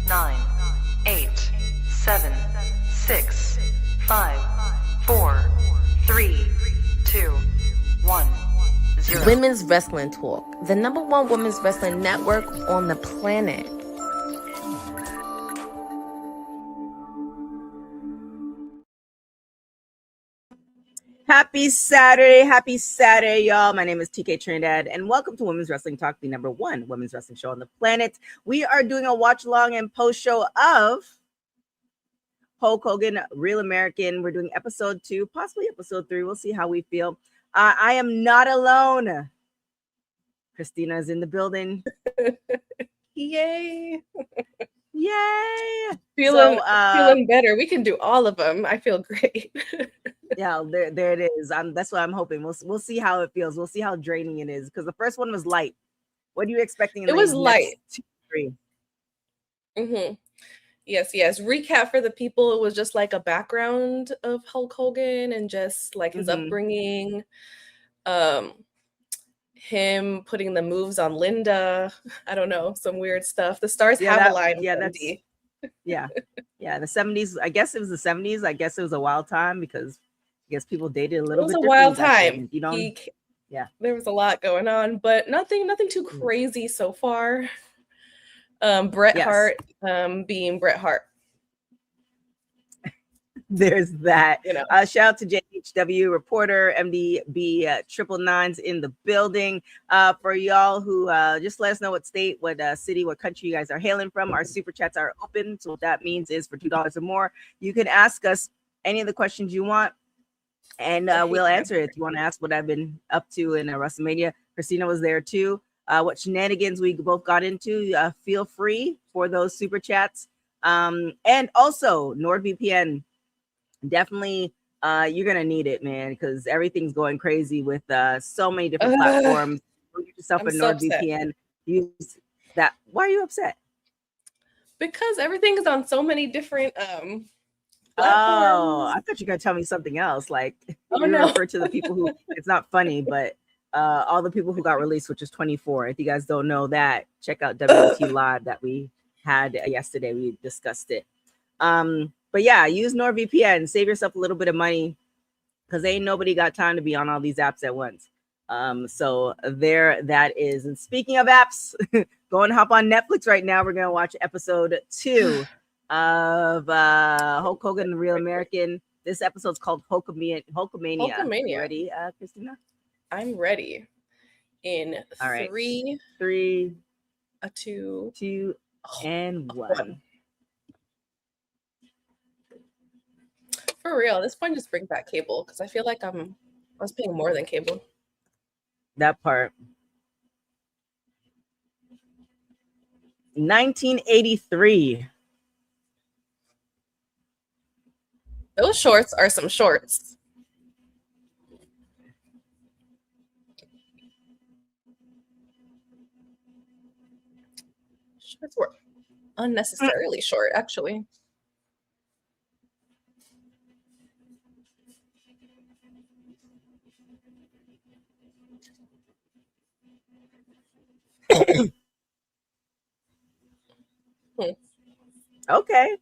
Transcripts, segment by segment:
9, 8, 7, 6, 5, 4, 3, 2, 1, 0. Women's Wrestling Talk, the #1 women's wrestling network on the planet. Happy Saturday, y'all. My name is TK Trinidad, and welcome to Women's Wrestling Talk, the #1 women's wrestling show on the planet. We are doing a watch along and post show of Hulk Hogan, Real American. We're doing episode 2, possibly episode 3. We'll see how we feel. I am not alone. Christina is in the building. Yay! Yay! Feeling better. We can do all of them. I feel great. Yeah, there it is. That's what I'm hoping. We'll see how it feels. We'll see how draining it is, because the first one was light. What are you expecting? It was light. 2, 3. Mm-hmm. Yes. Recap for the people. It was just like a background of Hulk Hogan and just like his upbringing. Him putting the moves on Linda. I don't know, some weird stuff. The stars have a line. Yeah, that's yeah. The 70s. I guess it was the 70s. I guess it was a wild time because I guess people dated a little bit. It was a wild time. Then, you know? Yeah. There was a lot going on, but nothing too crazy so far. Bret Hart being Bret Hart. There's that. Shout out to JHW reporter MDB 999's in the building. For y'all who just let us know what state, what city, what country you guys are hailing from. Our super chats are open. So what that means is for $2 or more, you can ask us any of the questions you want, and we'll answer it. If you want to ask what I've been up to in WrestleMania, Christina was there too. What shenanigans we both got into, feel free for those super chats. And also NordVPN. Definitely you're gonna need it, man, because everything's going crazy with so many different platforms. Get yourself a NordVPN. Use that. Why are you upset? Because everything is on so many different platforms. Oh, I thought you were gonna tell me something else. Like refer to the people who it's not funny, but all the people who got released, which is 24. If you guys don't know that, check out WWT Live that we had yesterday. We discussed it. But yeah, use NordVPN. Save yourself a little bit of money, because ain't nobody got time to be on all these apps at once. So there that is. And speaking of apps, go and hop on Netflix right now. We're gonna watch episode 2 of Hulk Hogan, the Real American. This episode's called Hulkamania. You ready, Christina? I'm ready. In all right. 3, 2, and 1. For real, this point just bring back cable, because I feel like I was paying more than cable. That part. 1983. Those shorts are some shorts. Shorts were unnecessarily short, actually. Okay.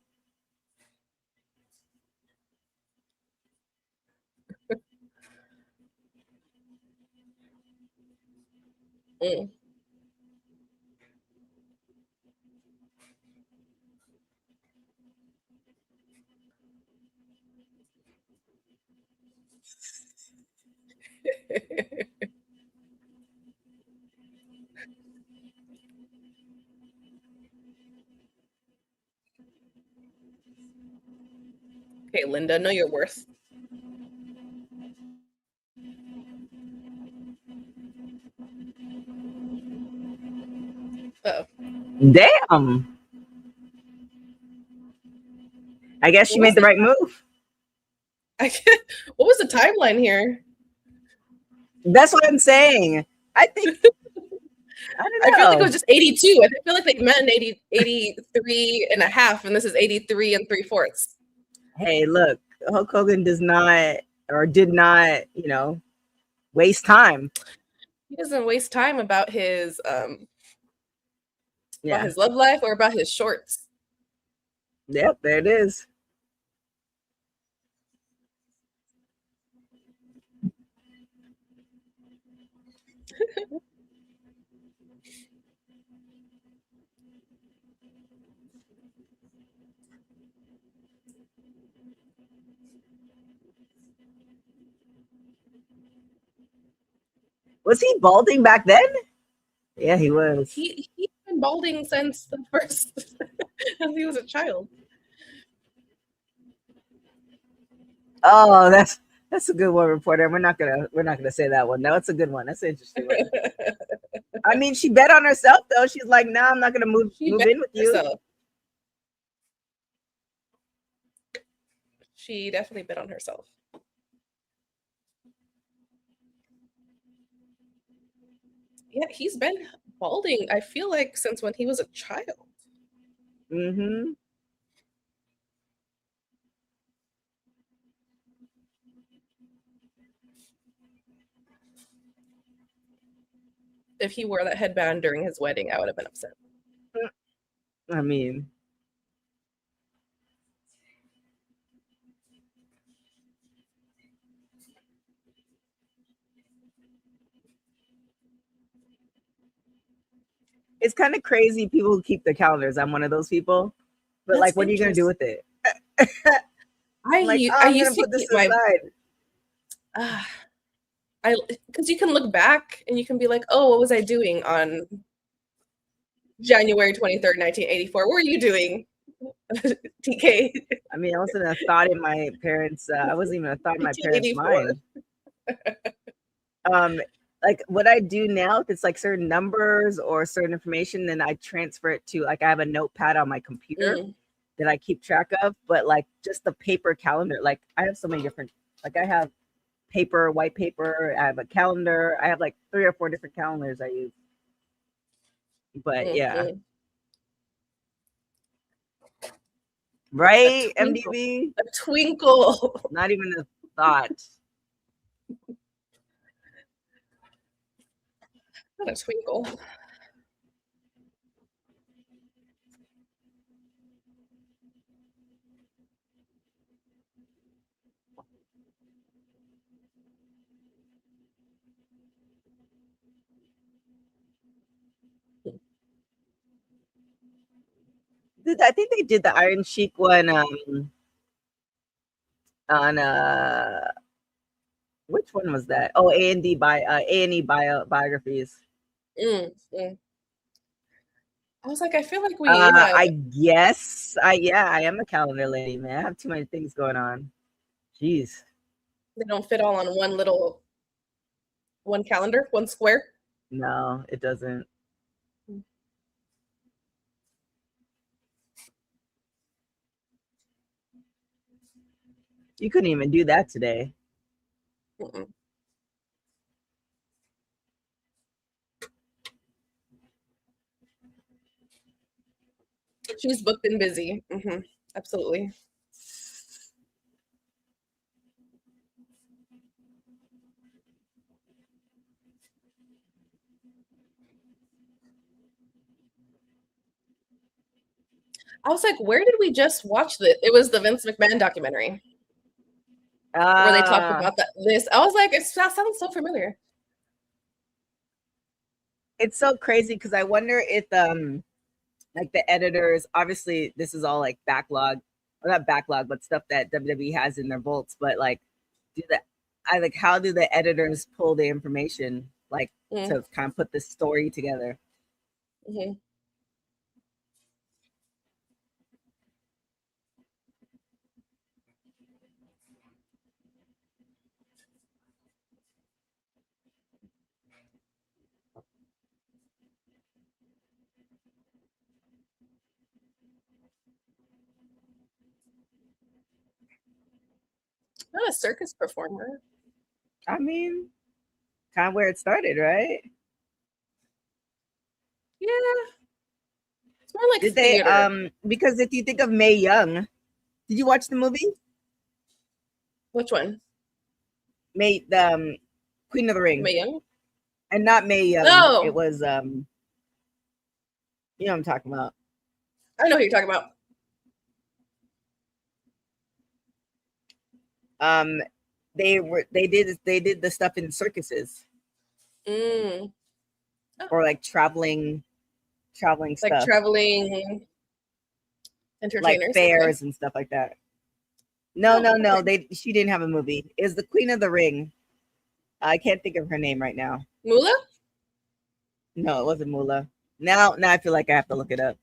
Okay, Linda, know your worth. Uh-oh. Damn. I guess she made the right move. What was the timeline here? That's what I'm saying. I think I don't know. I feel like it was just 82. I feel like they met in 83 and a half, and this is 83 3/4. Hey, look, Hulk Hogan did not, waste time. He doesn't waste time about his about his love life or about his shorts. Yep, there it is. Was he balding back then? Yeah, he was. He's been balding since the first, since he was a child. Oh, that's a good one, reporter. We're not gonna say that one. No, it's a good one. That's an interesting one. I mean, she bet on herself though. She's like, "Nah, I'm not gonna move in with you." Herself. She definitely bet on herself. Yeah, he's been balding, I feel like, since when he was a child. Mm-hmm. If he wore that headband during his wedding, I would have been upset. I mean, it's kind of crazy people who keep their calendars. I'm one of those people. But like, what are you gonna do with it? I used to keep my because you can look back and you can be like, oh, what was I doing on January 23rd, 1984? What were you doing, TK? I mean, I wasn't a thought in my parents. I wasn't even a thought in my parents' mind. Like what I do now, if it's like certain numbers or certain information, then I transfer it to like I have a notepad on my computer that I keep track of. But like just the paper calendar, like I have so many different. Like I have paper, white paper. I have a calendar. I have like 3 or 4 different calendars I use. But yeah. Right, MDB? A twinkle. Not even a thought. Not a twinkle. I think they did the Iron Sheik one on which one was that? Oh, A&E biographies. I was like, I feel like we I guess I am a calendar lady, man. I have too many things going on. Jeez. They don't fit all on one calendar, one square. No, it doesn't. You couldn't even do that today. She's booked and busy. Absolutely. I was like, where did we just watch this? It was the Vince McMahon documentary. Where they talked about this. I was like, that sounds so familiar. It's so crazy because I wonder if like the editors, obviously this is all like backlog, or not backlog, but stuff that WWE has in their vaults, but like how do the editors pull the information like to kind of put this story together? Not a circus performer. I mean, kind of where it started, right? Yeah. It's more like theater. Because if you think of Mae Young, did you watch the movie? Which one? Queen of the Ring. Mae Young? And not Mae Young. Oh. It was you know what I'm talking about. I know who you're talking about. They did the stuff in circuses. Mm. Oh. Or like traveling like stuff. Traveling entertainers, like fairs and stuff like that. No. She didn't have a movie. It was the Queen of the Ring. I can't think of her name right now. Mula? No, it wasn't Mula. Now I feel like I have to look it up.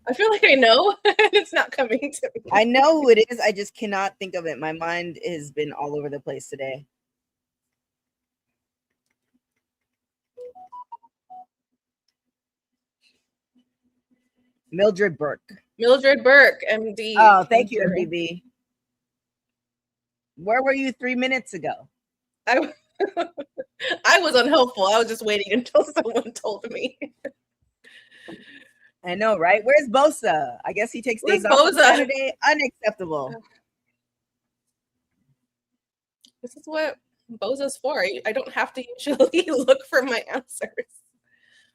I feel like I know, and it's not coming to me. I know who it is. I just cannot think of it. My mind has been all over the place today. Mildred Burke. Mildred Burke, MD. Oh, thank you, MDB. Where were you 3 minutes ago? I was unhelpful. I was just waiting until someone told me. I know, right? Where's Bosa? I guess he takes days off on Saturday. Unacceptable. This is what Bosa's for. I don't have to usually look for my answers.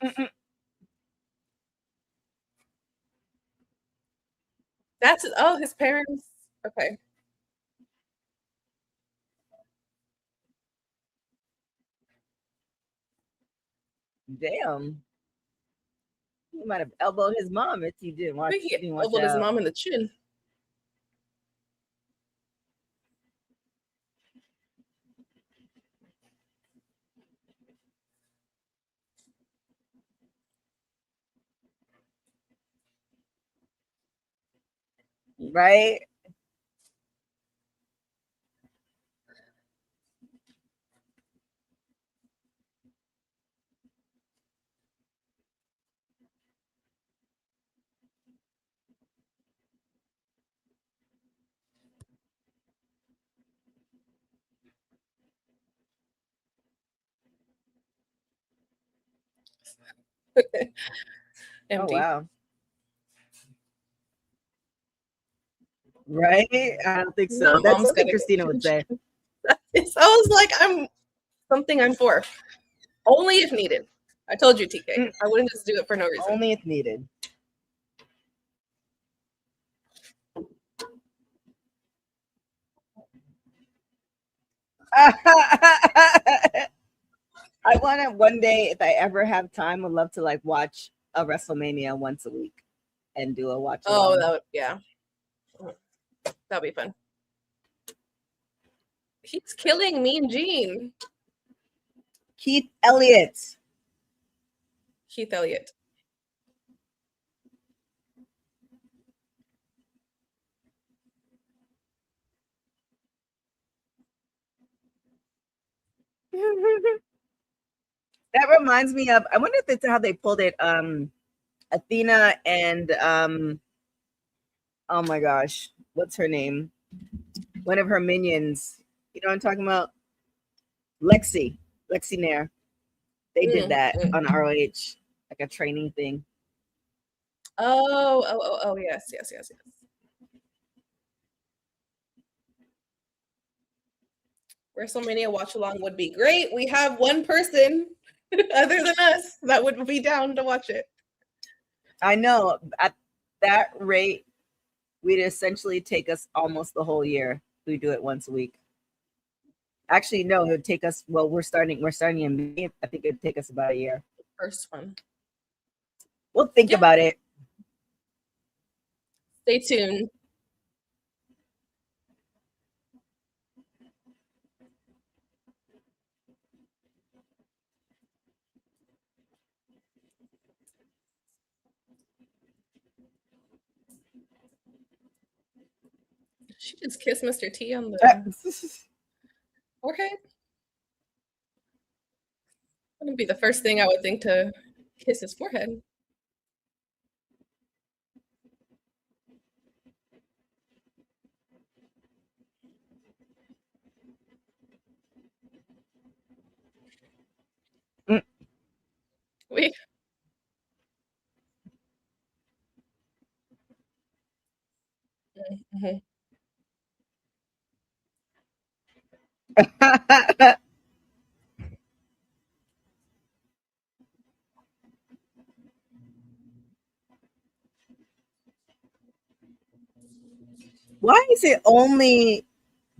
Mm-mm. That's his parents. Okay. Damn. He might have elbowed his mom if he didn't watch. I think he elbowed his mom in the chin. Right? Oh, wow. Right? I don't think so. No, that's something Christina would say. I was like, I'm for. Only if needed. I told you, TK. I wouldn't just do it for no reason. Only if needed. I want to one day, if I ever have time, would love to like watch a WrestleMania once a week and do a watch. Oh, that'd be fun. He's killing Mean Gene. Keith Elliott. That reminds me of, I wonder if it's how they pulled it. Athena and oh my gosh, what's her name? One of her minions. You know what I'm talking about? Lexi Nair. They did that on ROH, like a training thing. Oh, yes. WrestleMania watch along would be great. We have one person other than us that would be down to watch it. I know. At that rate, we'd essentially take us almost the whole year. We do it once a week. Actually, no, it would take us. Well, we're starting in May. I think it'd take us about a year. First one. We'll think about it. Stay tuned. She just kissed Mr. T on the forehead. That would be the first thing I would think to kiss his forehead. We. Mm-hmm. Why is it only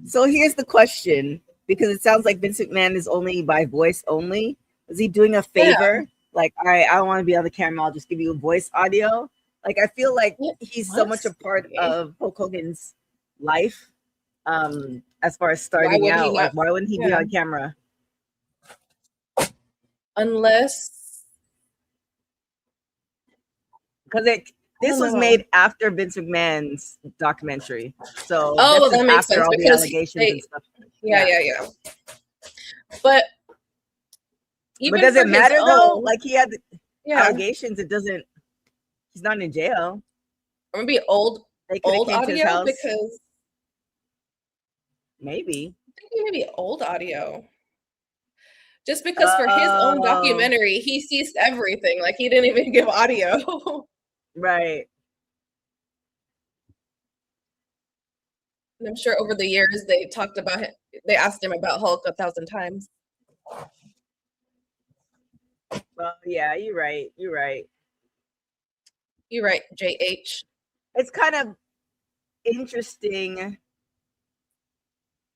So here's the question, because it sounds like Vince McMahon is only by voice only. Is he doing a favor? Yeah. Like, all right, I don't want to be on the camera. I'll just give you a voice audio. Like, I feel like he's so much a part of Hulk Hogan's life. As far as starting out, like, why wouldn't he be on camera? Unless, because this was made after Vince McMahon's documentary, so that makes sense all because the allegations and stuff. Yeah. But does it matter though? Like, he had allegations. It doesn't. He's not in jail. I'm gonna be old audio because maybe old audio. Just because for his own documentary, he sees everything. Like, he didn't even give audio. Right. And I'm sure over the years they talked about him. They asked him about Hulk 1,000 times. Well, yeah, you're right. You're right, JH. It's kind of interesting.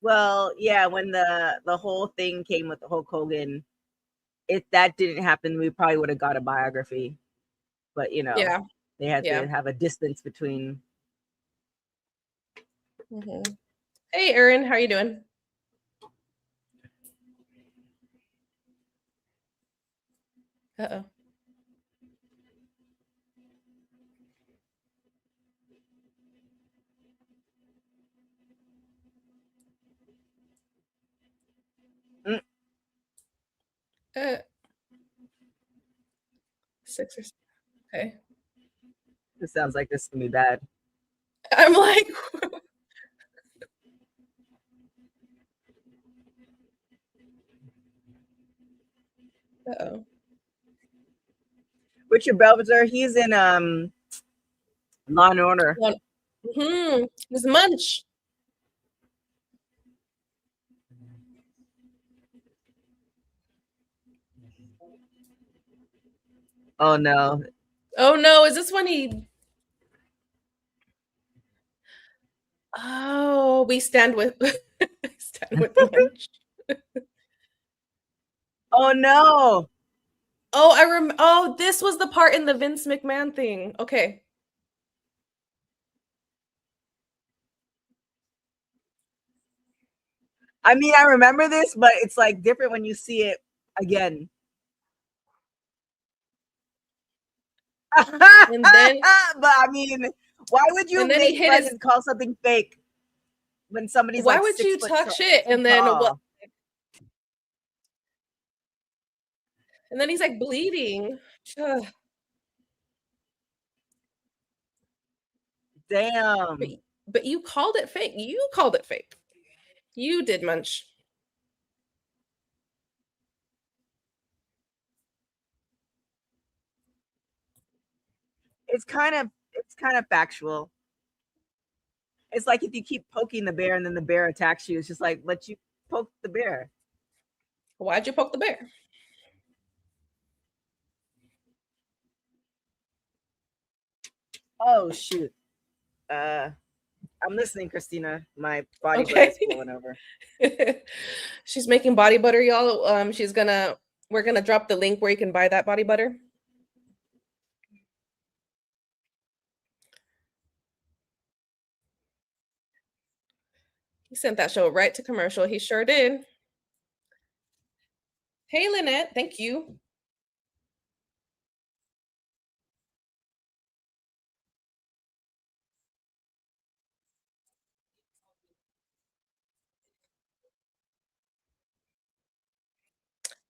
Well, yeah, when the whole thing came with the Hulk Hogan, if that didn't happen, we probably would have got a biography. But they had to have a distance between. Mm-hmm. Hey, Erin, how are you doing? Uh-oh. Mm. 6 or 7. Okay. It sounds like this is gonna be bad. I'm like, uh-oh. Richard Belvedere, he's in Law and Order. He's Munch. Oh no. Oh no, is this when he we stand with Munch. Oh no. Oh, this was the part in the Vince McMahon thing. Okay. I mean, I remember this, but it's like different when you see it again. And then, but I mean, why would you make fun and call something fake when somebody's why like would 6 you foot talk shit and then tall? what? And then he's like bleeding. Damn. But you called it fake. You called it fake. You did, Munch. It's kind of factual. It's like if you keep poking the bear and then the bear attacks you, it's just like, let you poke the bear. Why'd you poke the bear? Oh shoot. I'm listening, Christina. My body butter is blowing over. She's making body butter, y'all. We're gonna drop the link where you can buy that body butter. He sent that show right to commercial. He sure did. Hey, Lynette, thank you.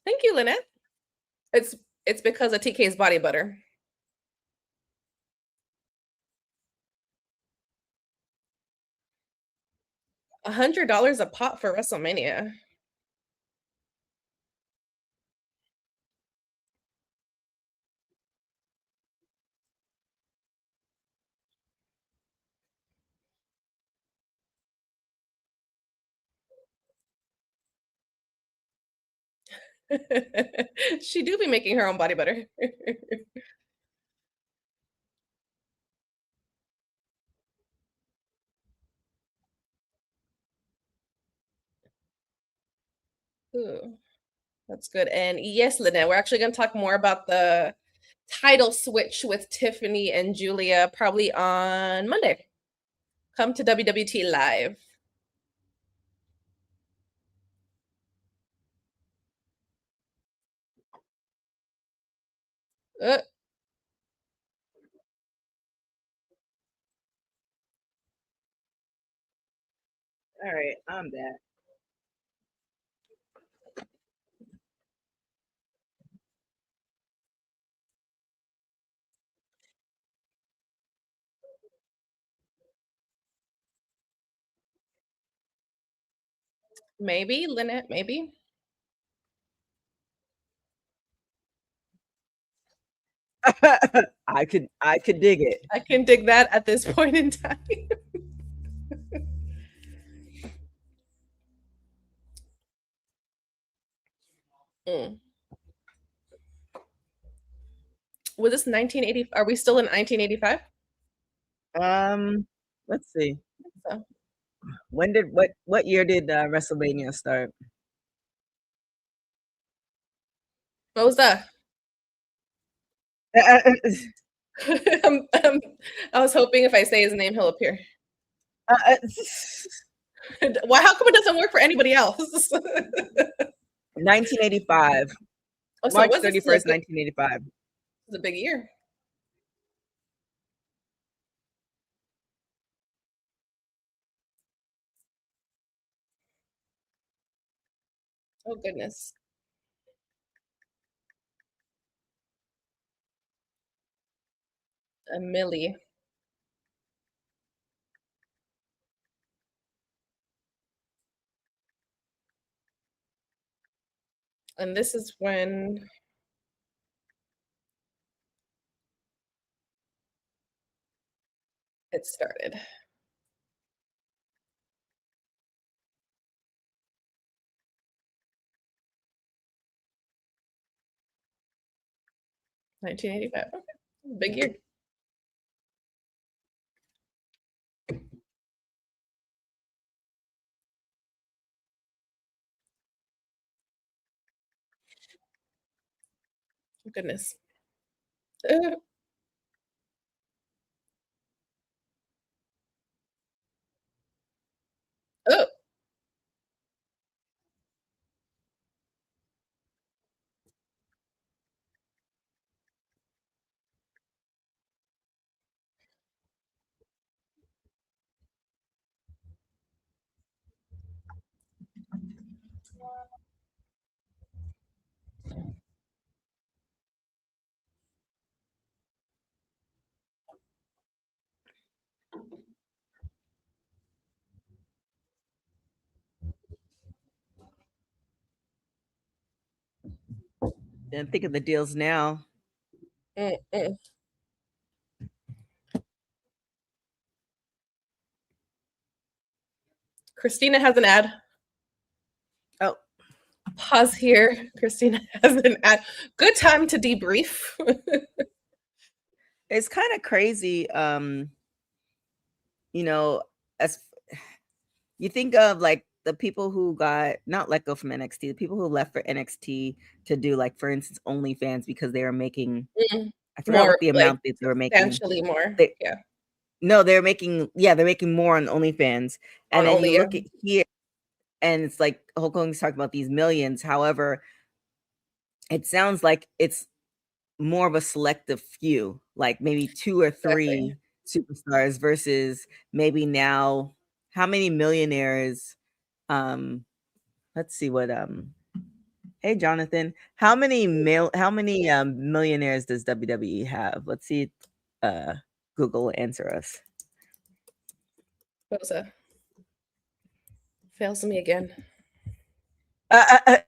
Thank you, Lynette. It's because of TK's body butter. $100 a pop for WrestleMania. She do be making her own body butter. Ooh, that's good. And yes, Lynette, we're actually going to talk more about the title switch with Tiffany and Julia probably on Monday. Come to WWT Live. Uh, All right, I'm back. maybe, Lynette, maybe. I could dig it. I can dig that at this point in time. Mm. Was this 1980? Are we still in 1985? Let's see. So, When did what year did WrestleMania start? what was that? I was hoping if I say his name, he'll appear. Why? How come it doesn't work for anybody else? 1985. Oh, so March was this 31st, 1985. It was a big year. Oh goodness. A millie. And this is when it started. $1985. Okay. Big year. Oh, goodness. Oh, And think of the deals now. mm-mm. Christina has an ad. Oh, Pause here. Christina has an ad. Good time to debrief. it's kind of crazy. You know, as you think of like the people who got not let go from NXT, the people who left for NXT to do like, for instance, OnlyFans because they are making, I forgot More, what the like, amount that they were making. substantially more. They, yeah. No, they're making more on OnlyFans. And On then you Only, look at here and it's like Hulk Hogan's talking about these millions. However, it sounds like it's more of a selective few, like maybe 2 or 3 superstars versus maybe now how many millionaires let's see what hey Jonathan, how many millionaires does WWE have? Let's see. Google will answer us. What was that? Fails me again. Well,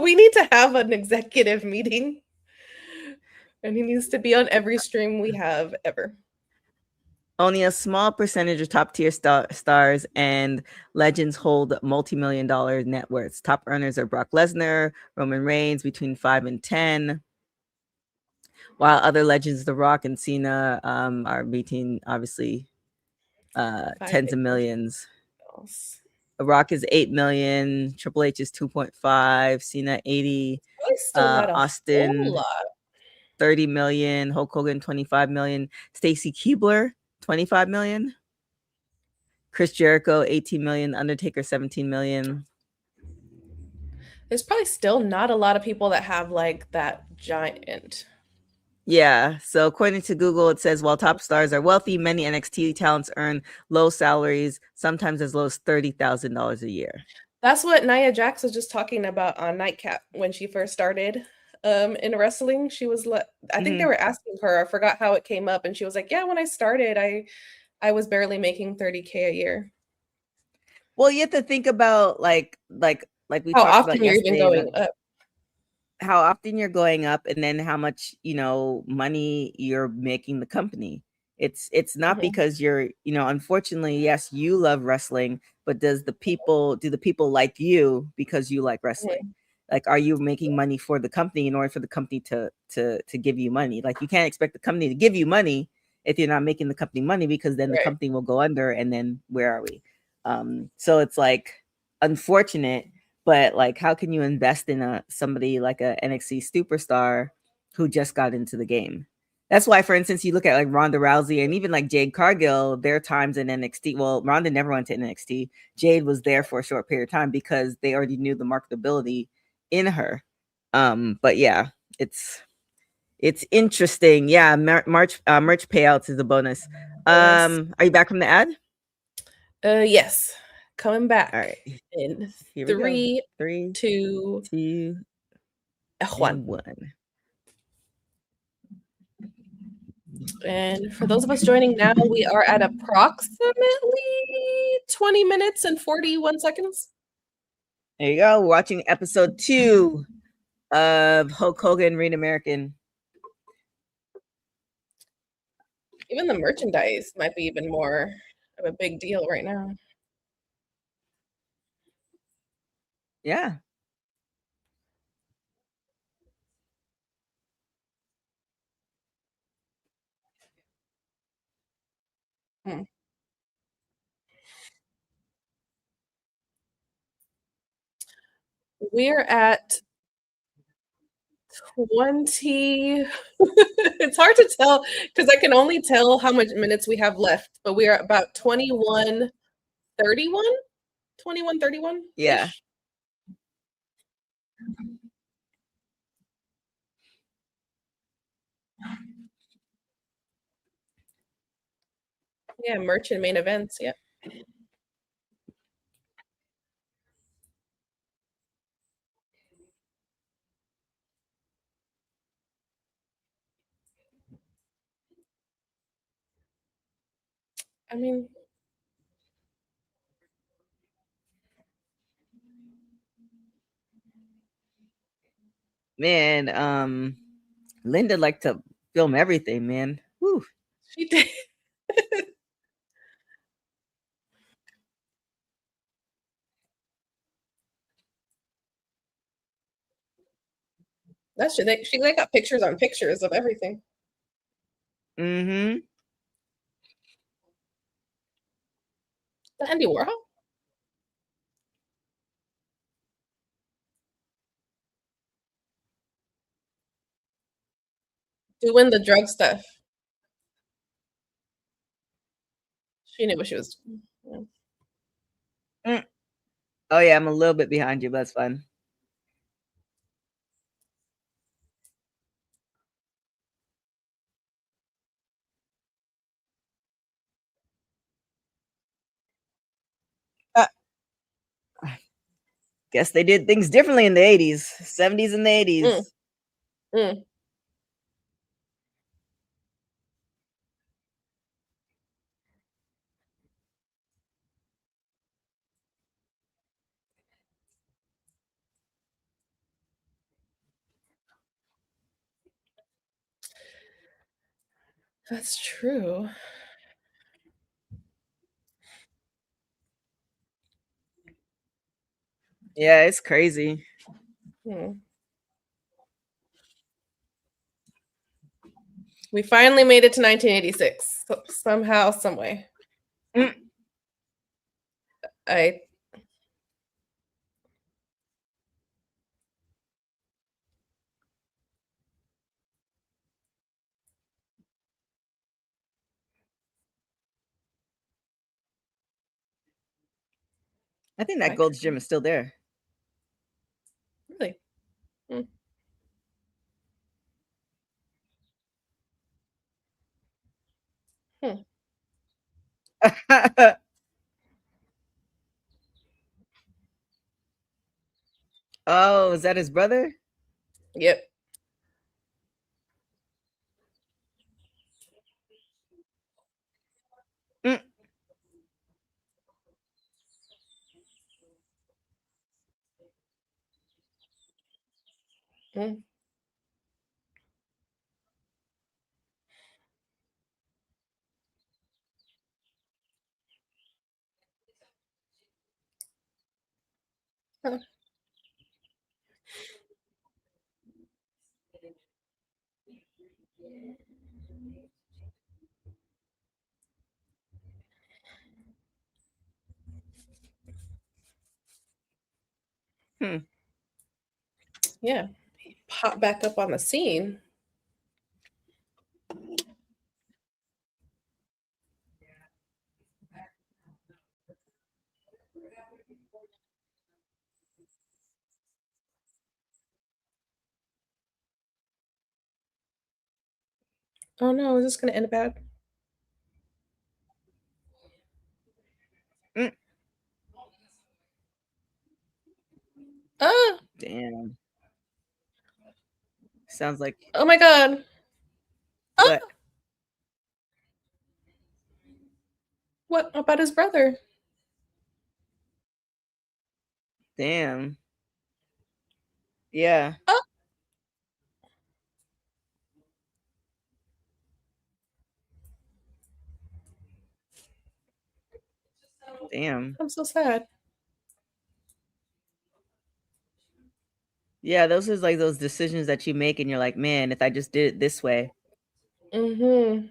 we need to have an executive meeting. And he needs to be on every stream we have ever. Only a small percentage of top tier stars and legends hold multi-million-dollar net worths. Top earners are Brock Lesnar, Roman Reigns, between 5 and 10. While other legends, The Rock and Cena, are between obviously tens of millions. The Rock is 8 million. Triple H is 2.5. Cena 80. Still not a Austin whole lot. 30 million. Hulk Hogan 25 million. Stacy Keibler 25 million. Chris Jericho 18 million. Undertaker 17 million. There's probably still not a lot of people that have like that giant. Yeah. So according to Google, it says while top stars are wealthy, many NXT talents earn low salaries, sometimes as low as $30,000 a year. That's what Nia Jax was just talking about on Nightcap when she first started in wrestling. She was I think they were asking her, I forgot how it came up, and she was like, yeah, when I started, I was barely making 30K a year. Well, you have to think about like we how talked often about you're yesterday, even going up. How often you're going up, and then how much money you're making the company. It's not because you're unfortunately, yes, you love wrestling, but do the people like you because you like wrestling? Like, are you making money for the company in order for the company to give you money? Like, you can't expect the company to give you money if you're not making the company money, because then the company will go under, and then where are we? So it's like unfortunate, but like, how can you invest in somebody like a NXT superstar who just got into the game? That's why, for instance, you look at like Ronda Rousey and even like Jade Cargill, their times in NXT. Well, Ronda never went to NXT. Jade was there for a short period of time because they already knew the marketability in her. But yeah, it's interesting. Yeah, merch payouts is a bonus. Are you back from the ad? Yes, coming back. All right. In Here we 3, 2, 2, 1. And for those of us joining now, we are at approximately 20 minutes and 41 seconds. There you go. We're watching episode 2 of Hulk Hogan Reign American. Even the merchandise might be even more of a big deal right now. Yeah. We're at 20. It's hard to tell because I can only tell how much minutes we have left, but we are about 21:31. 21:31. Yeah. Yeah, merch and main events. Yep. I mean, man, Linda liked to film everything, man. Whew. She did. That's they got pictures on pictures of everything. Mm-hmm. The Andy Warhol? Doing the drug stuff. She knew what she was. Yeah. Oh yeah, I'm a little bit behind you, but that's fine. Guess they did things differently in the 80s, 70s, and the 80s. That's true. Yeah, it's crazy. We finally made it to 1986 somehow, some way. I I think that Gold's Gym is still there. Really? Hmm. Oh, is that his brother? Yep. Mm. Mm. Huh. Hmm. Yeah. Pop back up on the scene. Oh no, is this gonna end bad? Mm. Ah! Damn. Sounds like Oh my god. what? Ah! What about his brother? Damn. Yeah. Ah! Damn. I'm so sad. Yeah, those is like those decisions that you make and you're like, man, if I just did it this way. Mm-hmm.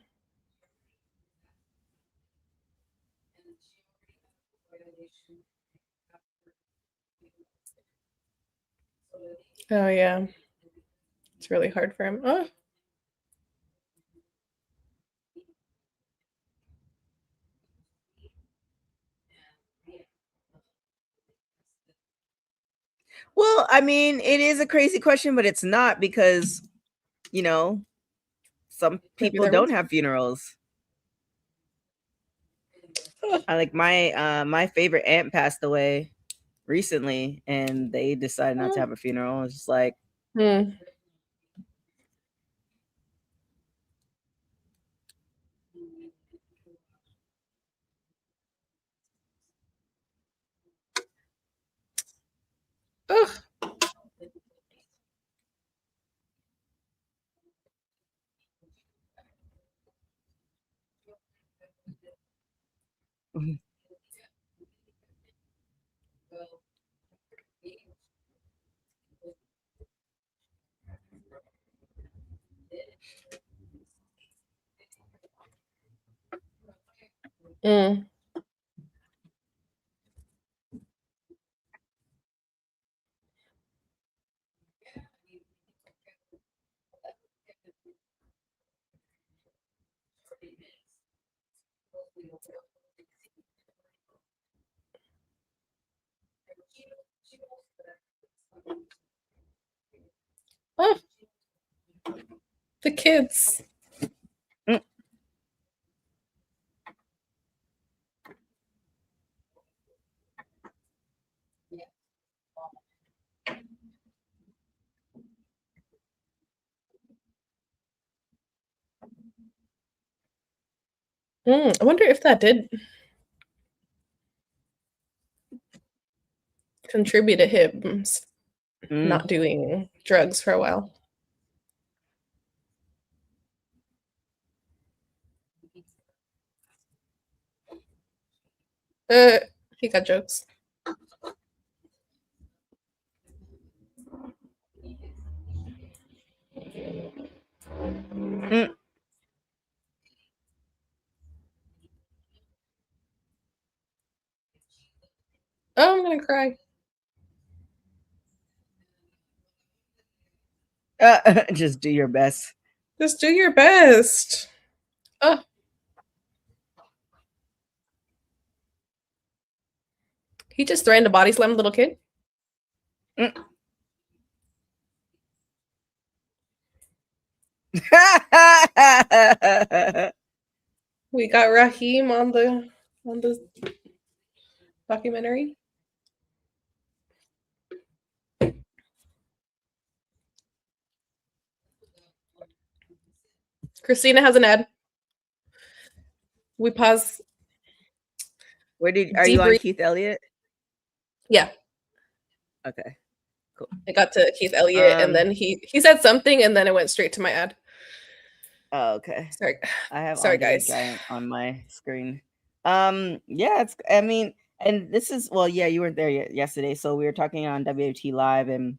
Oh yeah. It's really hard for him. Oh. Well, I mean, it is a crazy question, but it's not because, you know, some Maybe people they're don't meant have funerals. to. I like my favorite aunt passed away recently and they decided not to have a funeral. It's just like, Hmm. Ugh. Mm. Oh, the kids. mm, I wonder if that did contribute to him not doing drugs for a while. Uh, he got jokes. mm. Oh, I'm gonna cry. Just do your best. Just do your best. He just threatened to body slam a little kid. We got Raheem on the documentary. Christina has an ad. We pause. Are you on Keith Elliott? Yeah. Okay. Cool. It got to Keith Elliott, and then he said something, and then it went straight to my ad. Oh, okay. Sorry. I have Sorry, Andre guys. Giant on my screen. Yeah, I mean, and this is, well, yeah, you weren't there yesterday, so we were talking on WWT Live, and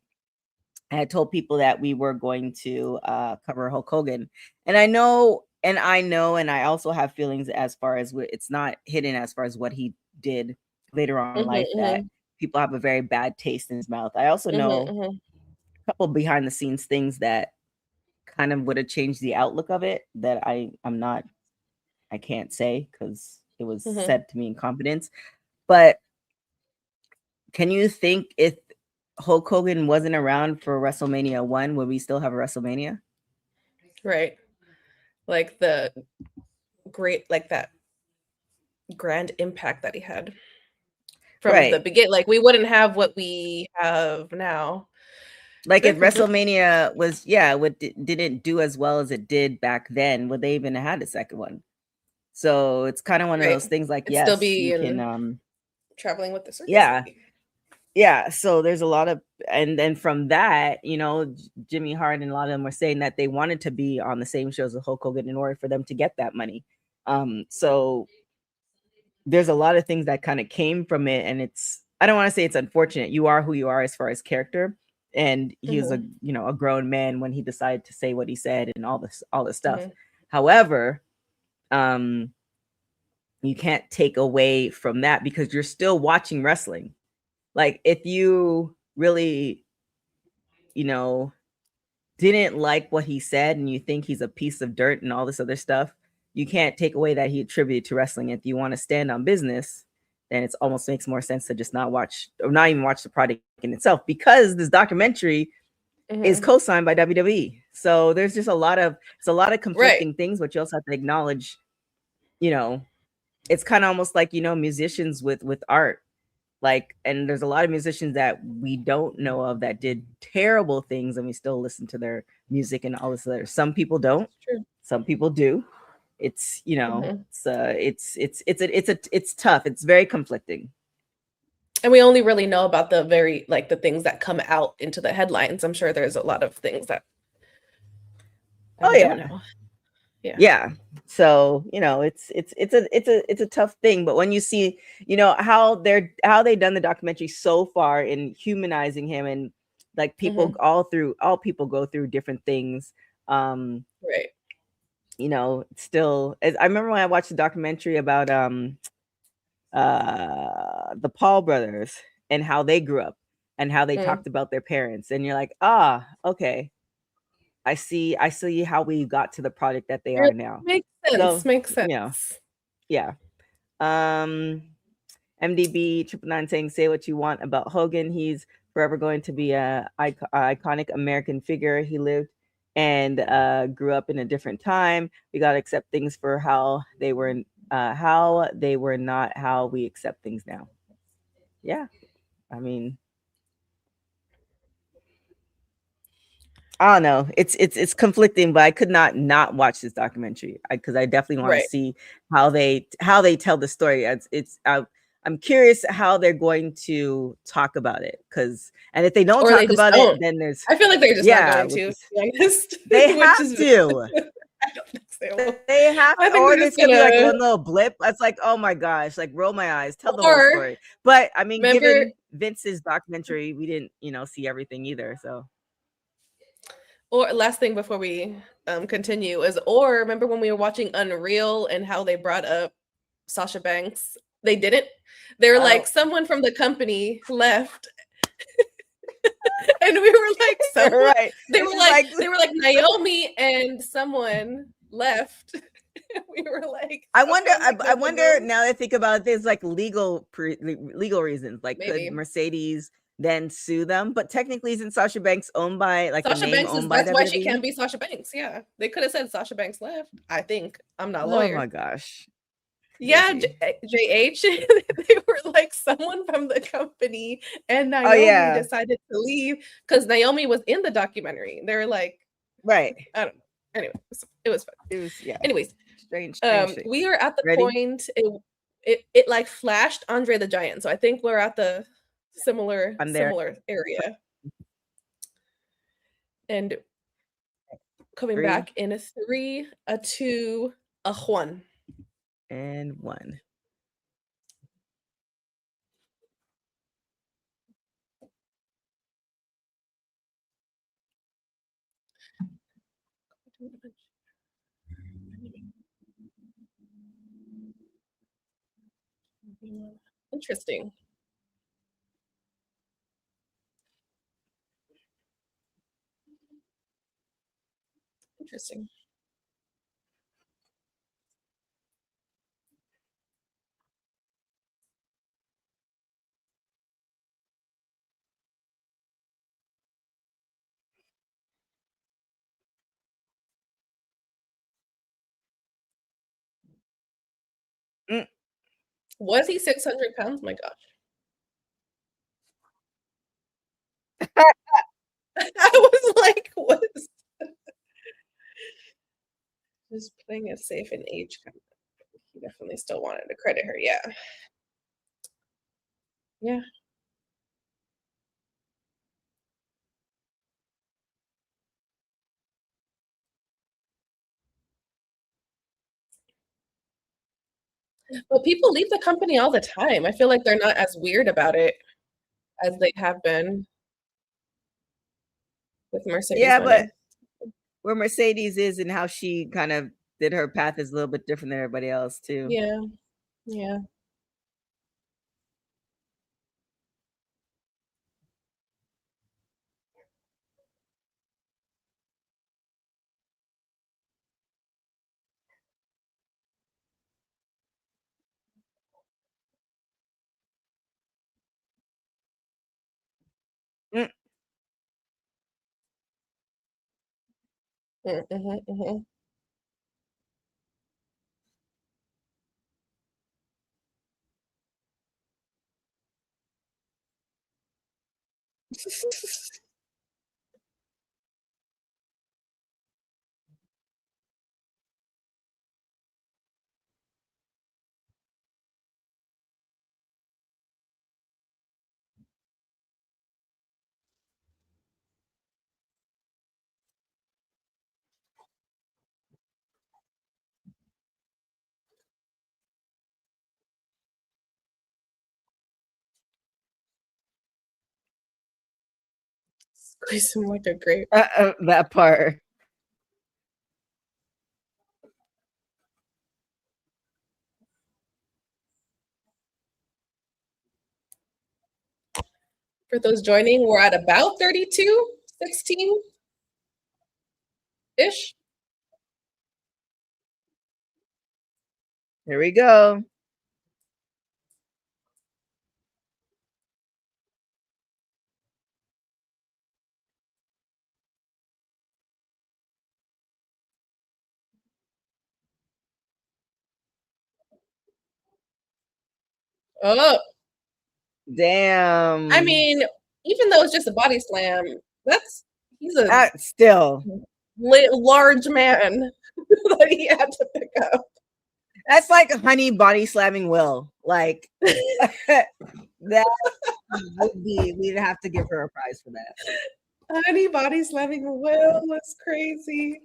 I had told people that we were going to cover Hulk Hogan, and I know, and I also have feelings as far as it's not hidden as far as what he did later on in life, that people have a very bad taste in his mouth. I also know a couple behind the scenes things that kind of would have changed the outlook of it that I can't say because it was said to me in confidence. But can you think if Hulk Hogan wasn't around for WrestleMania 1, would we still have a WrestleMania? Right. Like the great, like that grand impact that he had from the beginning. Like we wouldn't have what we have now. Like if WrestleMania was, didn't do as well as it did back then, would they even have had a second one? So it's kind of one of those things like, it'd yes, still be you can traveling with the circus. Yeah. So there's a lot of, and then from that, Jimmy Hart and a lot of them were saying that they wanted to be on the same shows as Hulk Hogan in order for them to get that money. So there's a lot of things that kind of came from it, and I don't want to say it's unfortunate. You are who you are as far as character, and he was a grown man when he decided to say what he said and all this stuff. However, you can't take away from that because you're still watching wrestling. Like if you really, didn't like what he said and you think he's a piece of dirt and all this other stuff, you can't take away that he attributed to wrestling. If you want to stand on business, then it almost makes more sense to just not watch or not even watch the product in itself, because this documentary is co-signed by WWE. So there's just a lot of conflicting things, but you also have to acknowledge, it's kind of almost like, musicians with art. Like, and there's a lot of musicians that we don't know of that did terrible things and we still listen to their music and all this other. Some people don't. Some people do. It's, it's tough. It's very conflicting. And we only really know about the the things that come out into the headlines. I'm sure there's a lot of things that don't know. Yeah. So, it's a tough thing. But when you see, how they done the documentary so far in humanizing him, and like people all people go through different things. Still, I remember when I watched the documentary about the Paul brothers and how they grew up and how they talked about their parents, and you're like, okay. I see how we got to the product that they are now. Makes sense. Yeah. MDB 999 saying, say what you want about Hogan. He's forever going to be a iconic American figure. He lived and grew up in a different time. We got to accept things for how they were, not how we accept things now. Yeah. I mean, I don't know. It's conflicting, but I could not watch this documentary because I definitely want to see how they tell the story. I'm curious how they're going to talk about it, and if they don't talk about it, then there's. I feel like they're just not going to. Be honest. They have to. I don't think so. They have to, or it's gonna be like one little blip. It's like, oh my gosh, like roll my eyes, tell the whole story. But I mean, given Vince's documentary, we didn't, see everything either. So. Or last thing before we continue is, remember when we were watching Unreal and how they brought up Sasha Banks? They didn't. They were like, someone from the company left. And we were like, someone. They were like Naomi and someone left. We were like, I wonder. okay, like, I nobody wonder knows. now that I think about it, there's like legal reasons. Like, Maybe. could Mercedes then sue them? But technically, isn't Sasha Banks owned by like the Sasha name Banks is owned by that's why she WWE? can't be Sasha Banks. Yeah. They could have said Sasha Banks left. I think. I'm not a Oh lawyer. my gosh. Yeah, Crazy. JH, they were like someone from the company and Oh Naomi yeah. decided to leave because Naomi was in the documentary. They were like, Right. I don't know. Anyway, it was fun. It was Anyways, strange things. we are at the Ready? point it like flashed Andre the Giant. So I think we're at the similar I'm there. area. And coming 3 back in a 3, a 2, a 1. and 1. Interesting. Interesting. Mm. Was he 600 pounds? My gosh. I was like, what is just playing it safe in age. He definitely still wanted to credit her. Yeah. Yeah. But people leave the company all the time. I feel like they're not as weird about it as they have been with Mercedes Yeah, but Money. where Mercedes is and how she kind of did her path is a little bit different than everybody else too. Yeah. Yeah. Mm. Mm-hmm. Squeeze him like a grape. That part. For those joining, we're at about 32, 16-ish. Here we go. Oh, Damn. I mean, even though it's just a body slam, he's a still. large man that he had to pick up. That's like Honey body slamming Will. Like that would be, we'd have to give her a prize for that. Honey body slamming Will was crazy.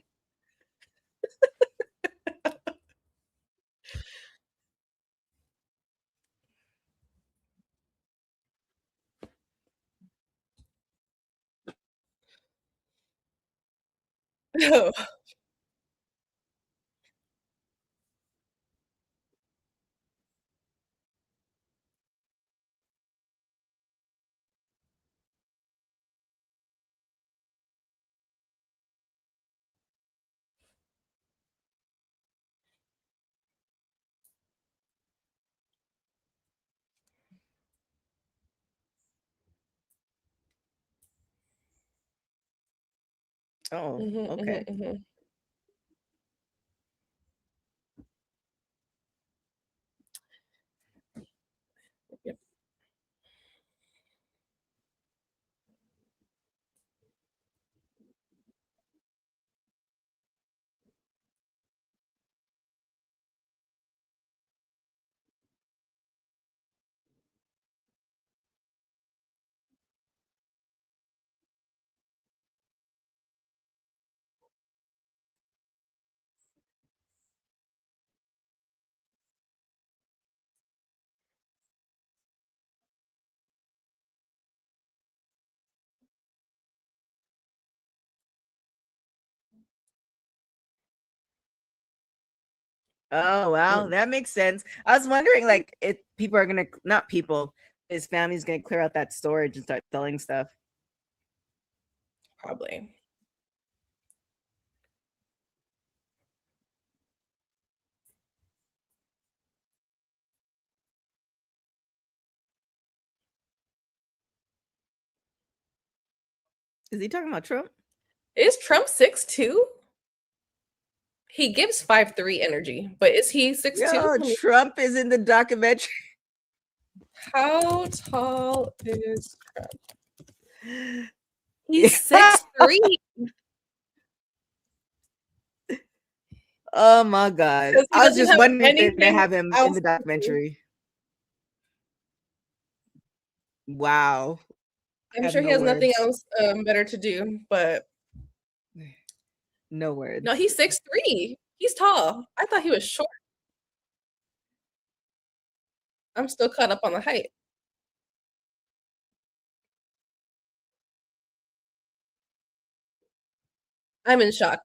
Oh. Oh, Mhm, okay. mhm, mhm. Yep. Oh, wow, Mm, that makes sense. I was wondering, like, if people are gonna, not people, his family's gonna clear out that storage and start selling stuff. probably. Is he talking about Trump? Is Trump 6'2"? He gives 5'3" energy, but is he 6'2"? Yo, Trump is in the documentary. How tall is Trump? He's 6'3". Oh my God. Because he I was doesn't just have wondering if they're gonna anything have him in else the to do. documentary. Wow. I I'm have sure he no has nothing words. else better to do, but No no, words. he's 6'3". He's tall. I thought he was short. I'm still caught up on the height. I'm in shock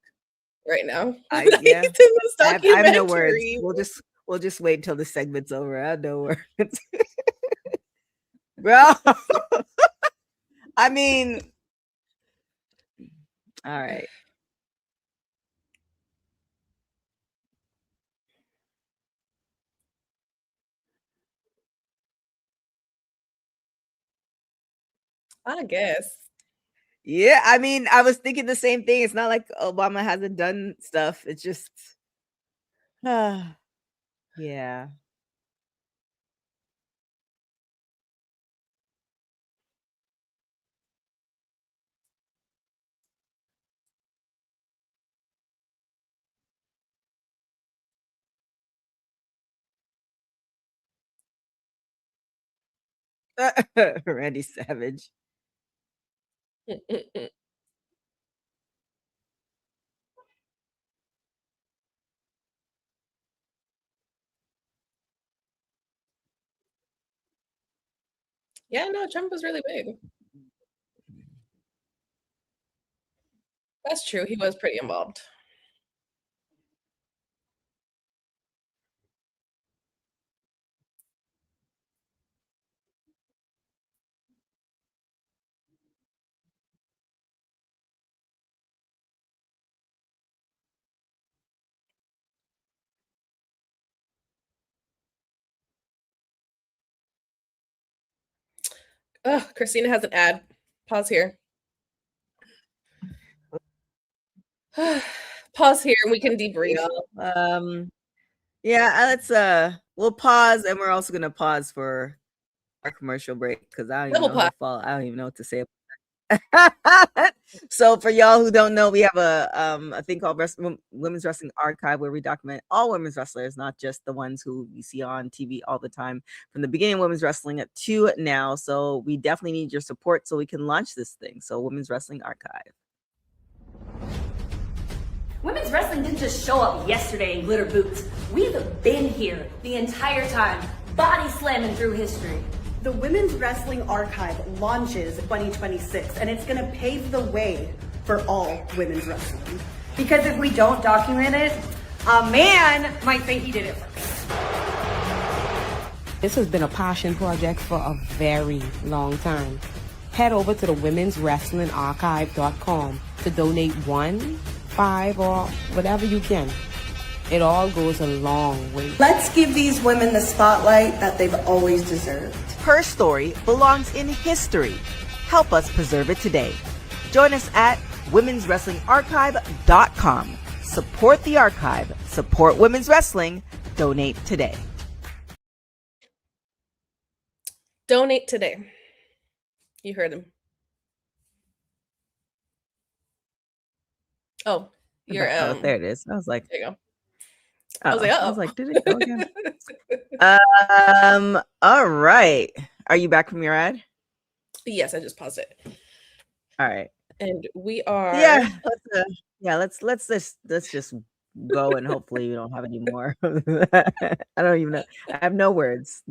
right now. I He's yeah. in this I have no words. documentary. We'll just wait until the segment's over. I have no words. Bro. I mean, all right. I guess. Yeah, I mean, I was thinking the same thing. It's not like Obama hasn't done stuff. It's just yeah. Randy Savage. Yeah, no, Trump was really big. That's true. He was pretty involved. Oh, Christina has an ad. Pause here. Pause here and we can debrief. Yeah, let's we'll pause and we're also gonna pause for our commercial break because I don't even Double know pause. I don't even know what to say. So for y'all who don't know, we have a thing called Women's Wrestling Archive where we document all women's wrestlers, not just the ones who you see on TV all the time, from the beginning of women's wrestling to now. So we definitely need your support so we can launch this thing. So Women's Wrestling Archive. Women's wrestling didn't just show up yesterday in glitter boots. We've been here the entire time, body slamming through history. The Women's Wrestling Archive launches 2026, and it's going to pave the way for all women's wrestling. Because if we don't document it, a man might think he did it first. This has been a passion project for a very long time. Head over to the womenswrestlingarchive.com to donate 1, 5, or whatever you can. It all goes a long way. Let's give these women the spotlight that they've always deserved. Her story belongs in history. Help us preserve it today. Join us at womenswrestlingarchive.com. Support the archive. Support women's wrestling. Donate today. Donate today. You heard him. Oh, you're there it is. I was like, there you go. I was like, I was like, did it go again? All right. Are you back from your ad? Yes, I just paused it. All right. And we are let's just go, and hopefully you don't have any more. I don't even know. I have no words.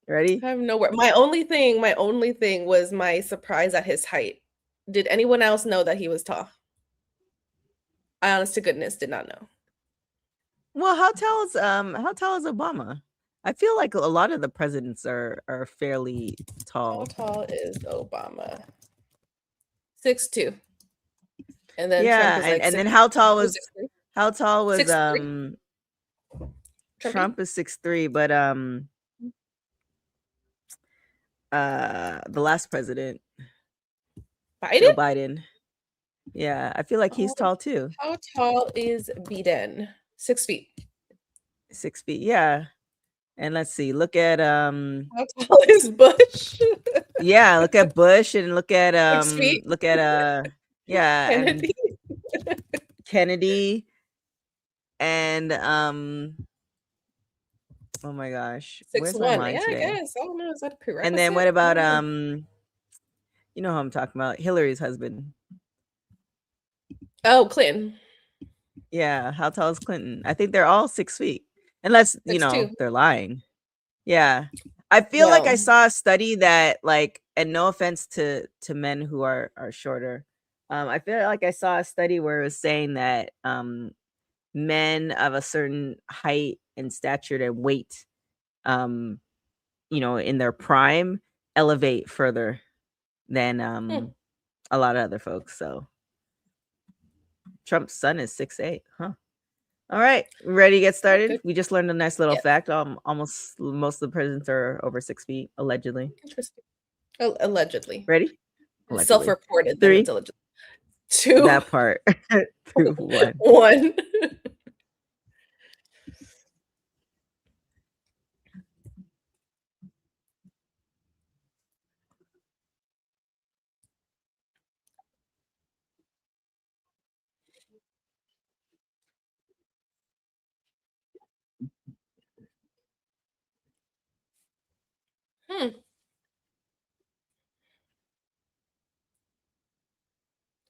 Ready? I have no word. My only thing was my surprise at his height. Did anyone else know that he was tall? I honest to goodness did not know. Well, how tall is Obama? I feel like a lot of the presidents are fairly tall. How tall is Obama? 6'2". And then yeah, Trump is like and then how tall was 6'3"? Trump is 6'3", but the last president, Joe Biden. Yeah, I feel like he's tall too. How tall is Biden? 6 feet. 6 feet, yeah. And let's see. Look at how tall is Bush? yeah, look at Bush, and look at Kennedy. And Kennedy, and oh my gosh, 6'1". Yeah, today? I guess. I don't know. Is that a prerequisite? And then what about you know who I'm talking about? Hillary's husband. Oh, Clinton. Yeah, how tall is Clinton? I think they're all 6 feet, unless 6'2". They're lying. Yeah, I feel like I saw a study that, like, and no offense to men who are shorter, I feel like I saw a study where it was saying that men of a certain height and stature and weight, in their prime, elevate further than a lot of other folks. So Trump's son is 6'8", huh? All right, ready to get started? We just learned a nice little fact. Almost most of the presidents are over 6 feet, allegedly. Interesting. Allegedly. Ready? Allegedly. Self-reported. 3, it's allegedly. 2. That part. 2, 1. 1.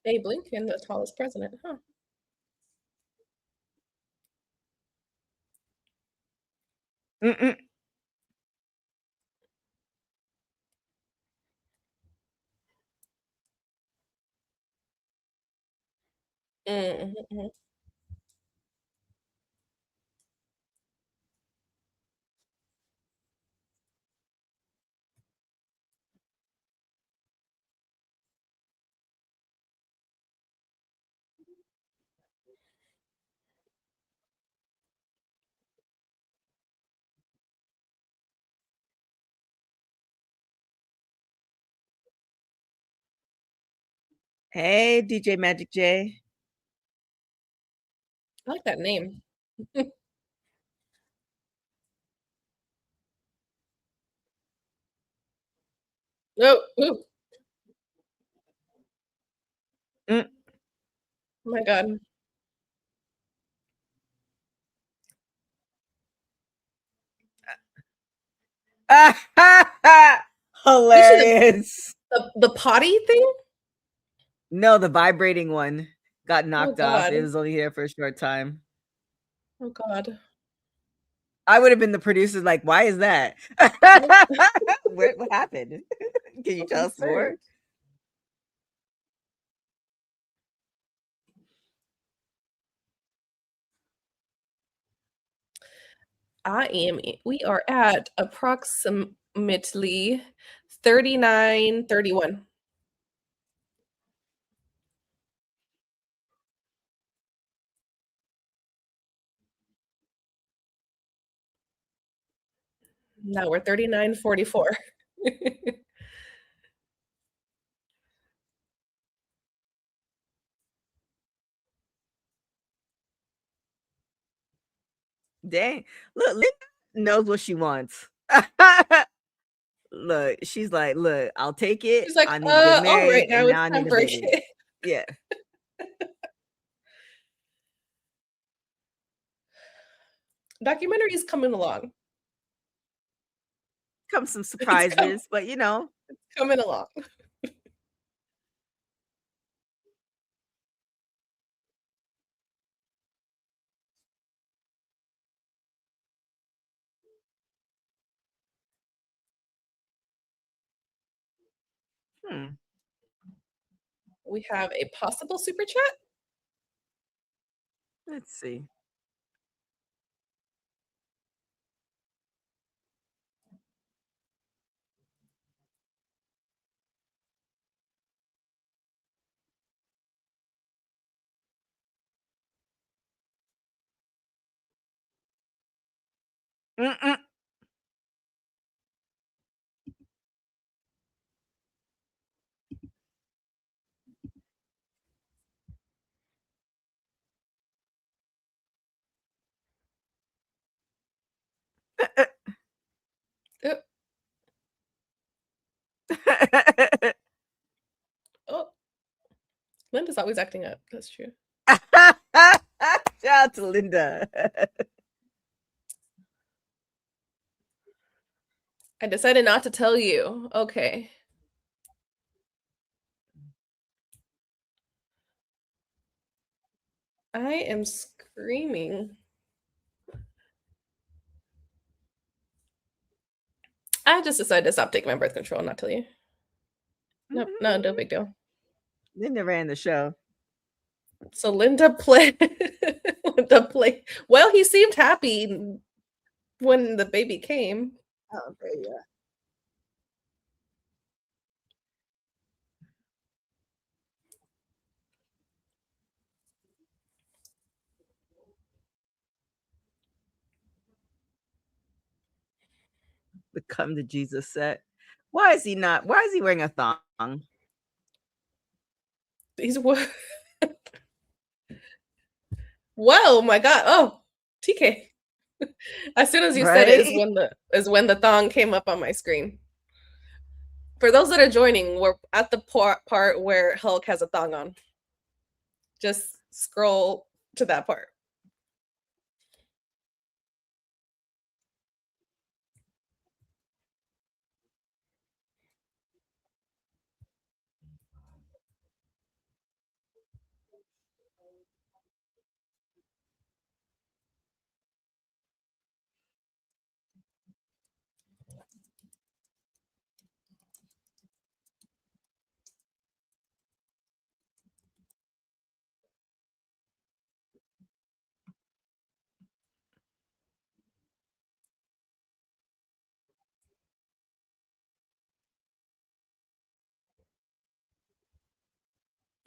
Abe Lincoln, the tallest president, huh? Mm-mm. Mm-hmm. Hey, DJ Magic J. I like that name. Oh, ooh. Mm. Oh my God. Hilarious. The potty thing? No, the vibrating one got knocked off. It was only here for a short time. Oh God. I would have been the producer, like, why is that? What happened? Can you tell us more? We are at approximately 39:31. No, we're 39:44. Dang. Look, Linda knows what she wants. Look, she's like, look, I'll take it. She's like, I need to get all right, married, now and it's now I time need a for a baby. kid. Yeah. Documentary is coming along. Come some surprises, but you know. Coming along. We have a possible super chat. Let's see. Mm-mm. Uh, oh, Linda's always acting up. That's true. Shout out to Linda. I decided not to tell you. Okay. I am screaming. I just decided to stop taking my birth control, not tell you. Nope, no big deal. Linda ran the show. So Linda played. Linda played. Well, he seemed happy when the baby came. Oh, there you are. The Come to Jesus set. Why is he wearing a thong? He's whoa, my God. Oh, TK. As soon as you said it is when the thong came up on my screen. For those that are joining, we're at the part where Hulk has a thong on. Just scroll to that part.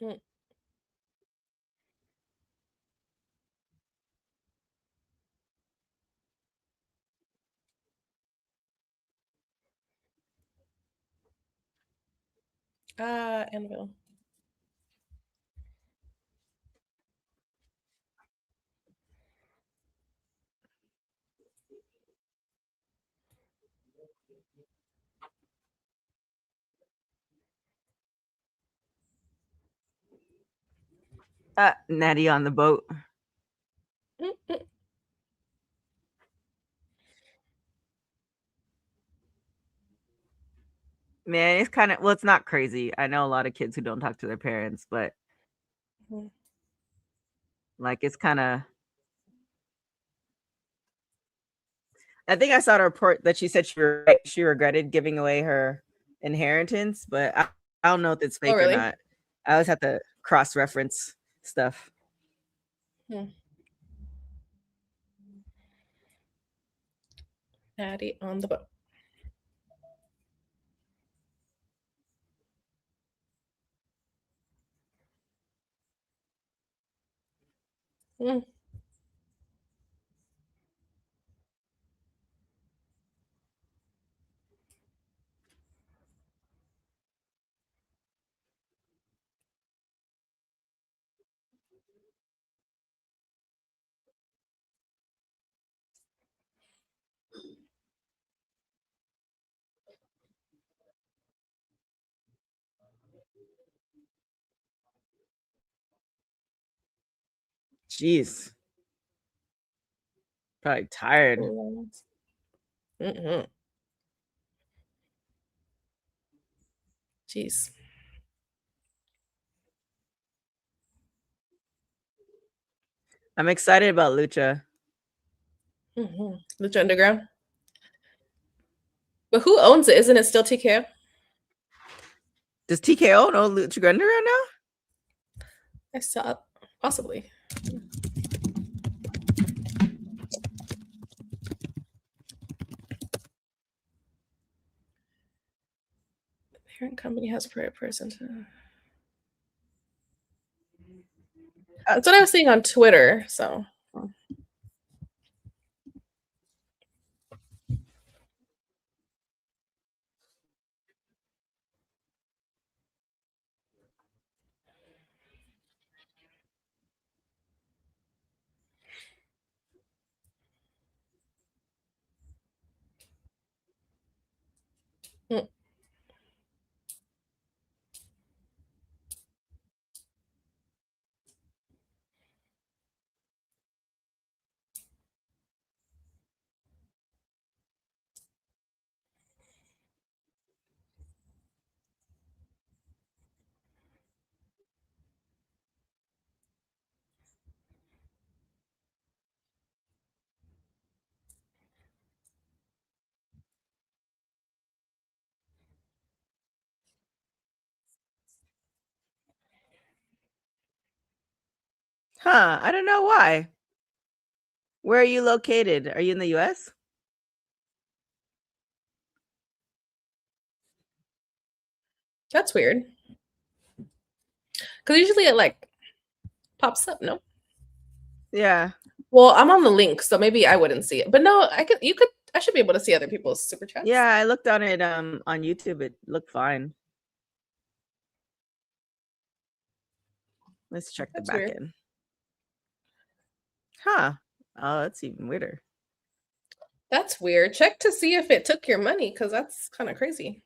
Mm. Anvil. Natty on the boat. Man, it's kind of, well, it's not crazy. I know a lot of kids who don't talk to their parents, but like it's kind of, I think I saw a report that she said she regretted giving away her inheritance, but I don't know if it's fake or not. I always have to cross-reference stuff. Natty on the boat. Jeez. Probably tired. Mm-hmm. Jeez. I'm excited about Lucha. Lucha Underground. But who owns it? Isn't it still TKO? Does TKO know Lucha Underground now? I saw it. Possibly. The parent company has a private person. That's what I was seeing on Twitter. So. Huh, I don't know why. Where are you located? Are you in the US? That's weird. Because usually it like pops up, no? Yeah. Well, I'm on the link, so maybe I wouldn't see it. But no, I should be able to see other people's super chats. Yeah, I looked on it on YouTube. It looked fine. Let's check the back weird. end. Huh. Oh, that's even weirder. That's weird. Check to see if it took your money, because that's kind of crazy.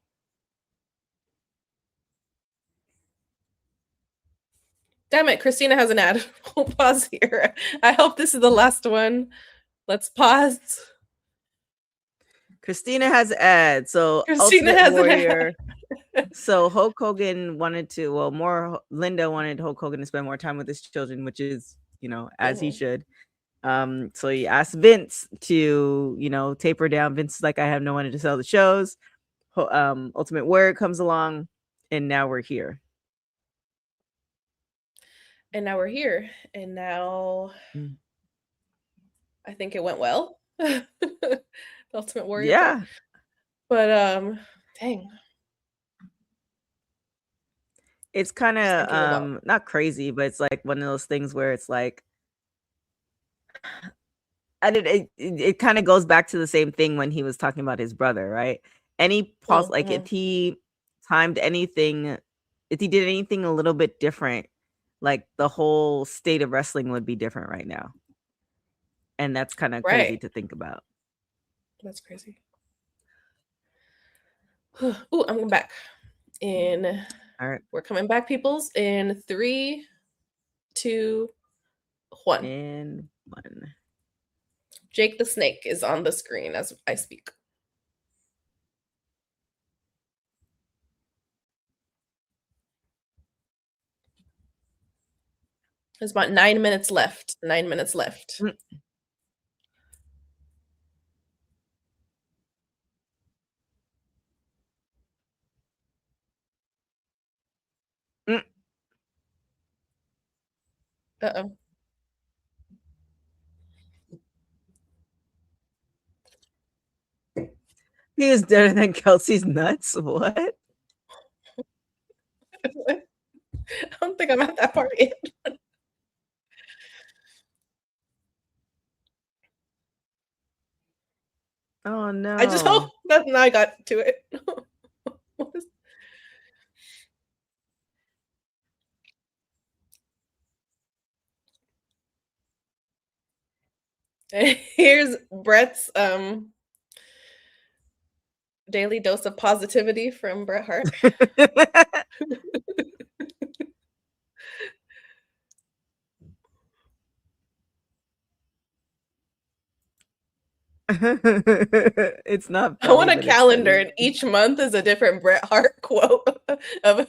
Damn it, Christina has an ad. We'll pause here. I hope this is the last one. Let's pause. Christina has ads. So Christina Ultimate has an Warrior. So Hulk Hogan wanted to, Linda wanted Hulk Hogan to spend more time with his children, which is, as he should. So he asked Vince to, taper down. Vince is like, I have no money to sell the shows. Ultimate Warrior comes along, and now we're here. And now we're here. And now I think it went well. The Ultimate Warrior. Yeah. Part. But dang. It's kind of not crazy, but it's like one of those things where it's like it kind of goes back to the same thing when he was talking about his brother, right? Like if he timed anything, if he did anything a little bit different, like the whole state of wrestling would be different right now. And that's kind of crazy to think about. That's crazy. Oh, I'm going back. All right. We're coming back, peoples, in 3, 2, 1. And 1. Jake the Snake is on the screen as I speak. There's about 9 minutes left. 9 minutes left. Uh-oh. He was better than Kelsey's nuts. What? I don't think I'm at that part yet. Oh no. I just hope that now I got to it. Here's Brett's daily dose of positivity from Bret Hart. It's not I want funny, a but it's calendar, funny. and each month is a different Bret Hart quote of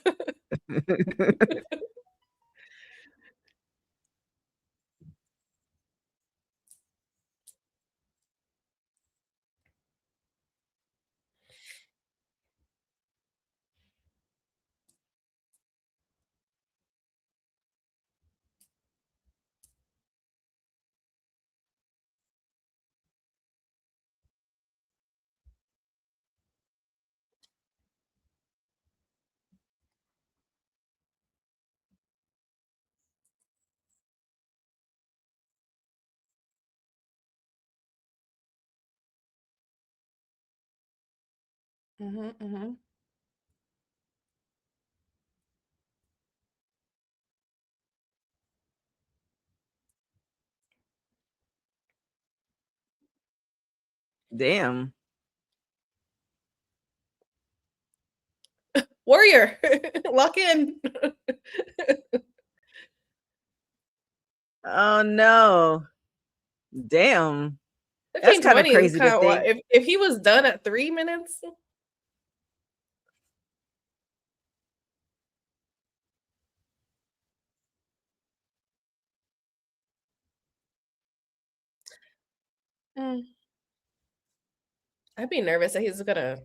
Mhm, mhm. Damn. Warrior, lock in. Oh no. Damn. That's kind of 15-20 is crazy to kind of think. if he was done at 3 minutes. Mm, I'd be nervous that he's gonna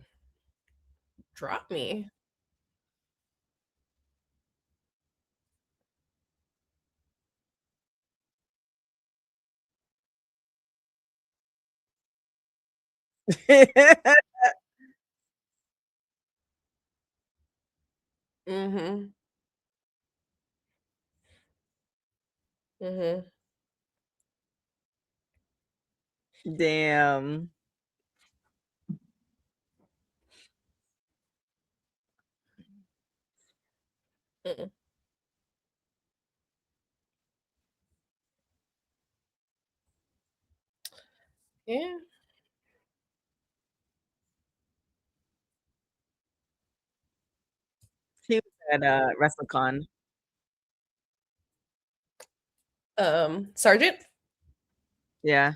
drop me. Mhm, mhm, Damn. mm. Yeah. He was at WrestleCon. Sergeant? Yeah.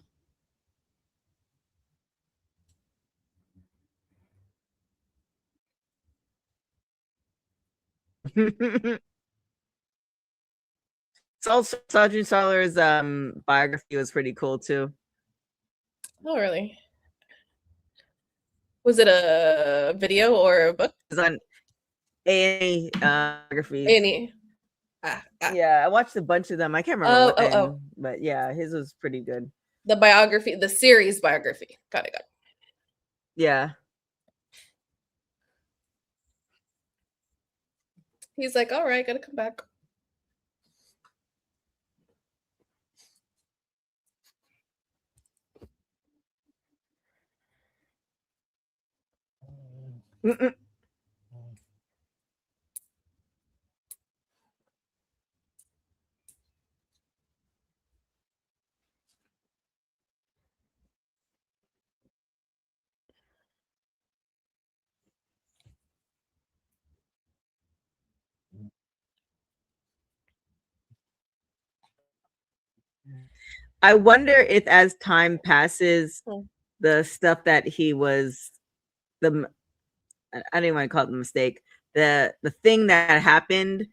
Sergeant Saller's biography was pretty cool too. Oh, really? Was it a video or a book? It was on A biographies. Any? Ah. Yeah, I watched a bunch of them. I can't remember Oh. when, but yeah, his was pretty good. The biography, the series biography. Got it. Yeah. He's like, all right, gotta come back. Mm-mm. I wonder if as time passes, Hmm. the stuff that he was the I don't even want to call it the mistake. The thing that happened,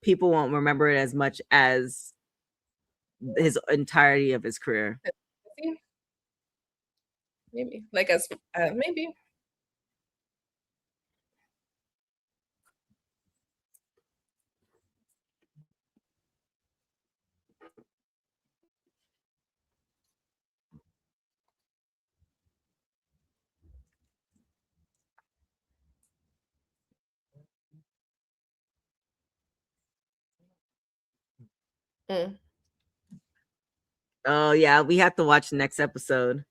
people won't remember it as much as his entirety of his career. Maybe. Like as maybe. Mm. Oh yeah, we have to watch the next episode.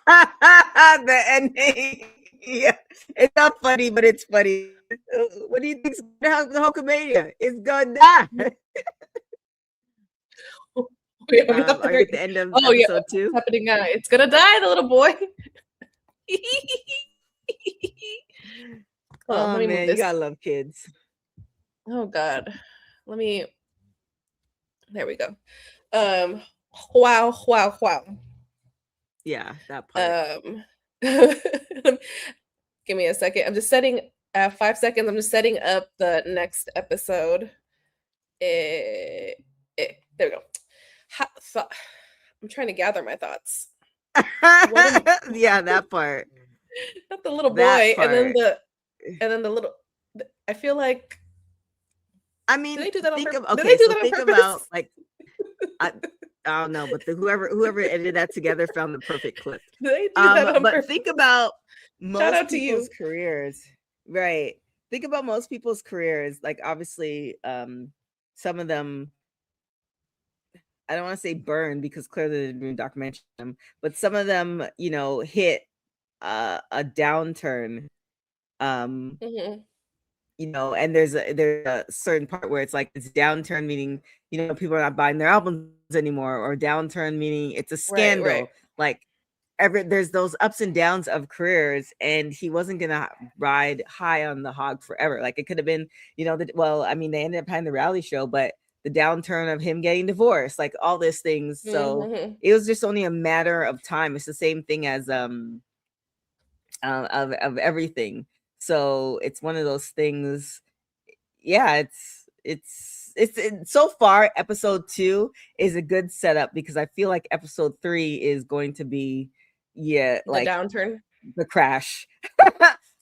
The ending. Yeah, it's not funny, but it's funny. What do you think's gonna happen to Hulkamania? It's gonna die. Wait, I'm not Are you at the end of oh yeah, episode 2? what's happening now? It's gonna die, the little boy. Hold on, Oh let me move man, you this. gotta love kids. Oh God, let me. There we go. Wow, wow, wow. Yeah, that part. Give me a second. I'm just setting 5 seconds. I'm just setting up the next episode. There we go. I'm trying to gather my thoughts. Yeah, that part. Not the little That boy, and then part. the little. I feel like. I mean, Did they do that on think purpose? of Did they do so that on think purpose? about like I don't know, but whoever edited that together found the perfect clip. Did they do that on But purpose? think about Shout most out to people's you. careers, right? Think about most people's careers. Like obviously, some of them, I don't want to say burn because clearly they're doing documentary, but some of them, hit a downturn. Mhm. And there's a certain part where it's like it's downturn meaning people are not buying their albums anymore, or downturn meaning it's a scandal. Right. Like there's those ups and downs of careers, and he wasn't gonna ride high on the hog forever. Like it could have been, they ended up having the reality show, but the downturn of him getting divorced, like all these things. So Mhm. it was just only a matter of time. It's the same thing as of everything. So it's one of those things. Yeah, it's so far episode 2 is a good setup, because I feel like episode 3 is going to be The like downturn. the crash.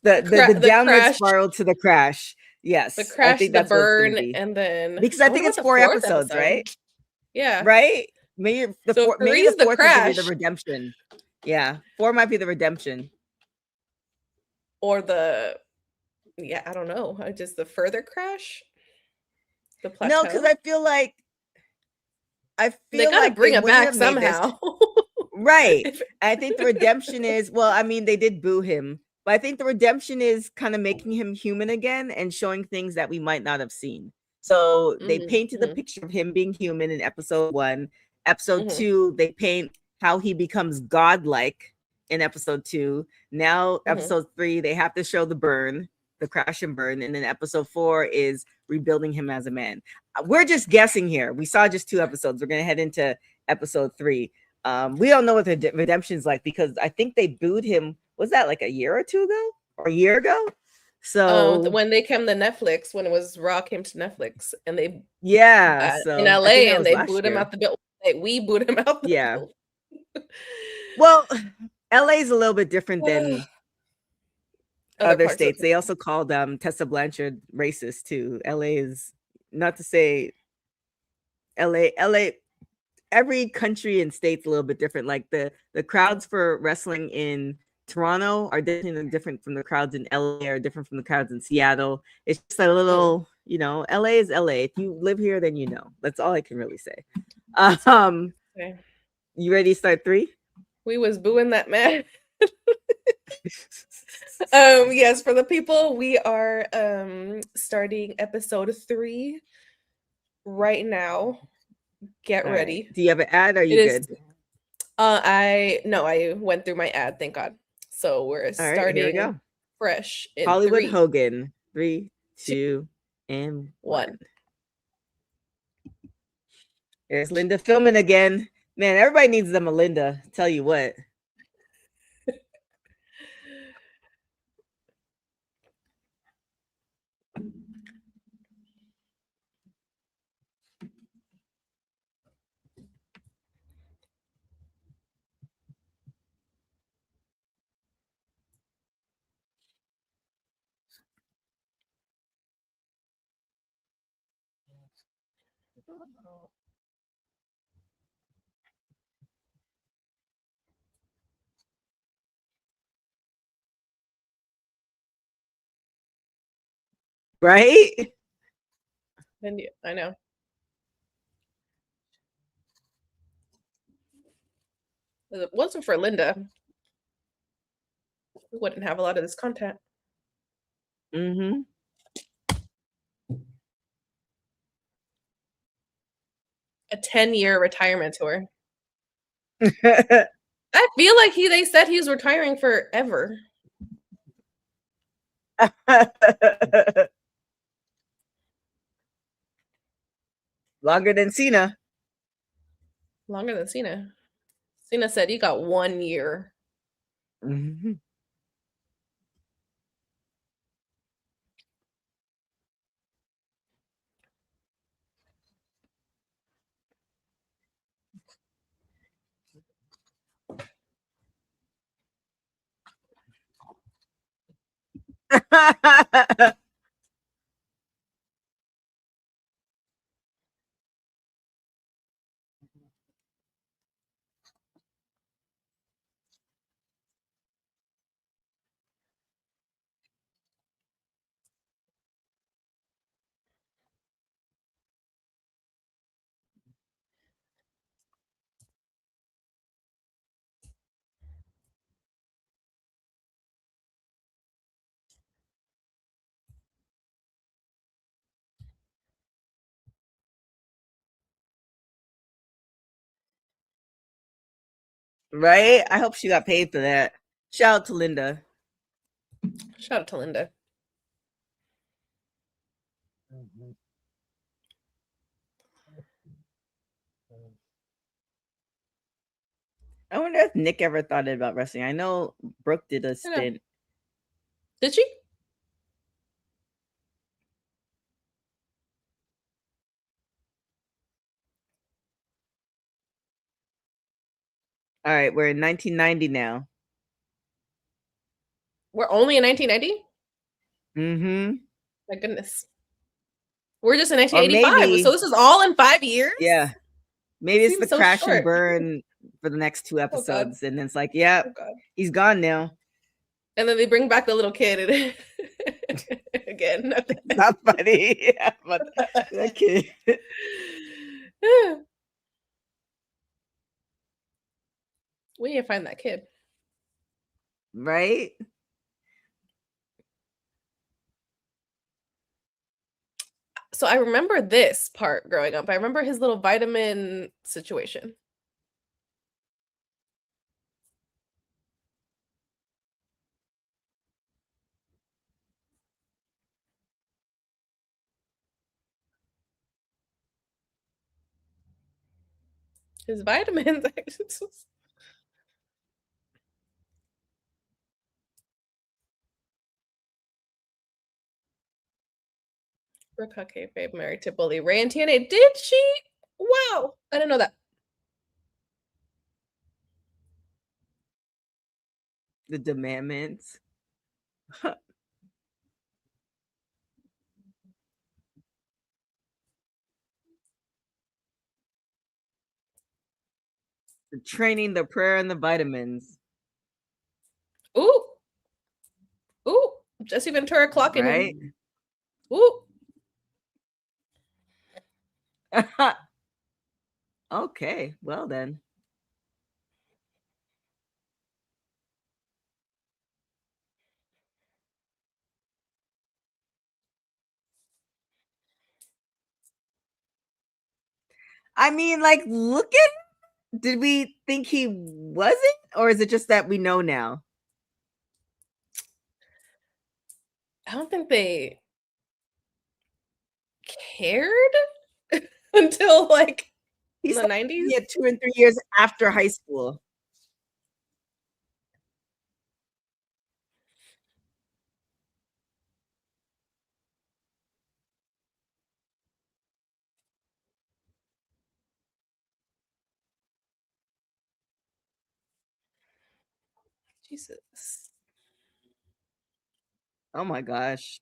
the downward crash. spiral to the crash. Yes. The crash, I think the that's what it's burn, gonna be. and then Because I what think it's about the 4 fourth episodes, episode? right? Yeah. Right? Maybe the So fourth, maybe 3 is the the fourth will be the crash. redemption. Yeah, 4 might be the redemption. Or I don't know. Just the further crash? The plateau? No, because I feel like they gotta bring it wouldn't back have made this- somehow. Right. I think the redemption is, they did boo him, but I think the redemption is kind of making him human again and showing things that we might not have seen. So they painted the picture of him being human in episode 1. Episode 2, they paint how he becomes godlike in episode 2. Now, episode 3, they have to show the burn, the crash and burn. And then episode 4 is rebuilding him as a man. We're just guessing here. We saw just 2 episodes. We're going to head into episode 3. We don't know what the redemption's like, because I think they booed him. Was that like a year or 2 ago, or a year ago? So when they came to Netflix, when it was Raw came to Netflix, and they so in LA, and they booed him out the building. We booed him out the building. Well, LA is a little bit different than other states. They also called Tessa Blanchard racist too. LA is, not to say LA every country and state's a little bit different. Like the crowds for wrestling in Toronto are different from the crowds in LA, or different from the crowds in Seattle. It's just a little, LA is LA. If you live here, then that's all I can really say. Okay. You ready to start 3? We was booing that man. Yes, for the people, we are starting episode 3 right now. Get ready. Right. Do you have an ad? Or are you good? I went through my ad, thank God. So we're starting here we go. fresh in Hollywood 3, Hogan. 3, 2, and 1. There's Linda filming again. Man, everybody needs them a Linda. Tell you what. Right? I know. It wasn't for Linda. We wouldn't have a lot of this content. Mm-hmm. A 10-year retirement tour. I feel like they said he was retiring forever. Longer than Cena. Longer than Cena. Cena said he got 1 year. Mm-hmm. Right? I hope she got paid for that. Shout out to Linda. Shout out to Linda. I wonder if Nick ever thought about wrestling. I know Brooke did a stint. Did she? All right, we're in 1990 now. We're only in 1990? Mm-hmm. My goodness. We're just in Or 1985. maybe, So this is all in 5 years? yeah. Maybe it's Seems the so crash and short. burn for the next 2 God. episodes. And it's like, yeah, Oh, God. he's gone now. And then they bring back the little kid and again. Not funny. Yeah, but that kid. We need to find that kid. Right? So I remember this part growing up. I remember his little vitamin situation. His vitamins. Brooke Huckabee married to Bully Ray and TNA. Did she? Wow. I didn't know that. The Demandments. The training, the prayer, and the vitamins. Ooh. Ooh. Jesse Ventura clocking Right? him. Ooh. Okay, well then. I mean, like, look at, did we think he wasn't? Or is it just that we know now? I don't think they cared until like He's the 90s. Yeah, 2 and 3 years after high school. Jesus. Oh my gosh.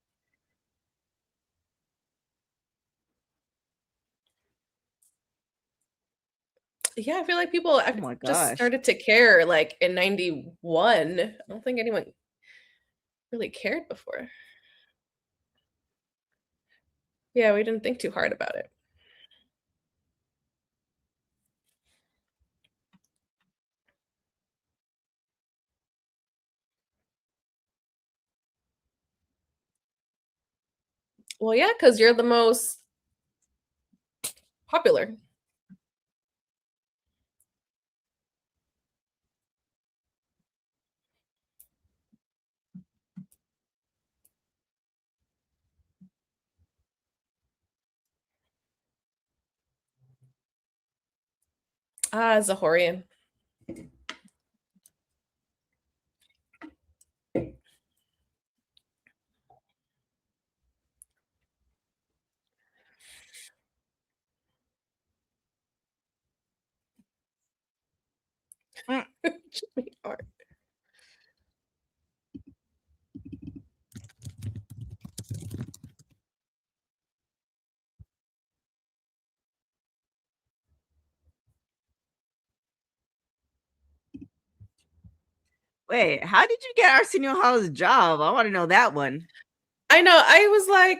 Yeah, I feel like people Oh my just gosh. started to care like in 91. I don't think anyone really cared before. Yeah, we didn't think too hard about it. Well, yeah, because you're the most popular. Ah, Zahorian. Jimmy Hart. Wait, how did you get Arsenio Hall's job? I want to know that one. I know. I was like,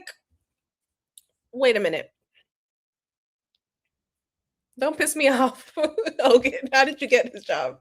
wait a minute. Don't piss me off. Hogan, how did you get his job?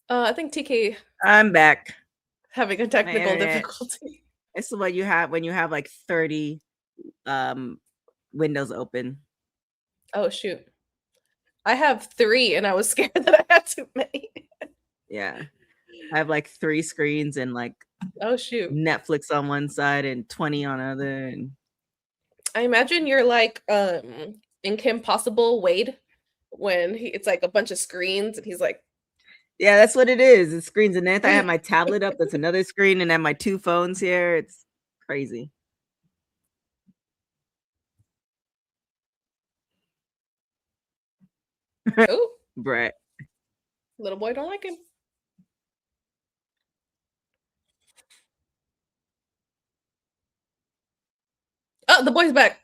I think TK I'm back. having a technical difficulty. This is what you have when you have like 30 windows open. Oh shoot. I have 3 and I was scared that I had too many. Yeah. I have like 3 screens and like oh shoot. Netflix on one side and 20 on other. And I imagine you're like in Kim Possible Wade when it's like a bunch of screens and he's like, yeah, that's what it is. It's screens. And then I have my tablet up, that's another screen, and then my 2 phones here. It's crazy. oh, Brett. Little boy don't like him. Oh, the boy's back.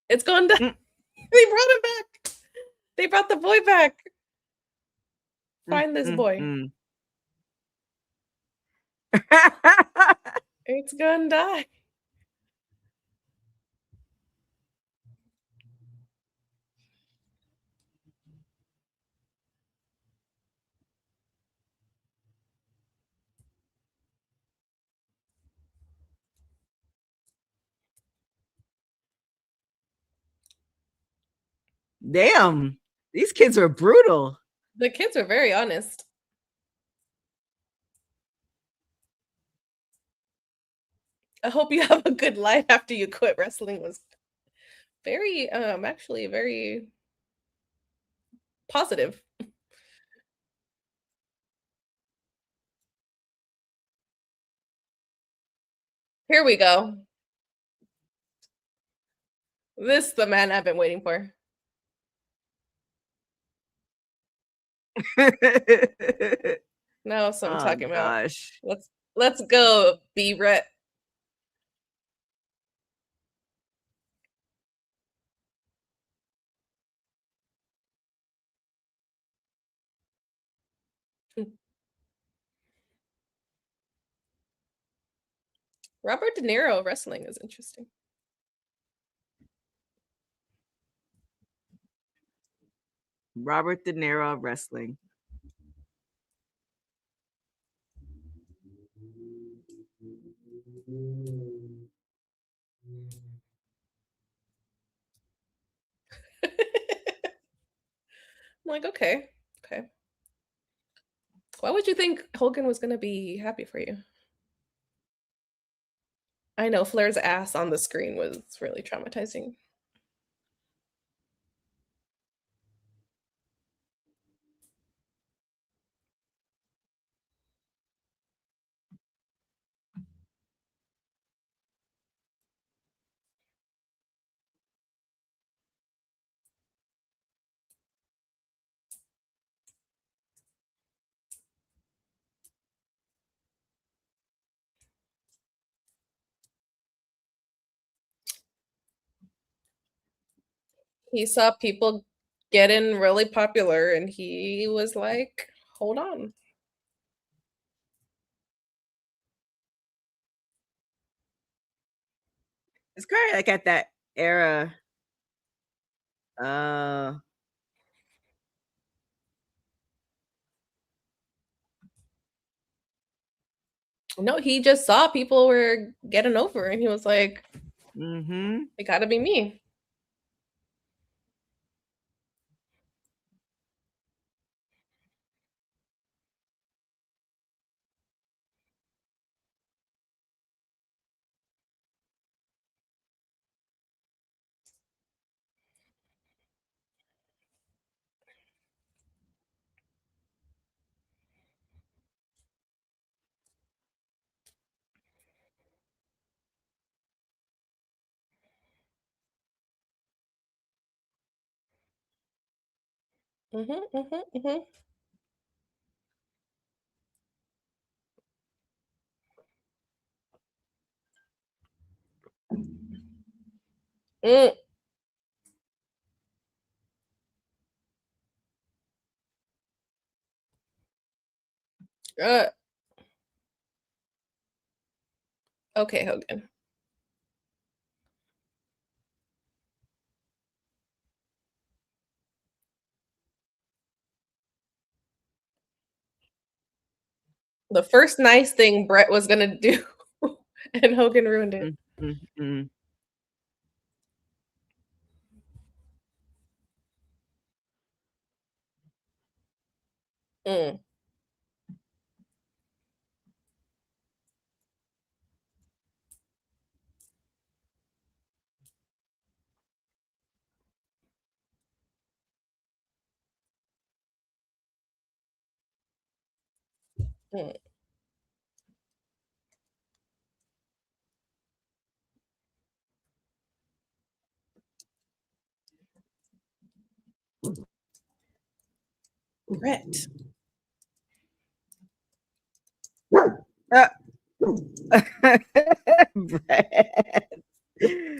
It's going down. They brought him back. They brought the boy back. Find this boy. It's gonna die. Damn, these kids are brutal. The kids are very honest. I hope you have a good life after you quit wrestling. Was very actually very positive. Here we go. This is the man I've been waiting for. No, so I'm talking about. Let's go, B-Rett. Robert De Niro wrestling is interesting. Robert De Niro wrestling. I'm like, okay. Why would you think Hogan was gonna be happy for you? I know Flair's ass on the screen was really traumatizing. He saw people getting really popular, and he was like, "Hold on." It's kind of like at that era. Uh, No, he just saw people were getting over, and he was like, mm-hmm. "It got to be me." Mhm, mhm, mhm. Mm, uh, okay, Hogan. The first nice thing Brett was gonna do, and Hogan ruined it. Mm-hmm. Mm, mm. Brett. Uh,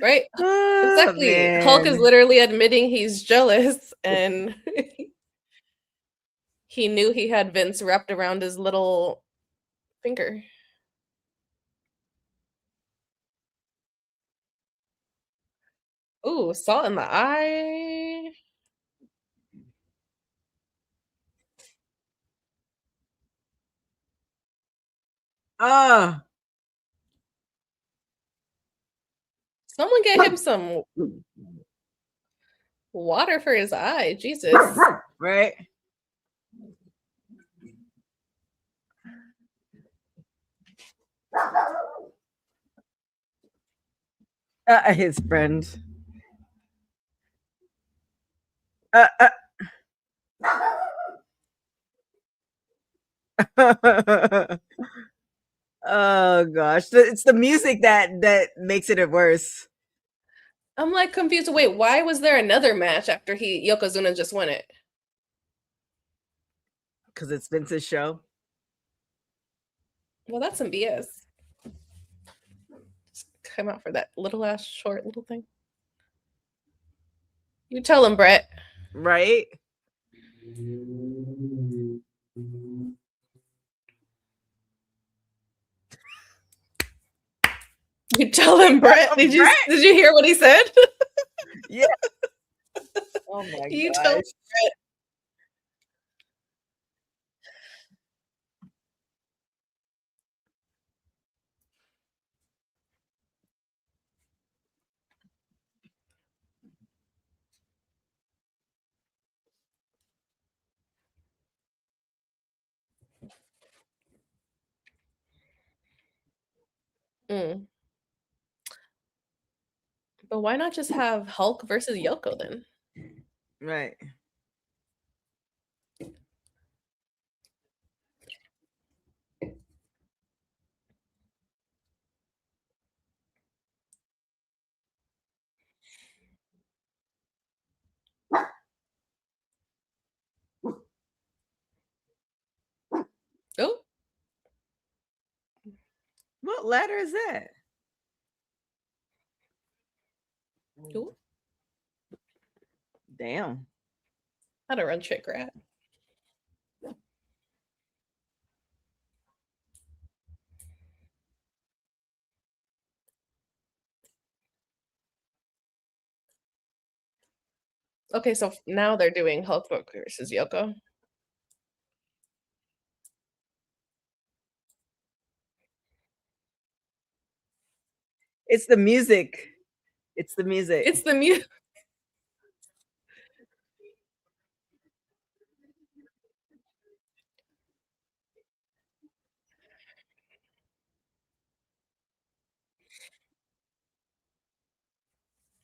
Right? oh, Exactly. Hulk is man. literally admitting he's jealous, and he knew he had Vince wrapped around his little finger. Ooh, salt in the eye. Oh, Someone get him some water for his eye. Jesus. right. His friend. Uh, oh gosh, it's the music that makes it worse I'm like confused. Wait, why was there another match after Yokozuna just won it? because it's Vince's show. Well, that's some BS. Just come out for that little ass short little thing. You tell him, Brett. Right? You tell him, Brett. Did Brett? you hear what he said? Yeah. Oh my You tell gosh. Mm. But why not just have Hulk versus Yoko then? Right. Oh, What ladder is that? oh. Damn. How to run trick rat. Okay, so now they're doing Hulk versus Yoko. It's the music. It's the music. It's the music.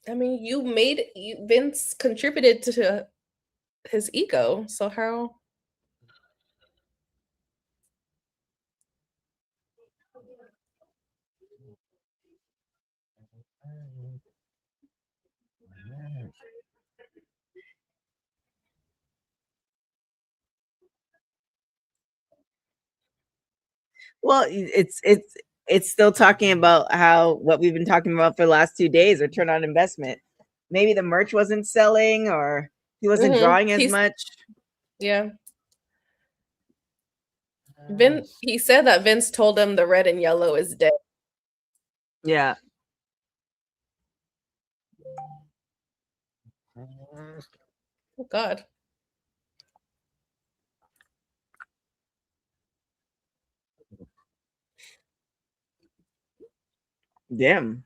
I mean, Vince contributed to his ego, so how? Well, it's still talking about how what we've been talking about for the last 2 days, return on investment. Maybe the merch wasn't selling, or he wasn't drawing as much. Yeah. He said that Vince told him the red and yellow is dead. Yeah. Oh God. Damn.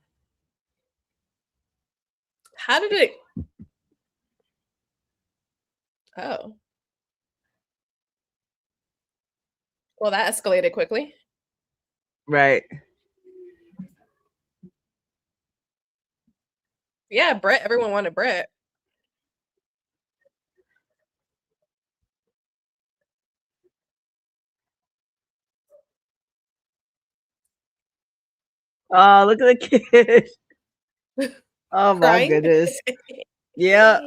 How did it? Oh. Well, that escalated quickly. Right. Yeah, Brett. Everyone wanted Brett. Oh, look at the kid. Oh my Crying? goodness. Yeah.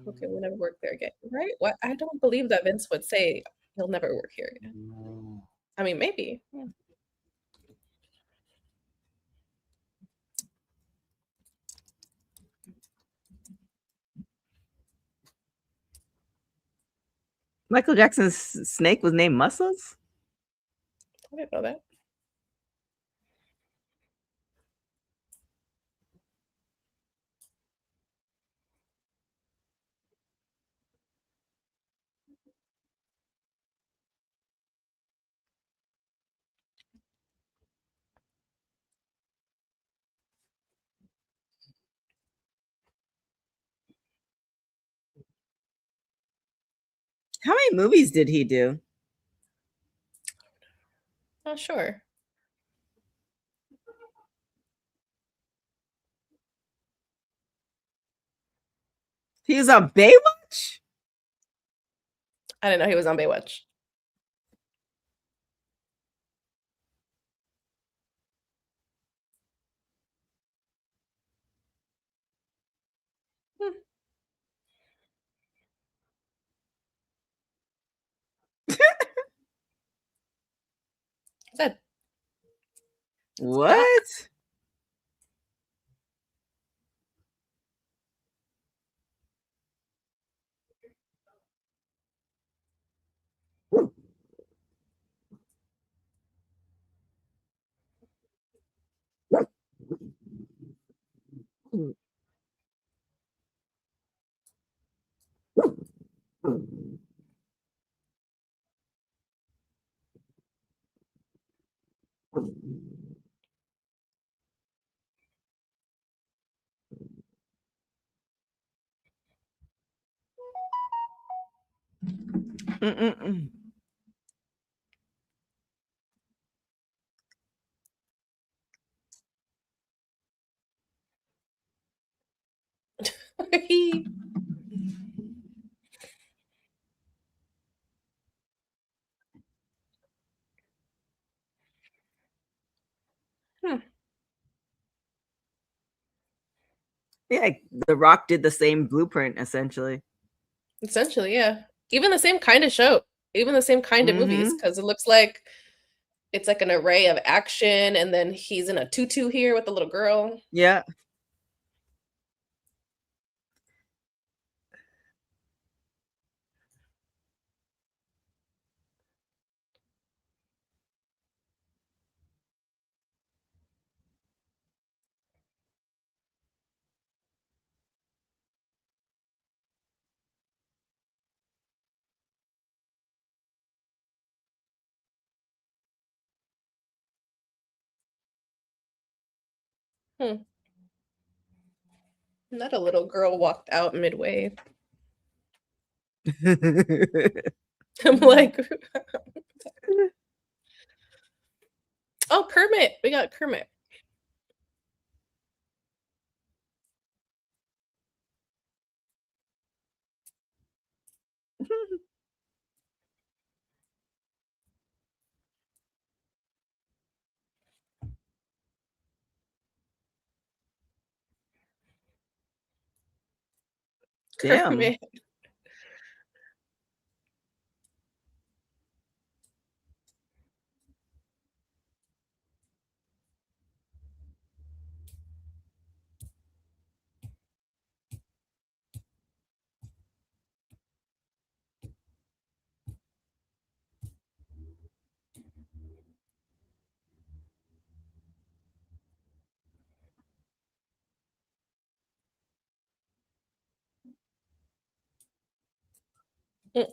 Okay, we'll never work there again. Right? What? I don't believe that Vince would say he'll never work here again. I mean, maybe. Yeah. Michael Jackson's snake was named Muscles? I didn't know that. How many movies did he do? Not sure. He was on Baywatch? I didn't know he was on Baywatch. That What? Mm-mm-mm. he Yeah, The Rock did the same blueprint essentially. essentially, yeah. Even the same kind of show, even the same kind of movies, because it looks like it's like an array of action, and then he's in a tutu here with the little girl. Yeah. Not a little girl walked out midway. I'm like, oh, Kermit. We got Kermit. Damn. Kermit. Mm.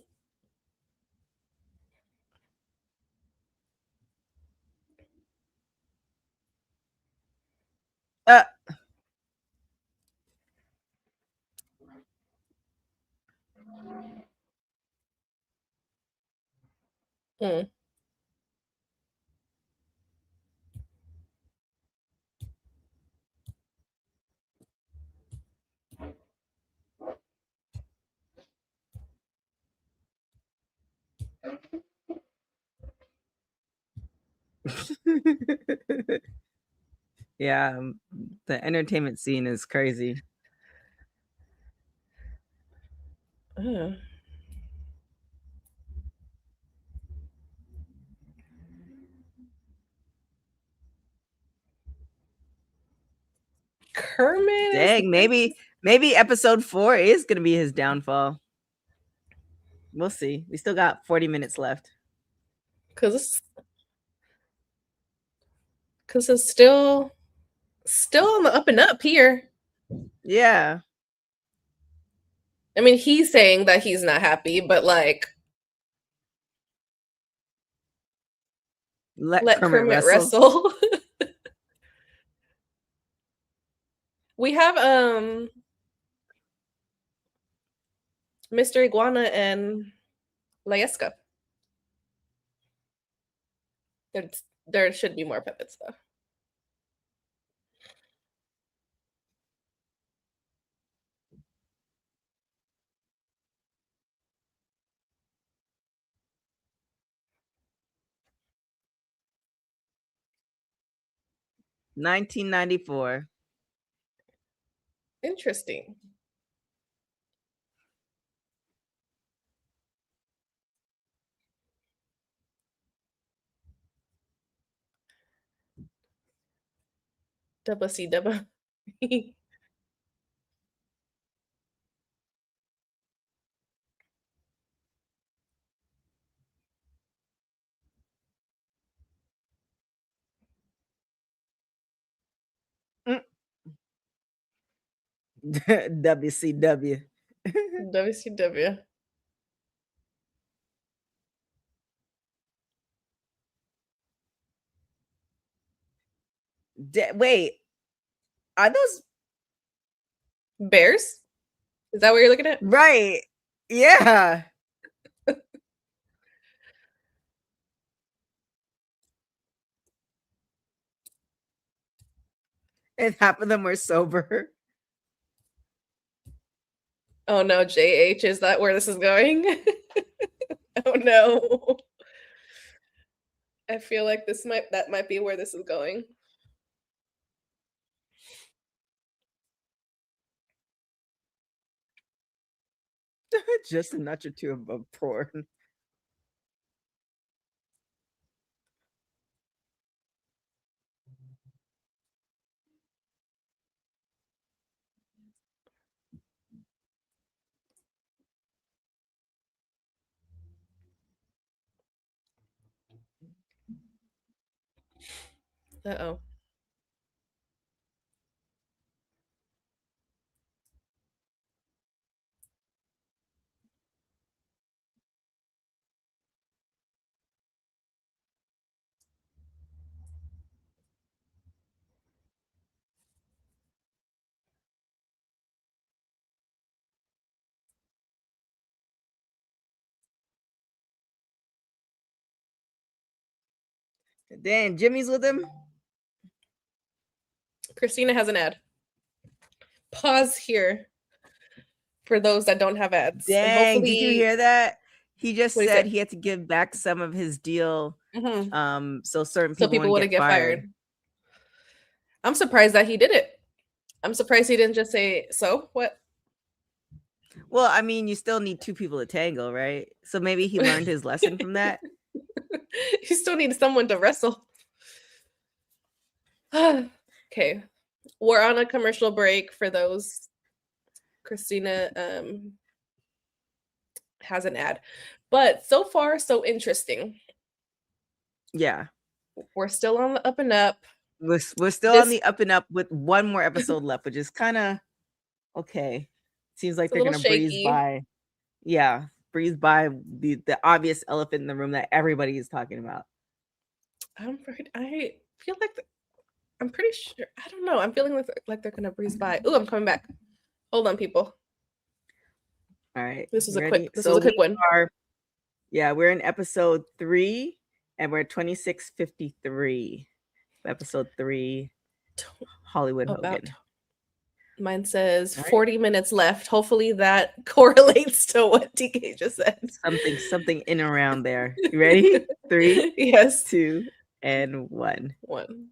Uh, Mm. yeah, the entertainment scene is crazy. Kermit. Dang, maybe episode 4 is gonna be his downfall. We'll see. We still got 40 minutes left. Because it's still on the up and up here. Yeah. I mean, he's saying that he's not happy, but like, let Kermit wrestle. We have Mr. Iguana and Layeska. There should be more puppets though. $19.94. Interesting. WCW. WCW. WCW. Wait, are those Bears? Is that what you're looking at? right? Yeah. And half of them were sober. Oh no, JH, is that where this is going? Oh no. I feel like that might be where this is going. Just a notch or two above porn. Uh-oh. Then Jimmy's with him. Christina has an ad. Pause here for those that don't have ads. And Dang, hopefully, did you hear that? He just What he said said? he had to give back some of his deal, Mhm. so certain So people, people wouldn't wouldn't get get fired. fired. I'm surprised that he did it. I'm surprised he didn't just say, "So what?" Well, I mean, you still need two people to tangle, right? So maybe he learned his lesson from that. You still need someone to wrestle. Okay, we're on a commercial break for those. Christina has an ad, but so far so interesting. Yeah, We're still on the up and up. we're still on This- the up and up with one more episode left, which is kind of okay. Seems like It's a they're little gonna breeze shaky. by. Yeah, breeze by the obvious elephant in the room that everybody is talking about. I feel like I'm pretty sure. I don't know. I'm feeling like they're gonna breeze by. Oh, I'm coming back. Hold on, people. All right, This was you a ready? quick. This So was a quick we one. are, yeah, we're in episode 3, and we're at 26:53. Episode 3, Hollywood About Hogan. mine says All right. 40 minutes left. Hopefully that correlates to what TK just said. Something in around there. You ready? 3, Yes. 2, and 1. 1.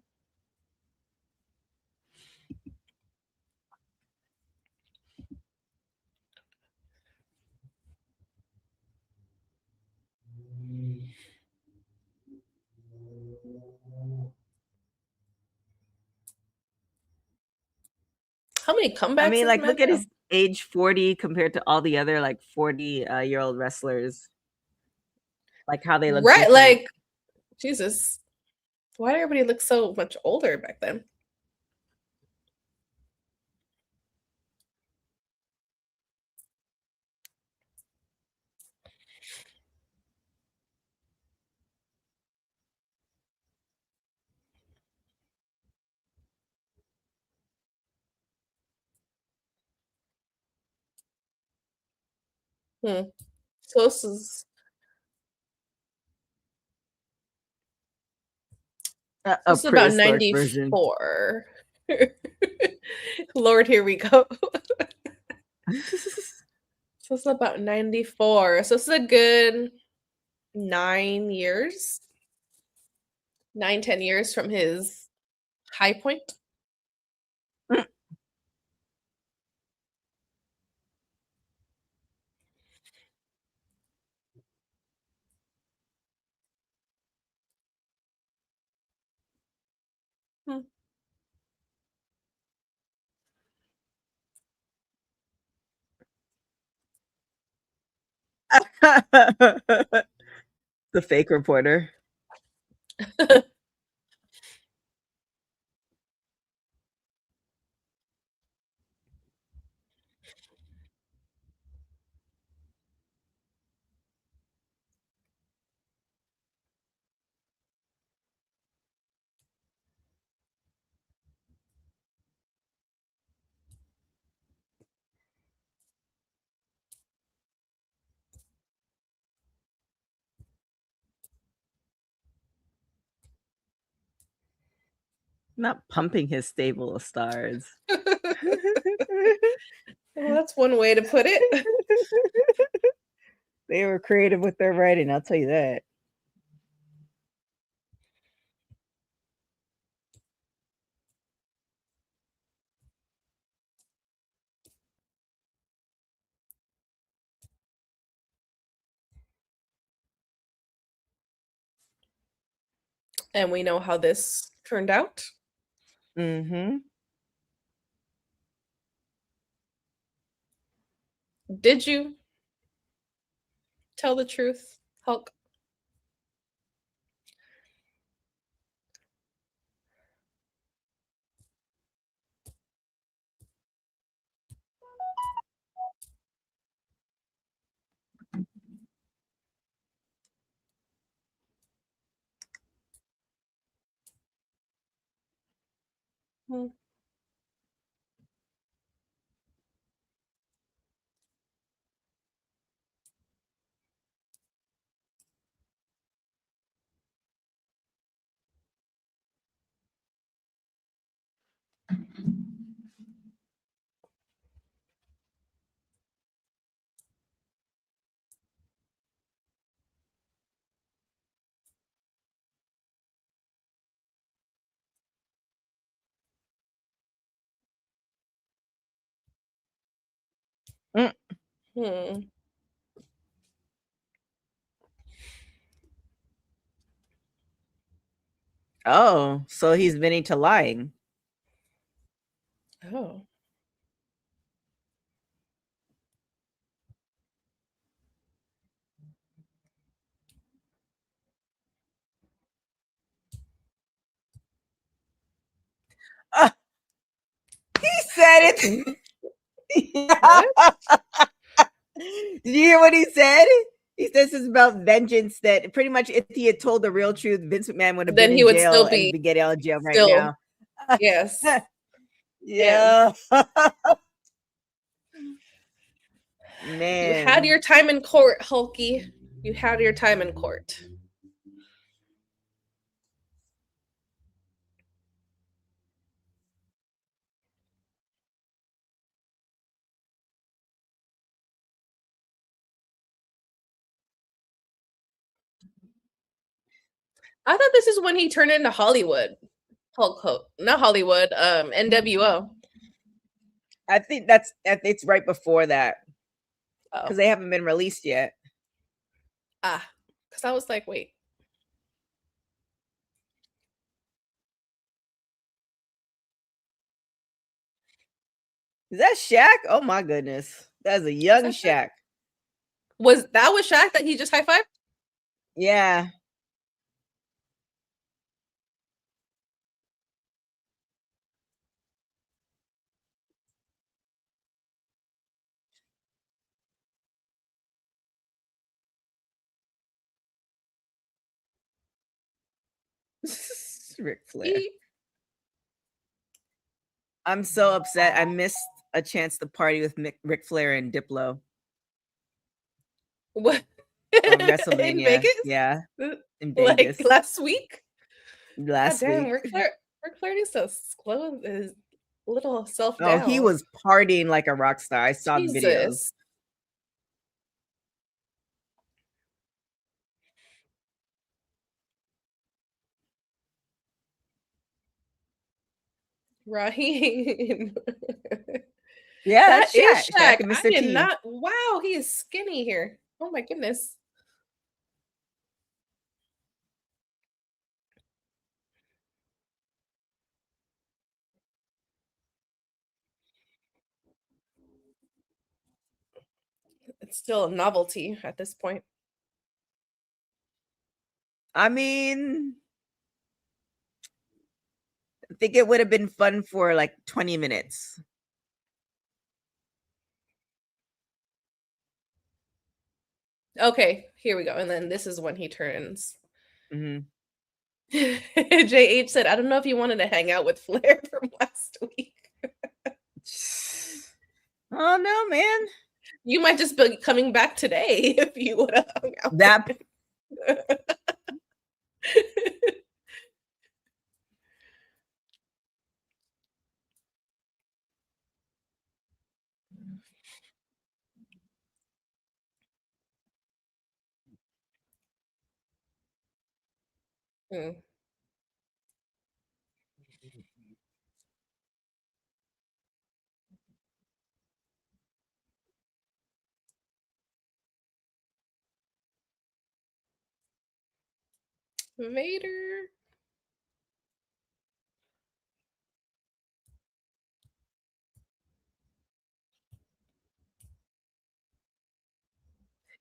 How many comebacks? I mean, has like, Matt look at done? his age 40 compared to all the other like 40-year-old wrestlers. Like how they look Right, different. like Jesus. Why did everybody look so much older back then? So this is A about prehistoric version. 94. Lord, here we go. So it's about 94. So it's a good 9 years. 9-10 years from his high point. Hmm. The fake reporter. Not pumping his stable of stars. Well, that's one way to put it. They were creative with their writing, I'll tell you that. And we know how this turned out. Mm-hmm. Did you tell the truth, Hulk? Hmm. Mm. Hmm. Oh, so he's been into lying. Oh. Ah, he said it. What? Did you hear what he said? He says it's about vengeance. That pretty much, if he had told the real truth, Vince McMahon would have Then been he in would jail still and be be getting out of jail right still. now. Yes. Yeah. You had Man. your time in court, Hulky. You had your time in court. I thought this is when he turned into Hollywood. Hulk Hogan. Not Hollywood, NWO. I think it's right before that Oh. because they haven't been released yet. Because I was like, wait. Is that Shaq? Oh my goodness. That's a young that Shaq. Was Shaq that he just high-fived? Yeah. Ric Flair. I'm so upset. I missed a chance to party with Ric Flair and Diplo. What? On WrestleMania. In Vegas? Yeah. In Vegas. Like last week? Last God damn, week. Ric Flair needs to slow his little self Oh, down. he was partying like a rock star. I saw the videos. Jesus. Raheem. Yeah, That that's is Shaq. Shaq. And I Mr. did T. not. Wow, he is skinny here. Oh my goodness. It's still a novelty at this point. I mean, I think it would have been fun for like 20 minutes. Okay, here we go. And then this is when he turns. Mm-hmm. JH said, I don't know if he wanted to hang out with Flair from last week. Oh no, man. You might just be coming back today if you would have hung out. That Hmm. Vader.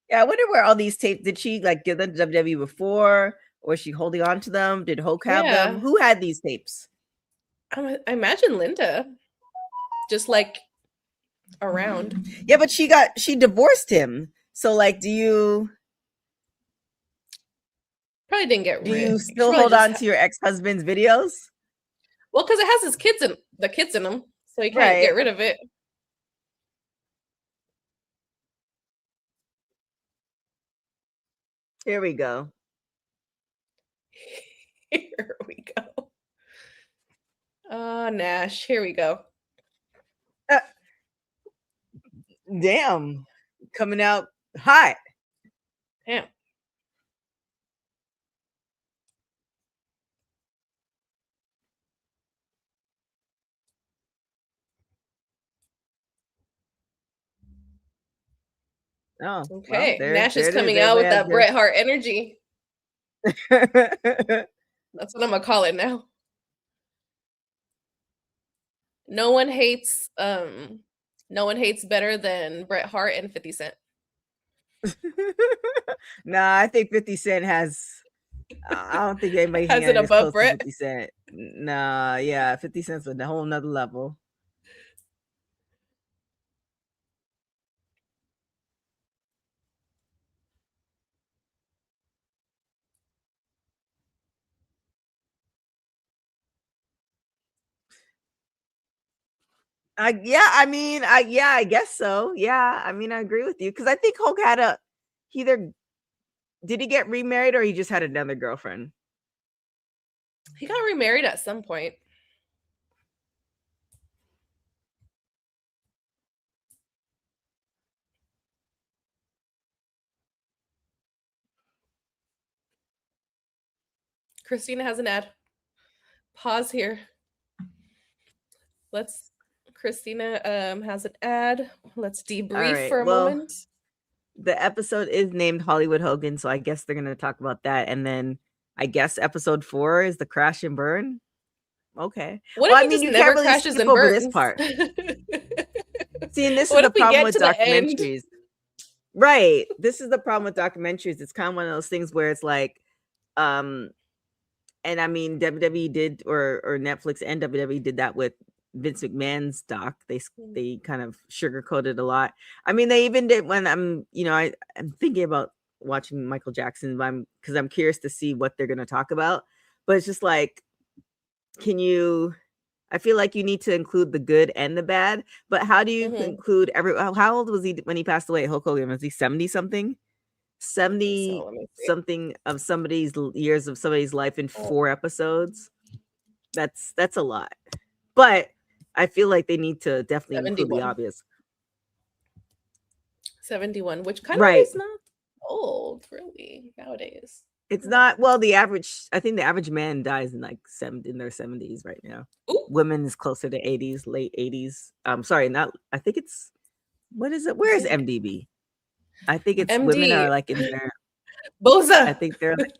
Yeah, I wonder where all these tapes did she like give them to WWE before, or was she holding on to them? Did Hulk have them? Yeah. Who had these tapes? I imagine Linda just like around. Yeah, but she divorced him. So like, do you Probably didn't get rid. you still hold on to your ex-husband's videos? Well, because it has his kids in them, so you can't Right. get rid of it. Here we go. Here we go. Nash. Here we go. Damn. Coming out hot. Damn. Oh, Okay, well, Nash is there it coming out with that Everybody Bret Hart energy. has That's what I'm gonna call it now. No one hates better than Bret Hart and 50 Cent. Nah, I think 50 Cent has. I don't think anybody can Has it get as above close to Bret? 50 Cent. Nah, yeah, 50 Cent's a whole nother level. I guess so. Yeah, I mean, I agree with you because I think Hulk had either did he get remarried or he just had another girlfriend? He got remarried at some point. Christina has an ad. Pause here. Christina has an ad. Let's debrief right, for a well, moment. The episode is named Hollywood Hogan, so I guess they're gonna talk about that, and then I guess episode 4 is the crash and burn. Okay. What Well, if I he mean, just you never can't really crashes skip and over this burns? part. See, and this is What the if we problem get with to the end? documentaries. Right. This is the problem with documentaries. It's kind of one of those things where it's like, and I mean, WWE did, or Netflix and WWE did that with Vince McMahon's doc. They kind of sugarcoated a lot. I mean, they even did when I'm thinking about watching Michael Jackson, because I'm curious to see what they're gonna talk about. But it's just like, I feel like you need to include the good and the bad, but how do you include how old was he when he passed away? Hulk Hogan, was he 70 something? 70 something of somebody's years of somebody's life in 4 episodes. That's a lot. But I feel like they need to definitely include the obvious. 71, which kind of is not old, really, nowadays. It's not. Well, I think the average man dies in like in their 70s right now. Ooh. Women is closer to 80s, late 80s. Sorry, I think it's, what is it? Where is MDB? I think it's MD. Women are like in their Boza. I think they're like,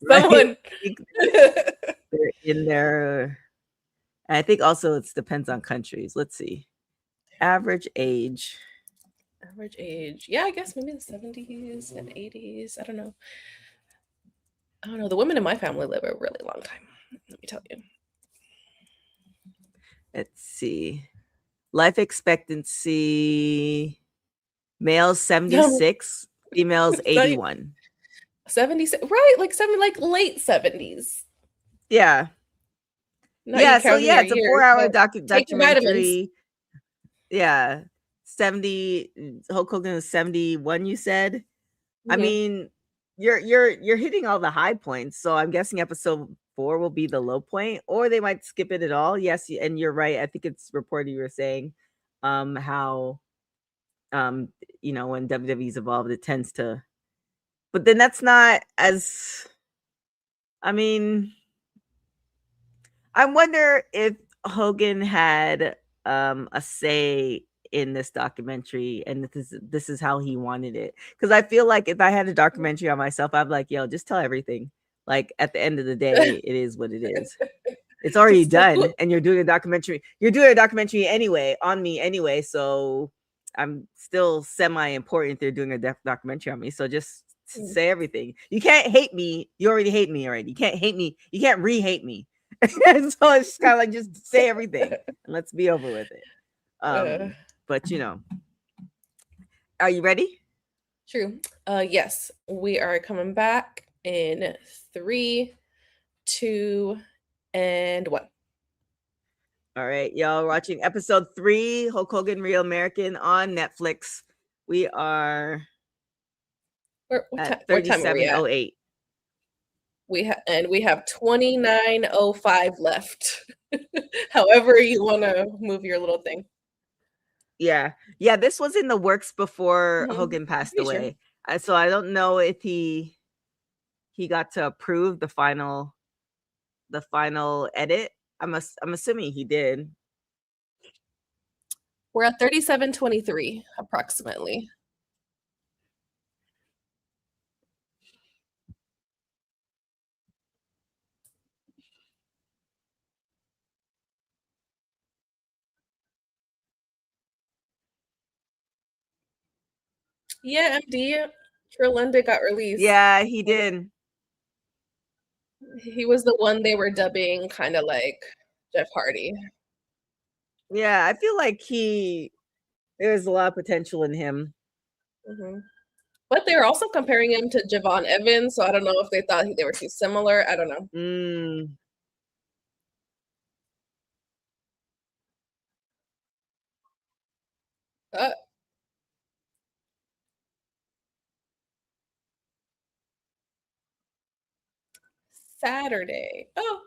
someone. They're in their, I think also it depends on countries. Let's see. Average age. Yeah, I guess maybe the 70s and 80s. I don't know. The women in my family live a really long time. Let me tell you. Let's see. Life expectancy. Males 76, females 81. 70s, right? Like late 70s. Yeah. It's a 4-hour documentary. Yeah. 70. Hulk Hogan is 71, you said? Mm-hmm. I mean, you're hitting all the high points, so I'm guessing episode 4 will be the low point, or they might skip it at all. Yes, and you're right. I think it's reported you were saying how when WWE's evolved, it tends to, but then that's not as, I mean, I wonder if Hogan had a say in this documentary, and this is how he wanted it, because I feel like if I had a documentary on myself, I'd be like, yo, just tell everything. Like, at the end of the day, it is what it is. It's already done, and you're doing a documentary anyway on me anyway, so I'm still semi-important if they're doing a documentary on me. So just say everything. You can't hate me. You already hate me already. You can't hate me. You can't re-hate me. And so it's kind of like, just say everything and let's be over with it. But are you ready? True. Yes, we are coming back in 3, 2, and 1. All right, y'all, watching episode 3, Hulk Hogan Real American on Netflix. We are at 37:08. We have 29:05 left. However you want to move your little thing. Yeah, this was in the works before Hogan passed away. Sure. So I don't know if he got to approve the final edit. I'm assuming he did. We're at 37:23 approximately. Yeah, MD Trelunda got released. Yeah, he did. He was the one they were dubbing kind of like Jeff Hardy. Yeah, I feel like there's a lot of potential in him. But they were also comparing him to Javon Evans, so I don't know if they thought they were too similar. I don't know. Saturday. Oh.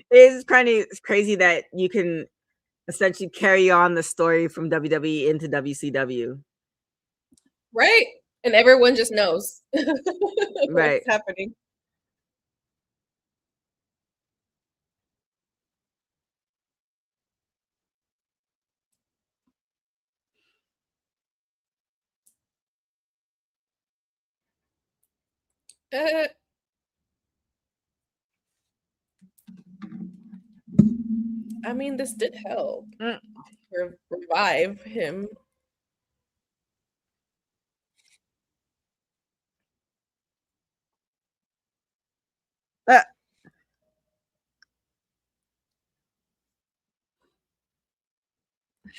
It's kind of crazy that you can essentially carry on the story from WWE into WCW. Right? And everyone just knows Right. what's happening. I mean, this did help revive him.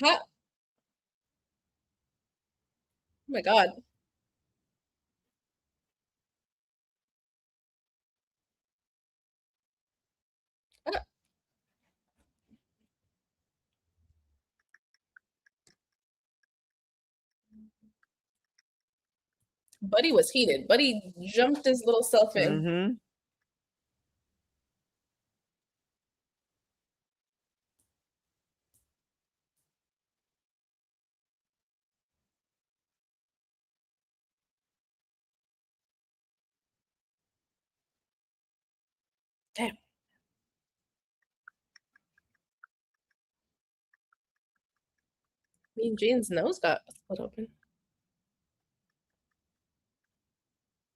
Oh my God. Buddy was heated. Buddy jumped his little self in. Damn. Mean Gene's nose got split open.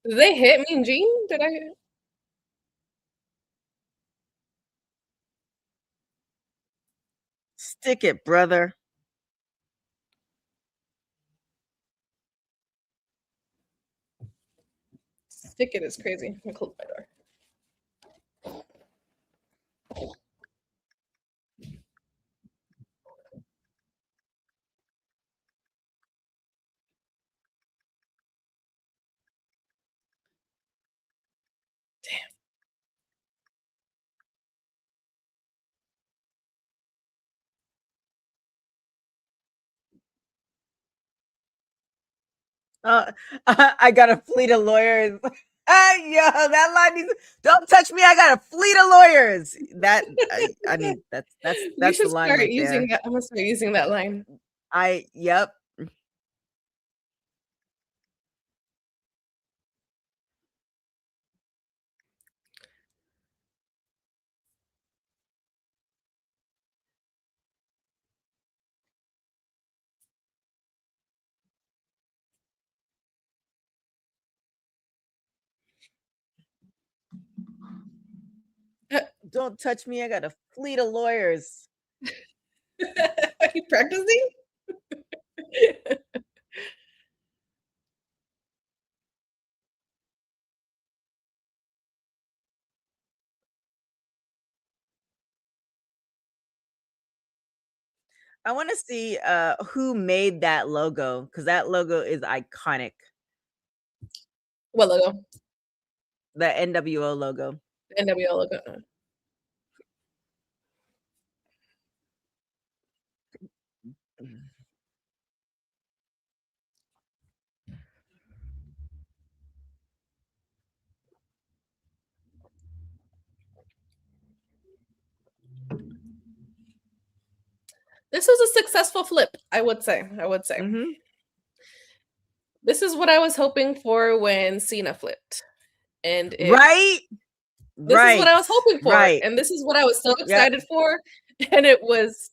Did they hit Mean Gene? Did I hit it? Stick it, brother. Stick it is crazy. Let me close my door. I got a fleet of lawyers. Yo, that line needs. Don't touch me. I got a fleet of lawyers. That I mean, that's the line right there. I'm gonna start using that line. Yep. Don't touch me. I got a fleet of lawyers. Are you practicing? I want to see who made that logo, because that logo is iconic. What logo? The NWO logo. The NWO logo. This was a successful flip, I would say. This is what I was hoping for when Cena flipped. And right? This is what I was hoping for, right. and this is what I was so Yep. excited for, and it was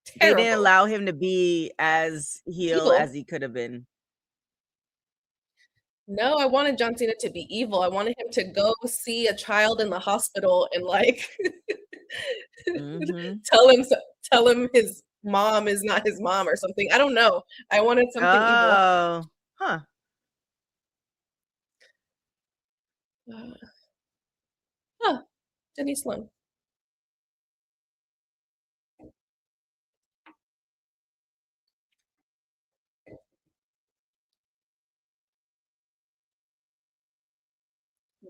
They terrible. didn't allow him to be as heel Evil. as he could have been. No, I wanted John Cena to be evil. I wanted him to go see a child in the hospital and like Mhm. tell him his mom is not his mom or something. I don't know. I wanted something evil. Oh, huh. Huh, Jenny Sloan.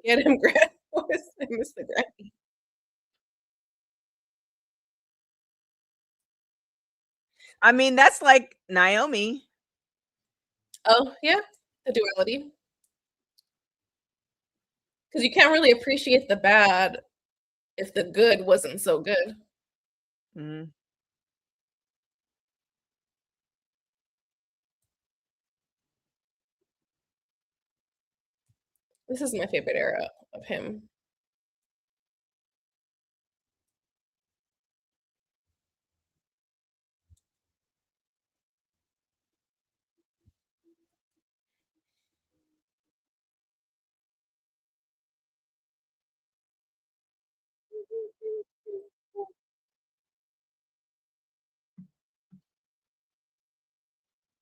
Get him, Grant. I miss the Grammy. I mean, that's like Naomi. Oh, yeah, the duality. Because you can't really appreciate the bad if the good wasn't so good. Mm. This is my favorite era of him.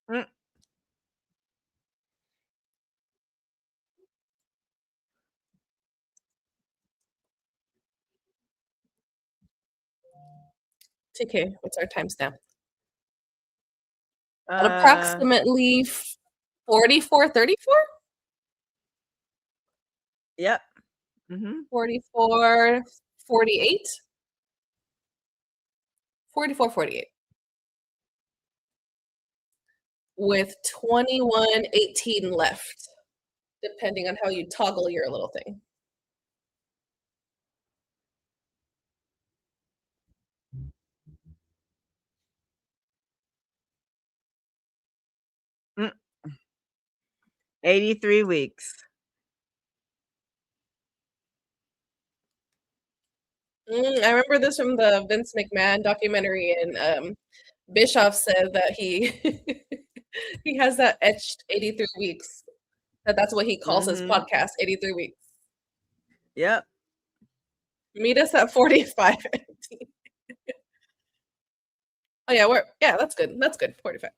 Mm. TK, what's our timestamp? At Uh, approximately 44:34? yep. Mm-hmm. 44:48? 44:48. With 21:18 left, depending on how you toggle your little thing. Mm. 83 weeks. I remember this from the Vince McMahon documentary, and Bischoff said that he he has that etched 83 weeks. That's what he calls his Mhm. podcast, 83 weeks. Yep. Meet us at 45. Oh yeah, that's good. That's good. 45.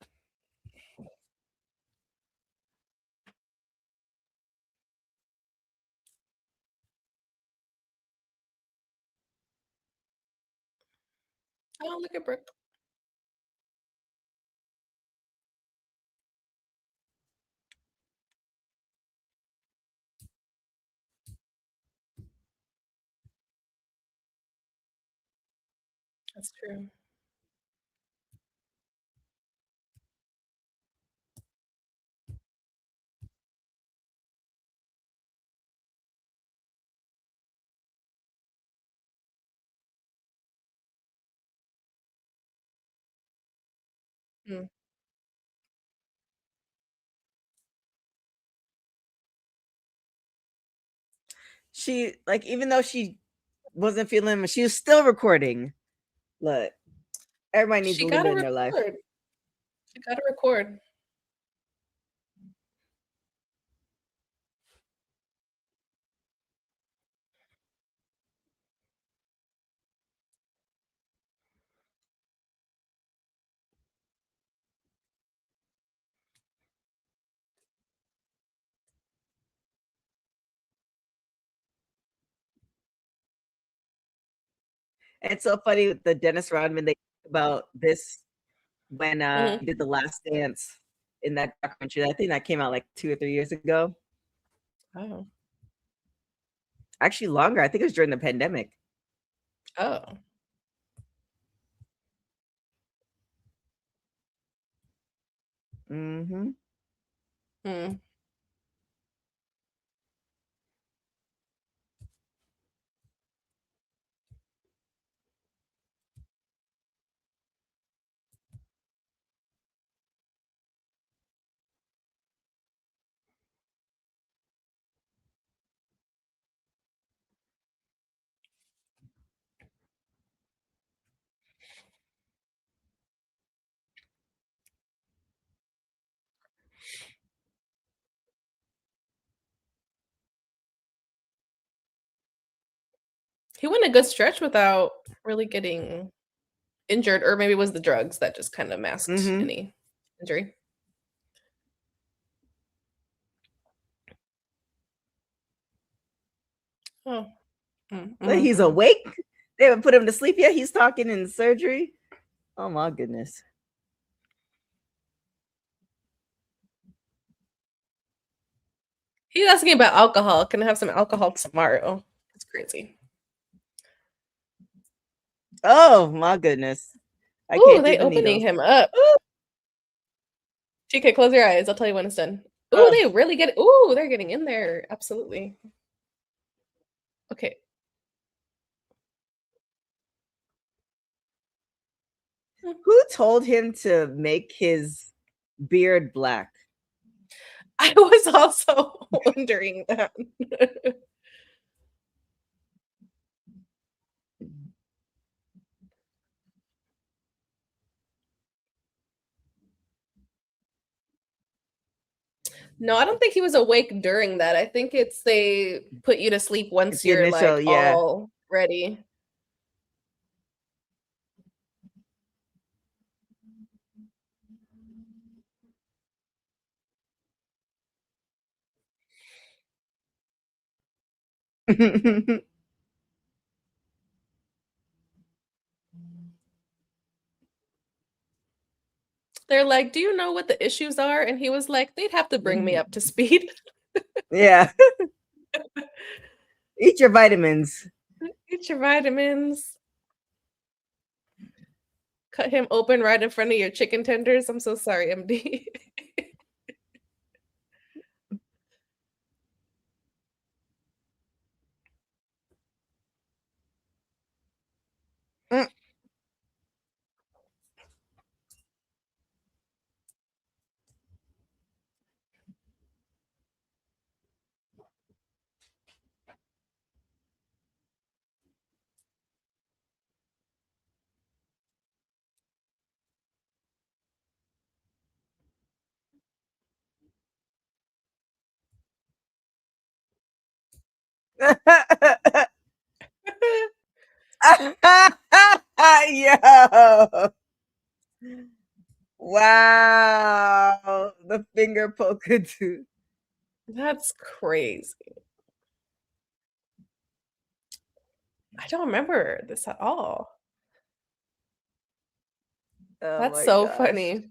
Oh, look at Brooke. That's true. Mm. She like even though she wasn't feeling she was still recording. Look, everybody needs She a little gotta bit in their life. record. She gotta record. It's so funny with the Dennis Rodman. They talk about this when Mhm. he did the Last Dance in that documentary. I think that came out like 2 or 3 years ago. Oh. Actually, longer. I think it was during the pandemic. Oh. Mm-hmm. Hmm. He went a good stretch without really getting injured, or maybe it was the drugs that just kind of masked any injury. Oh. He's awake. They haven't put him to sleep yet. He's talking in surgery. Oh my goodness. He's asking about alcohol. Can I have some alcohol tomorrow? It's crazy. Oh my goodness. I Ooh, can't they do the opening needle. him up. TK, close your eyes. I'll tell you when it's done. Ooh, Oh. they really get. Ooh, they're getting in there. Absolutely. Okay. Who told him to make his beard black? I was also wondering that. No, I don't think he was awake during that. I think it's they put you to sleep once It's the you're initial, like yeah. all ready. They're like, "Do you know what the issues are?" And he was like, "They'd have to bring me up to speed." Yeah. Eat your vitamins. Eat your vitamins. Cut him open right in front of your chicken tenders. I'm so sorry, MD. Mm. Yo. Wow. The finger poker too. That's crazy. I don't remember this at all. Oh That's my so gosh. funny.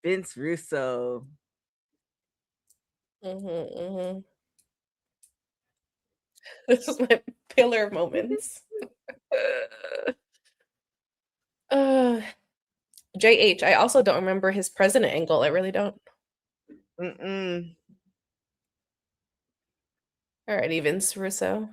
Vince Russo. This is my pillar moments. JH, I also don't remember his president angle. I really don't. Mm-mm. Alrighty, Vince Russo.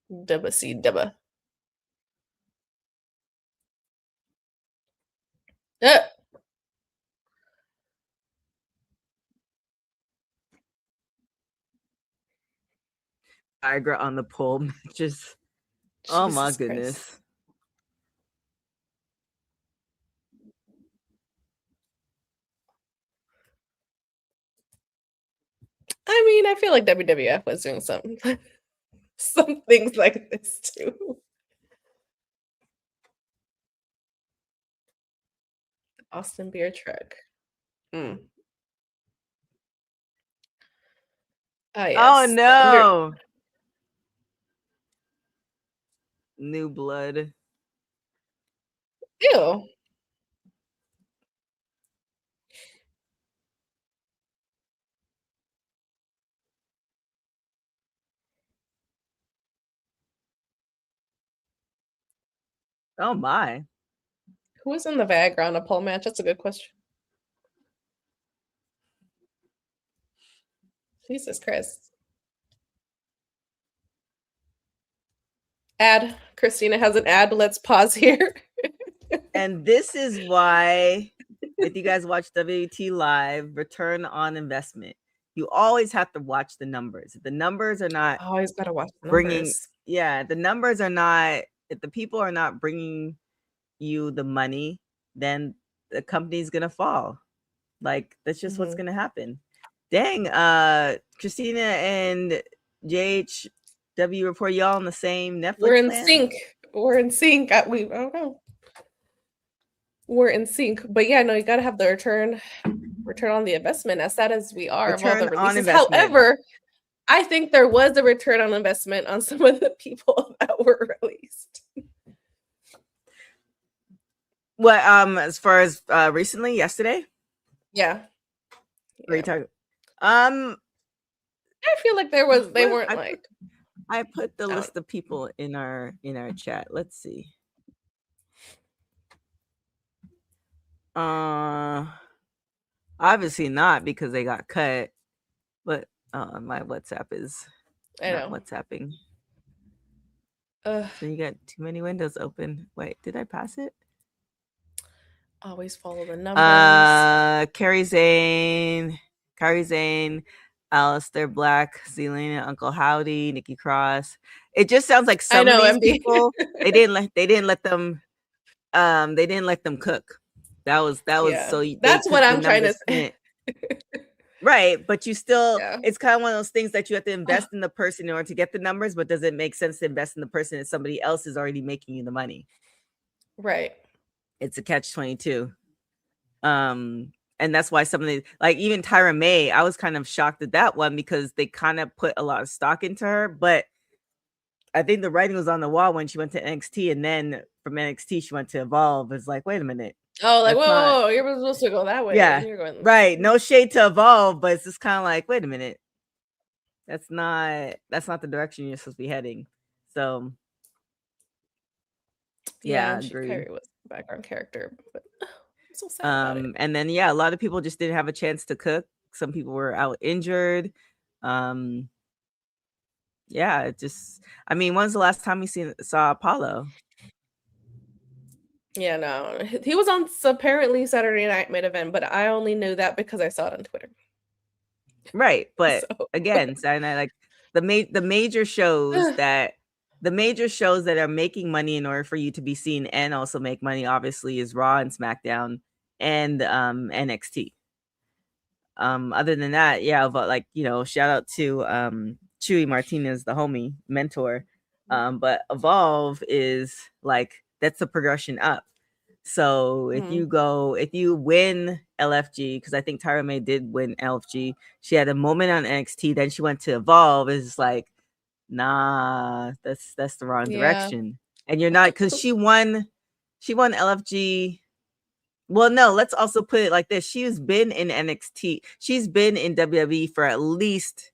Dubba C Dubba. Viagra on the pole matches. Oh my Jesus goodness. Christ. I mean, I feel like WWF was doing some things like this too. Austin beer truck. Ah, yes. Oh no. New blood. Ew. Oh my. Who was in the Viagra on a pole match? That's a good question. Jesus Christ. Ad. Christina has an ad. Let's pause here. And this is why, if you guys watch WWT Live, return on investment, you always have to watch the numbers. If the numbers are not Always gotta watch the bringing, numbers. the numbers are not, if the people are not bringing you the money, then the company's going to fall. Like, that's just what's going to happen. Dang, Christina and JHW report, y'all on the same Netflix We're in plan? sync. We're in sync. I don't know. We're in sync. But yeah, no, you gotta have the return on the investment, as sad as we are of all the Return on releases. investment. However, I think there was a return on investment on some of the people that were released. What, as far as recently, yesterday? Yeah. What are you talking? I feel like they weren't like. I put the list of people in our chat. Let's see. Obviously not, because they got cut. But my WhatsApp is not WhatsApping. So you got too many windows open. Wait, did I pass it? Always follow the numbers. Carrie Zane, Alistair Black, Zelina, Uncle Howdy, Nikki Cross. It just sounds like some of these people they didn't let them cook. That was so that's what I'm trying to say. Right, but you still it's kind of one of those things that you have to invest in the person in order to get the numbers, but does it make sense to invest in the person if somebody else is already making you the money? Right. It's a catch-22. And that's why some of the, like, even Tyra May, I was kind of shocked at that one because they kind of put a lot of stock into her, but I think the writing was on the wall when she went to NXT, and then from NXT she went to Evolve. It's like, wait a minute. Oh, like, whoa, you're supposed to go that way. Yeah, you're going right. No shade to Evolve, but it's just kind of like, wait a minute. That's not the direction you're supposed to be heading. So yeah, agree. Kyrie was a background character, but I'm so sad about it. And then a lot of people just didn't have a chance to cook. Some people were out injured. It just, I mean, when's the last time you saw Apollo? Yeah, no, he was on apparently Saturday Night Main Event, but I only knew that because I saw it on Twitter. Right, but again, Saturday Night, like the major shows that are making money in order for you to be seen and also make money, obviously, is Raw and SmackDown and NXT. Other than that, but like, shout out to Chewy Martinez, the homie mentor. But Evolve is like, that's the progression up. So if you win LFG, because I think Tyra May did win LFG, she had a moment on NXT, then she went to Evolve. It's just like, nah, that's the wrong direction. And you're not, because she won LFG. Well, no, let's also put it like this. She's been in NXT. She's been in WWE for at least,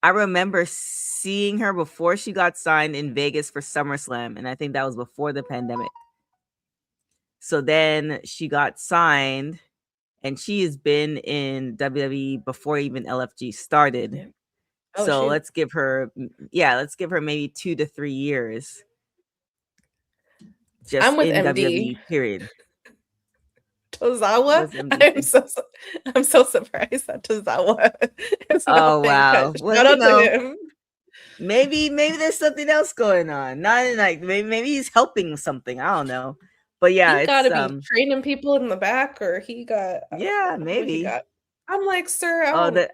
I remember seeing her before she got signed in Vegas for SummerSlam, and I think that was before the pandemic. So then she got signed, and she has been in WWE before even LFG started. So let's give her maybe 2 to 3 years. Just I'm with in MD. WWE, period. Tozawa, I'm so surprised that Tozawa is not wow. Shout Well, out to him. Maybe there's something else going on. Not like maybe he's helping something. I don't know. But yeah, he gotta be training people in the back, or he got maybe. I'm like, sir.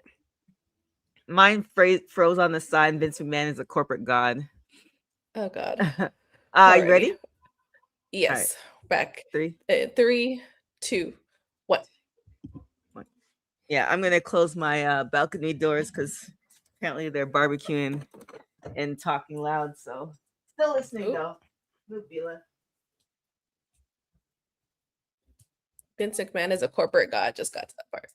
Mine froze on the side. Vince McMahon is a corporate god. Oh God. You ready? Yes. Right. Back. 3, 2, 1. Yeah, I'm gonna close my balcony doors because apparently they're barbecuing and talking loud. So still listening though. Vince McMahon is a corporate god. Just got to that part.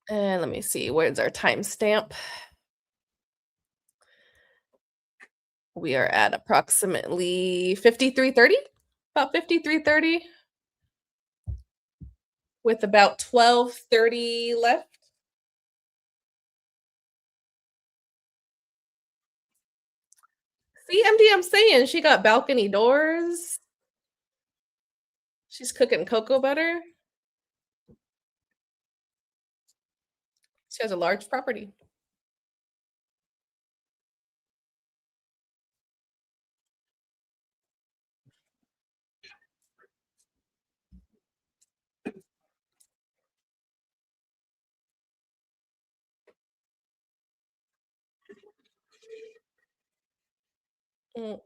And let me see. Where's our timestamp? We are at approximately 53:30. About 53:30. With about 12:30 left. See, MD, I'm saying she got balcony doors. She's cooking cocoa butter. She has a large property. Mm.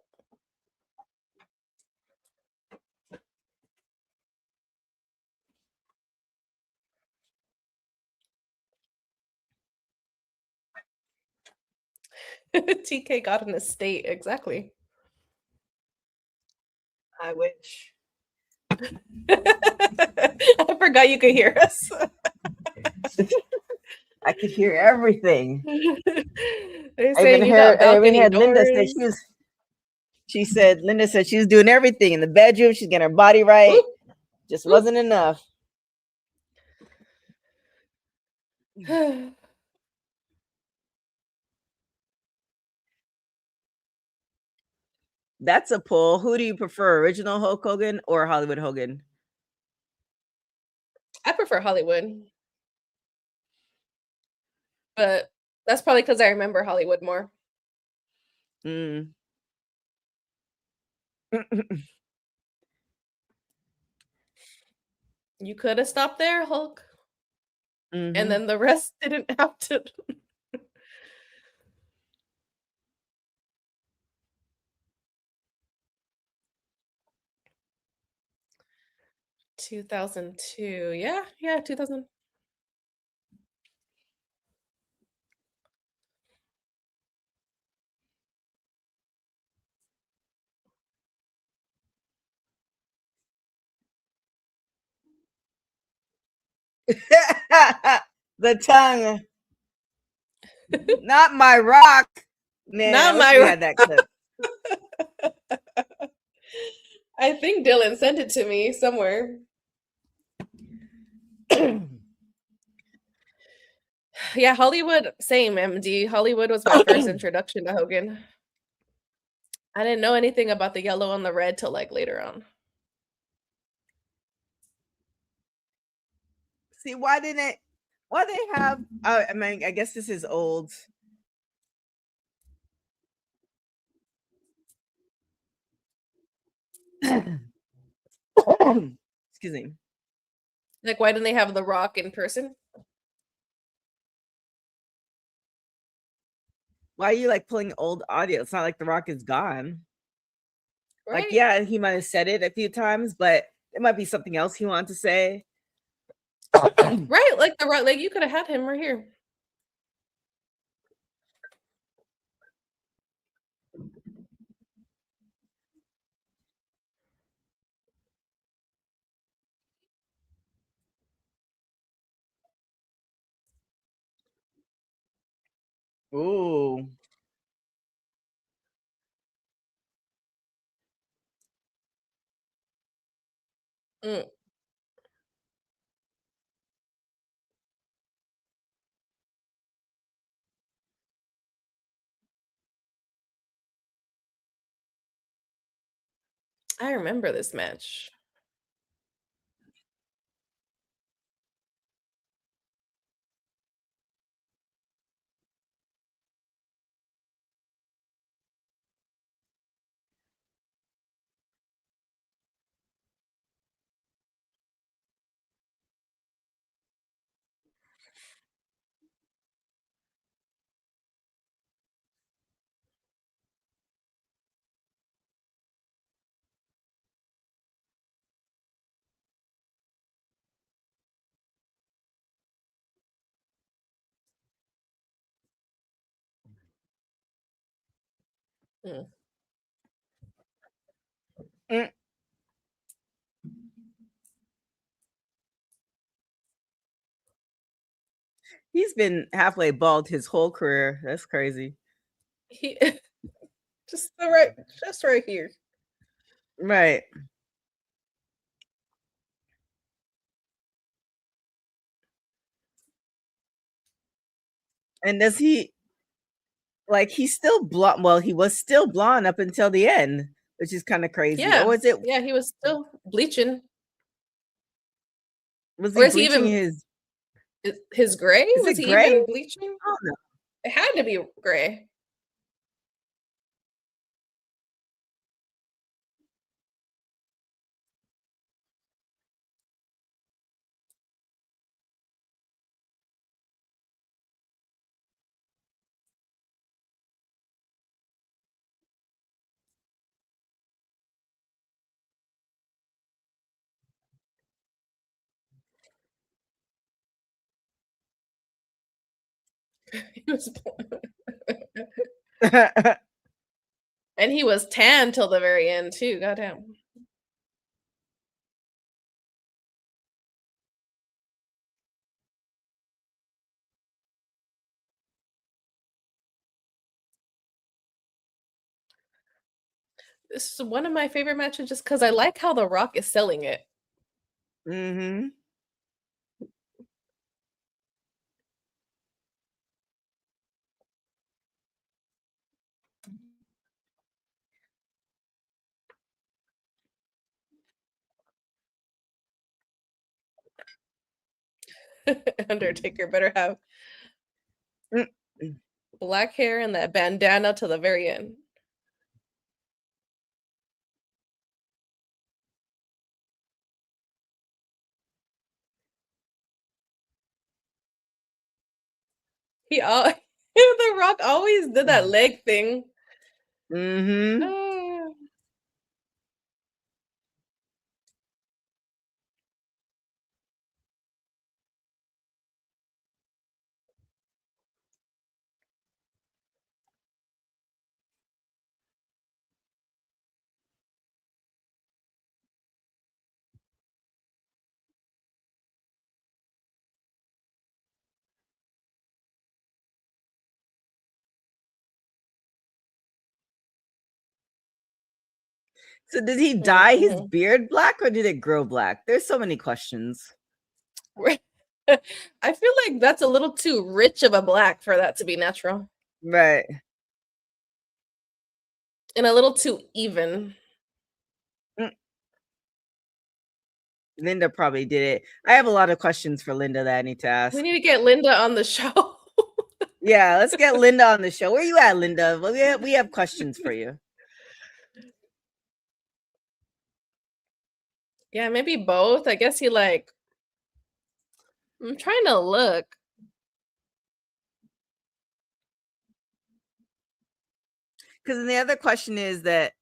TK got an estate, exactly. I wish. I forgot you could hear us. I could hear everything. They're I saying you got even balcony had Linda say doors. Linda said she was doing everything in the bedroom. She's getting her body right. Oop. Just wasn't enough. That's a poll. Who do you prefer, original Hulk Hogan or Hollywood Hogan? I prefer Hollywood. But that's probably because I remember Hollywood more. Mm. You could have stopped there, Hulk. Mhm. And then the rest didn't have to. 2002. Yeah, 2000. The tongue. Not my rock. Man, Not I wish my we rock. had that clip. I think Dylan sent it to me somewhere. Yeah, Hollywood, same, MD. Hollywood was my first introduction to Hogan. I didn't know anything about the yellow and the red till like later on. See, why they have I mean, I guess this is old. Excuse me. Like, why didn't they have The Rock in person? Why are you like pulling old audio? It's not like The Rock is gone. Right? Like, yeah, he might have said it a few times, but it might be something else he wanted to say. Right, like The Rock, like you could have had him right here. Ooh. Mm. I remember this match. Mm. Mm. He's been halfway bald his whole career. That's crazy. He just right here. Right. And does he like he's still blonde. Well, he was still blonde up until the end, which is kind of crazy. Yeah. Or was it? Yeah, he was still bleaching. Was Or he is he bleaching even his? his gray? Is Was it he gray? even bleaching? Oh no. It had to be gray. He was and he was tan till the very end too. Goddamn. This is one of my favorite matches just because I like how The Rock is selling it. Mm-hmm. Undertaker better have Mm. black hair and that bandana to the very end. He all The Rock always did that leg thing. Mm-hmm. Ah. So did he dye his Mhm. beard black or did it grow black? There's so many questions. I feel like that's a little too rich of a black for that to be natural. Right. And a little too even. Linda probably did it. I have a lot of questions for Linda that I need to ask. We need to get Linda on the show. Yeah, let's get Linda on the show. Where you at, Linda? Well, we have questions for you. Yeah, maybe both. I guess I'm trying to look. Because the other question is that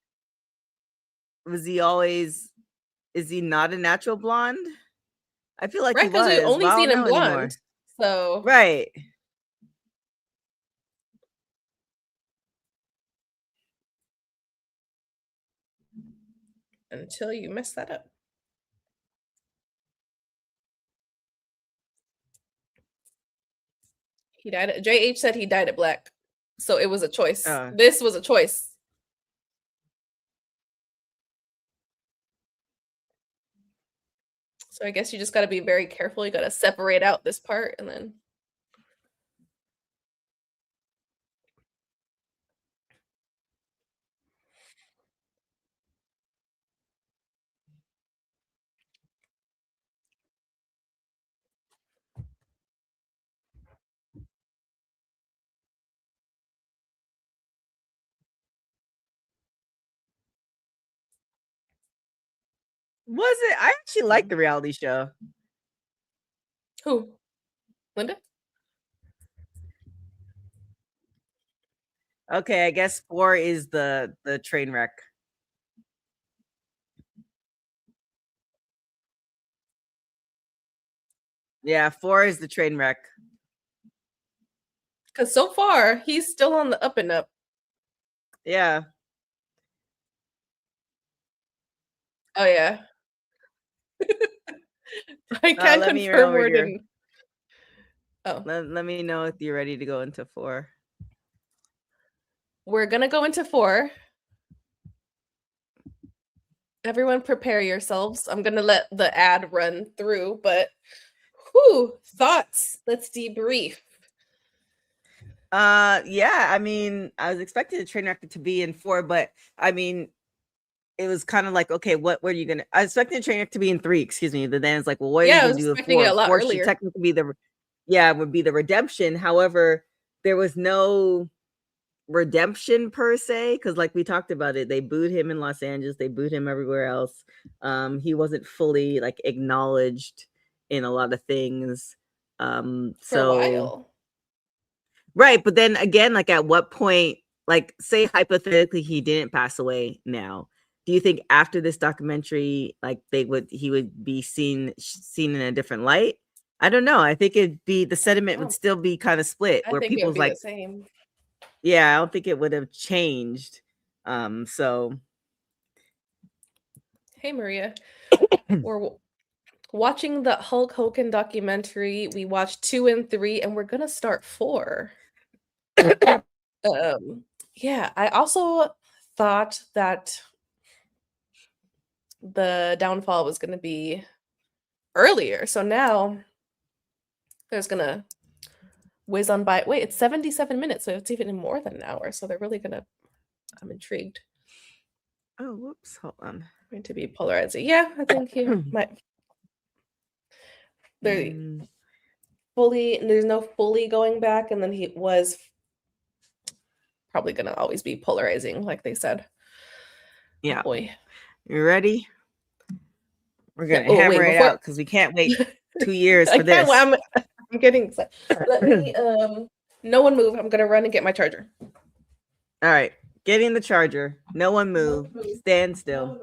is he not a natural blonde? I feel like Right, he because we've was. only Well, I seen don't him know anymore. blonde. So Right. until you mess that up. He died at JH said he died at black. So it was a choice. This was a choice. So I guess you just got to be very careful. You got to separate out this part and then. Was it? I actually like the reality show. Who? Linda? Okay, I guess 4 is the train wreck. Yeah, 4 is the train wreck. Because so far he's still on the up and up. Yeah. Oh yeah. I can't confirm where didn't. Oh. Let me know if you're ready to go into 4. We're gonna go into 4. Everyone prepare yourselves. I'm gonna let the ad run through, but thoughts. Let's debrief. Yeah, I mean, I was expecting the train wreck to be in 4, but I mean, it was kind of like, okay, what were you gonna? I was expecting the train wreck to be in 3, excuse me. But then it's like, well, what are you Yeah, I gonna was do in expecting it 4? a lot 4 should earlier. technically be would be the redemption. However, there was no redemption per se, because like we talked about it, they booed him in Los Angeles, they booed him everywhere else. He wasn't fully like acknowledged in a lot of things. For a while. Right, but then again, like at what point, like say hypothetically he didn't pass away now, do you think after this documentary, like he would be seen in a different light? I don't know. I think the sentiment would still be kind of split, I where think it would people's be like, the same. yeah, I don't think it would have changed. So Hey, Maria. We're watching the Hulk Hogan documentary. We watched 2 and 3, and we're gonna start 4. Yeah, I also thought that the downfall was gonna be earlier. So now there's gonna whiz on by. Wait, it's 77 minutes, so it's even more than an hour. So they're really gonna. I'm intrigued. oh, whoops, hold on. Going to be polarizing. Yeah, I think he might. There's no fully going back, and then he was probably gonna always be polarizing, like they said. Yeah. Oh boy. You ready? We're gonna hammer it out because we can't wait 2 years for this. I'm getting excited. Let me no one move. I'm gonna run and get my charger. All right, getting the charger. No one move. Stand still.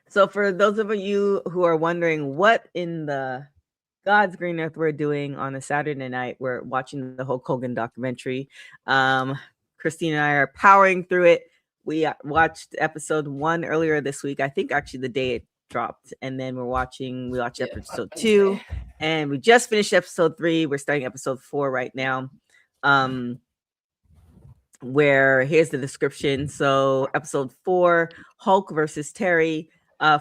So for those of you who are wondering what in the God's green earth we're doing on a Saturday night, we're watching the Hulk Hogan documentary. Christine and I are powering through it. We watched episode 1 earlier this week. I think actually the day it dropped, and then we watched episode 2, and we just finished episode 3. We're starting episode 4 right now. Where here's the description. So episode 4, Hulk versus Terry.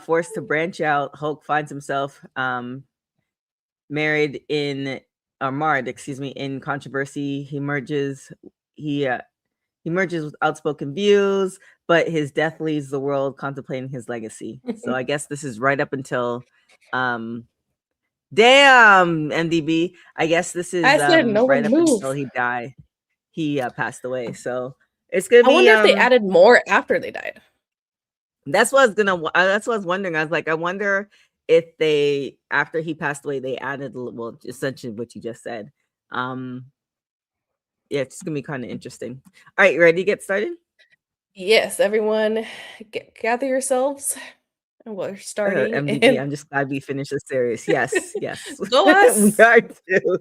Forced to branch out, Hulk finds himself marred in controversy. He merges with outspoken views, but his death leaves the world contemplating his legacy. So I guess this is right up until damn MDB. I guess this is right up until he died. He passed away. So it's gonna be. I wonder if they added more after they died. That's what I was wondering. I was like, I wonder if they, after he passed away, they added, well, essentially what you just said. Yeah, it's gonna be kind of interesting. All right, you ready to get started? Yes, everyone, gather yourselves. And we're starting. MDB, I'm just glad we finished the series. Yes, yes. Go us. We are too.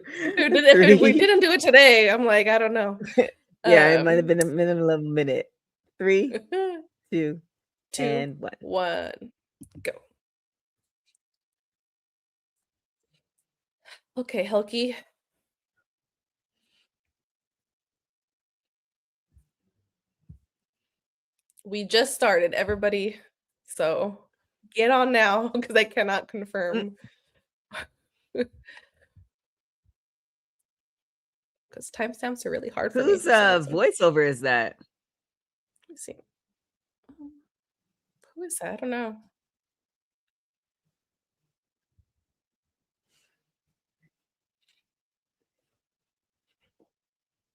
We didn't do it today. I'm like, I don't know. Yeah, it might have been a minimum of a minute. 3, 2, and 1. Go. Okay, Helky. We just started, everybody. So get on now because I cannot confirm. Because timestamps are really hard for me. Whose voiceover is that? Let me see. Who is that? I don't know.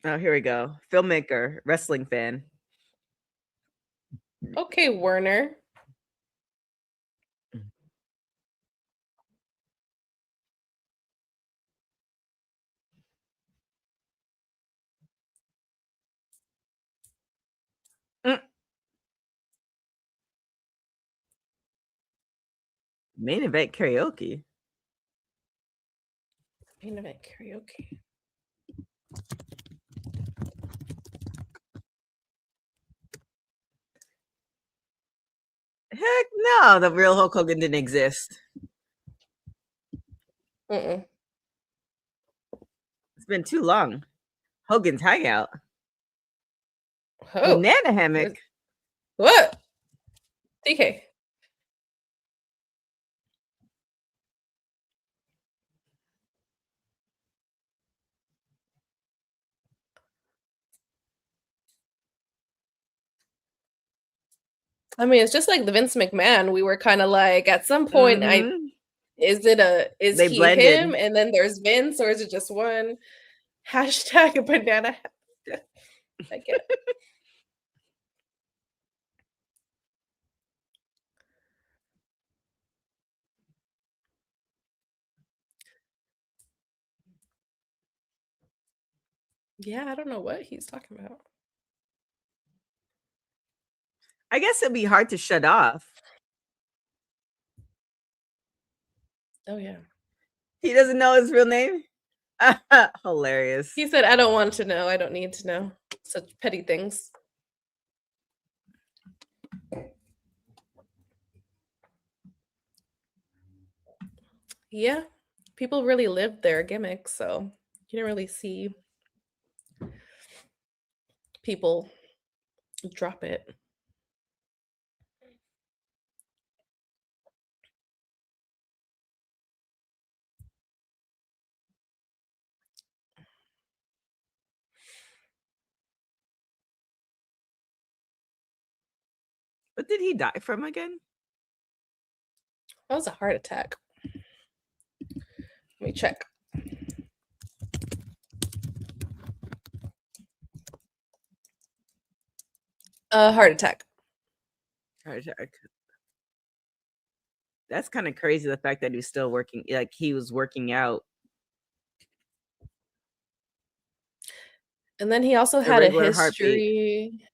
Oh, here we go. Filmmaker, wrestling fan. Okay, Werner. Main event karaoke. Main event karaoke. Heck no, the real Hulk Hogan didn't exist. It's been too long. Hogan's Hangout. Oh, Banana hammock. What? DK. I mean, it's just like the Vince McMahon. We were kind of like, at some point, is They he blended. him, and then there's Vince, or is it just one? Hashtag banana. I get it. Yeah, I don't know what he's talking about. I guess it'd be hard to shut off. Oh yeah. He doesn't know his real name. Hilarious. He said, "I don't want to know. I don't need to know such petty things." Yeah, people really lived their gimmicks, so you didn't really see people drop it. What did he die from again? That was a heart attack. Let me check. Heart attack. Heart attack. That's kind of crazy. The fact that he's still working, like he was working out. And then he also had a Irregular history.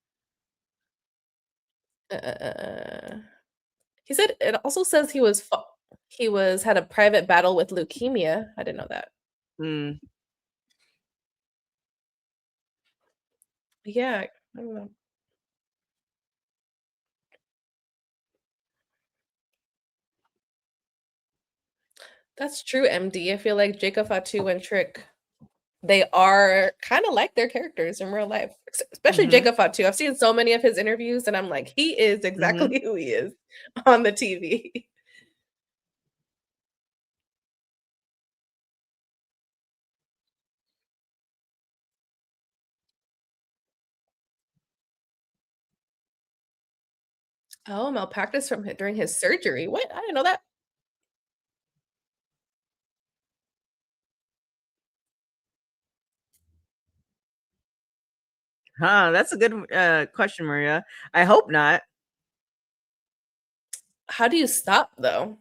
He said it also says he had a private battle with leukemia. I didn't know that. Mm. Yeah, I don't know. That's true, MD. I feel like Jacob Fatu and Trick, they are kind of like their characters in real life, especially Jacob Fatu. I've seen so many of his interviews, and I'm like, he is exactly who he is on the TV. Oh, malpractice during his surgery. What? I didn't know that. Huh, that's a good question, Maria. I hope not. How do you stop though?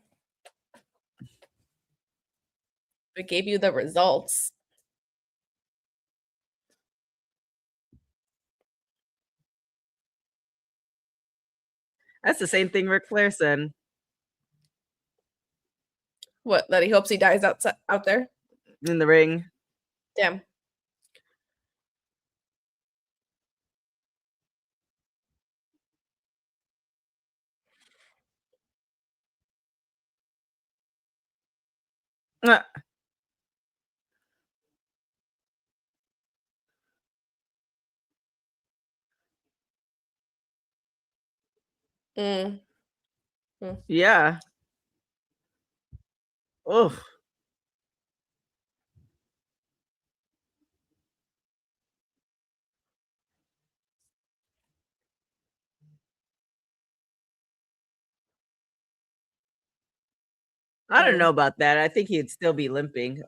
It gave you the results. That's the same thing Ric Flair said. What? That he hopes he dies out there in the ring. Damn. Uh, Mm. Yeah. Oh. I don't know about that. I think he'd still be limping.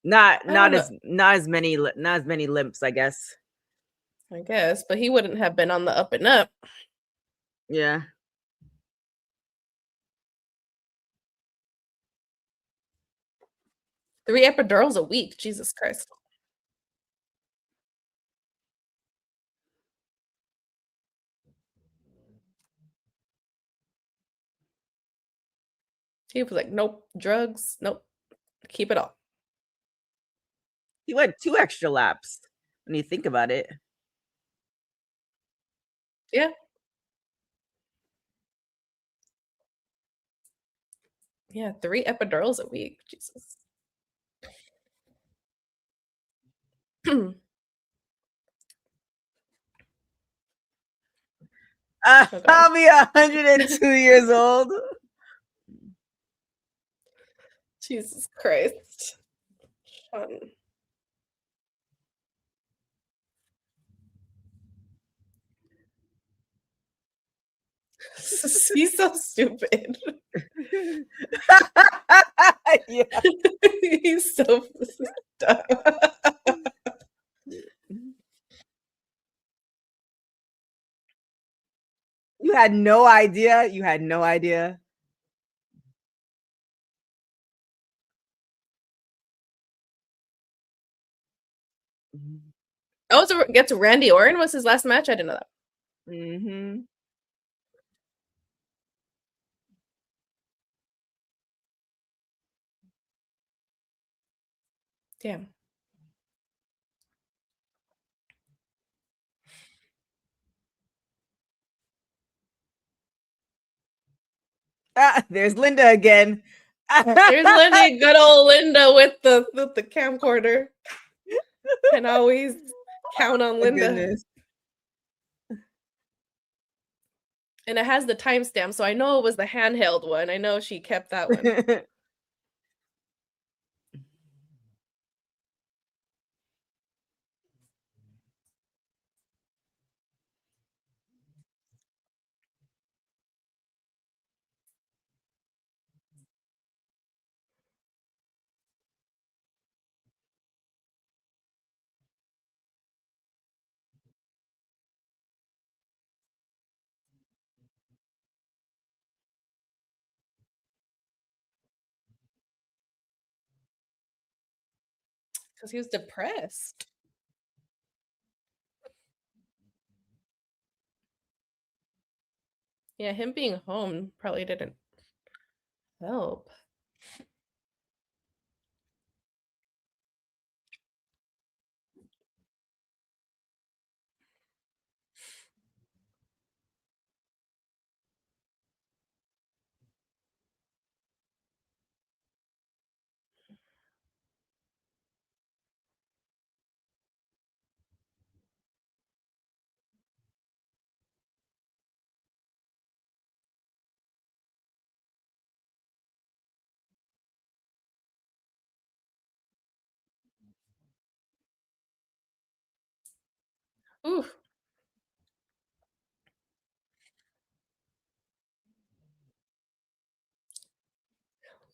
Not as many limps, I guess. I guess, but he wouldn't have been on the up and up. Yeah. Three epidurals a week. Jesus Christ. He was like, nope, drugs, nope, keep it all. He went 2 extra laps when you think about it. Yeah. Yeah, 3 epidurals a week. Jesus. I'll be 102 years old. Jesus Christ. Fun. He's so stupid. Yeah. He's so dumb. You had no idea. You had no idea. Oh, so gets Randy Orton was his last match. I didn't know that. Mm-hmm. Damn. There's Linda again. There's Linda, good old Linda with the camcorder. Can always count on Linda. Goodness. And it has the timestamp, so I know it was the handheld one. I know she kept that one. Because he was depressed. Yeah, him being home probably didn't help. Ooh.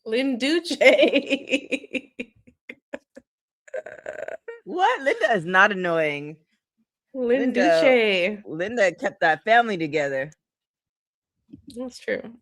Linduce. What? Linda is not annoying. Linduce. Linda kept that family together. That's true.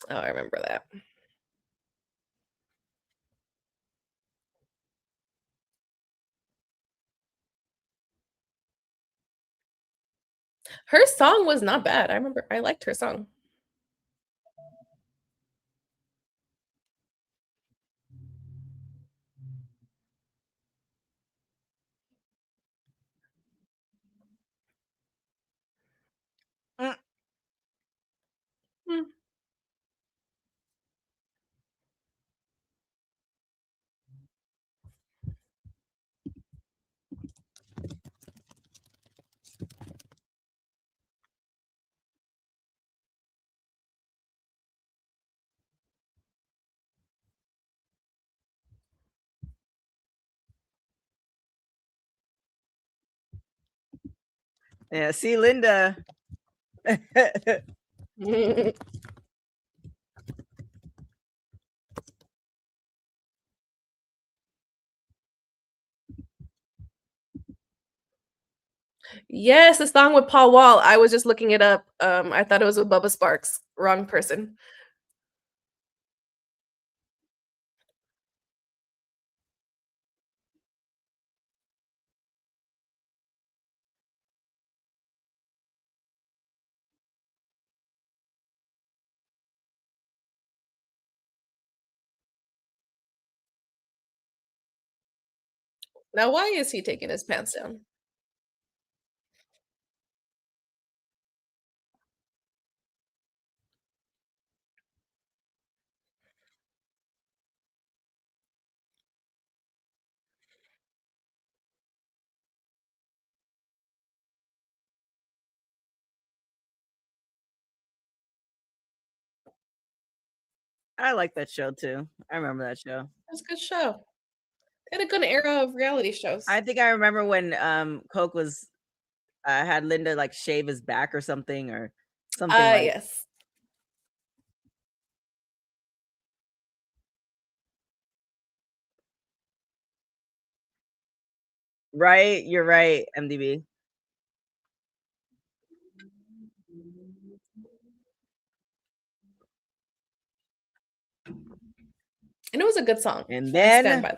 Oh, I remember that. Her song was not bad. I remember I liked her song. Mm. Hmm. Yeah, see Linda. Yes, the song with Paul Wall. I was just looking it up. I thought it was with Bubba Sparks. Wrong person. Now, why is he taking his pants down? I like that show too. I remember that show. It was a good show. They had a good era of reality shows. I think I remember when Coke was had Linda like shave his back or something like Yes. right. You're right, MDB. And it was a good song. And I stand then by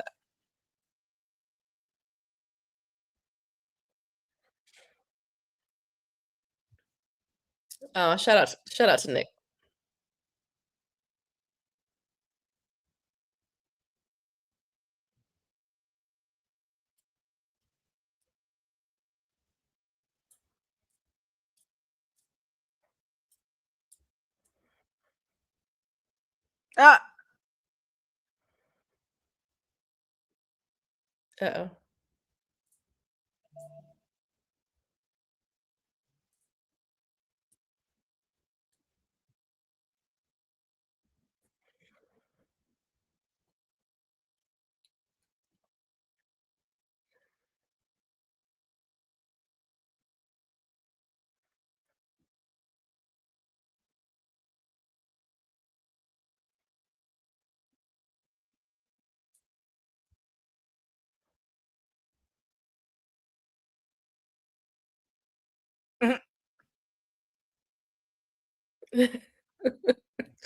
that. Shout out to Nick. ah, Uh-oh.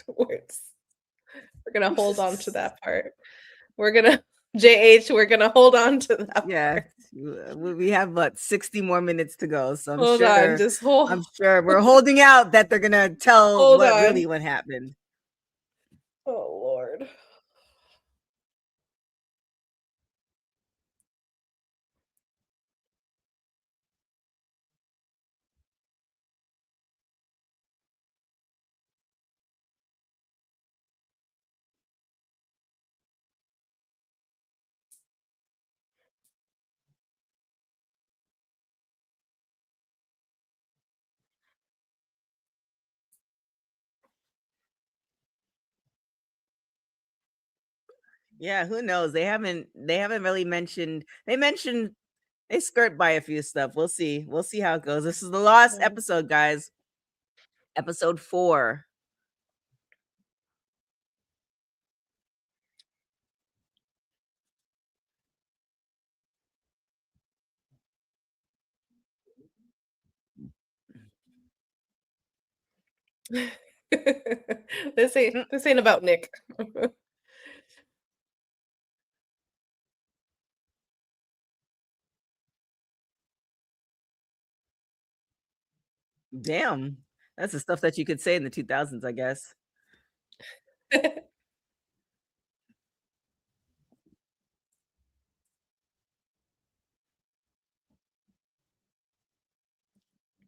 Words. We're gonna hold on to that part. We're gonna JH, we're gonna hold on to that yeah. part. We have about 60 more minutes to go, so Hold on, just hold. I'm sure we're holding out that they're gonna tell Hold on. really what happened. Oh Lord. Yeah, who knows? They haven't really mentioned they skirt by a few stuff. We'll see. We'll see how it goes. This is the last episode, guys. Episode 4. This ain't about Nick. Damn. That's the stuff that you could say in the 2000s, I guess.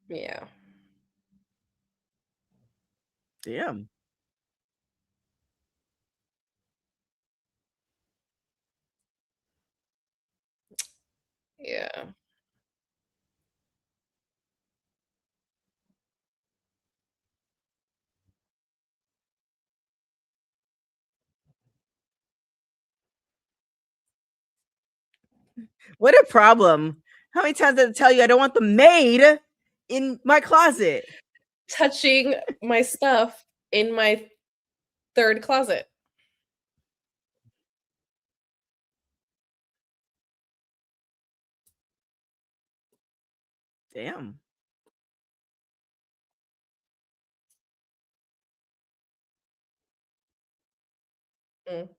Yeah. Damn. Yeah. What a problem. How many times did I tell you I don't want the maid in my closet? Touching my stuff in my third closet. Damn. Mm.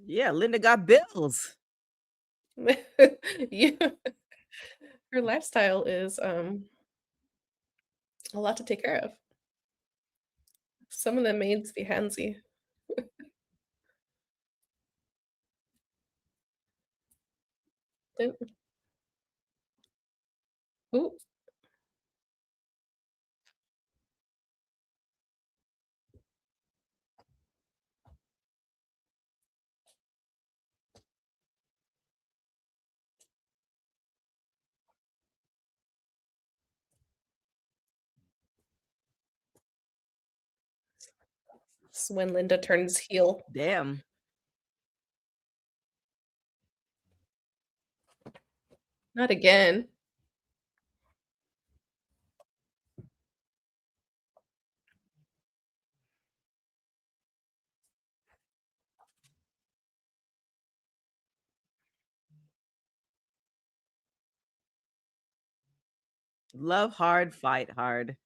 Yeah, Linda got bills. Yeah. Her lifestyle is a lot to take care of. Some of the maids be handsy. Ooh. This is when Linda turns heel. Damn. Not again. Love hard, fight hard.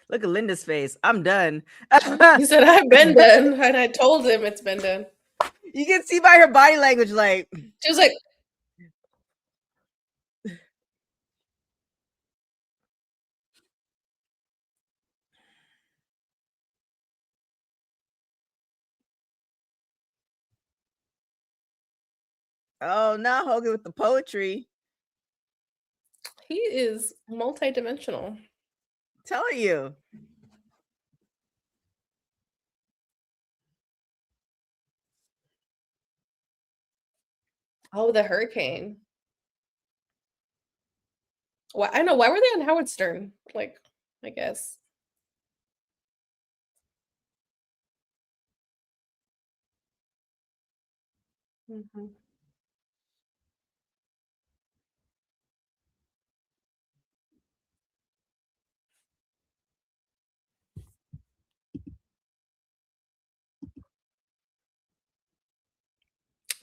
Look at Linda's face. I'm done. He said, I've been done. And I told him it's been done. You can see by her body language, like She was like, oh, not Hogan with the poetry. he is multidimensional. Telling you. Oh, the hurricane. Why? I know. Why were they on Howard Stern? Like, I guess. Mhm.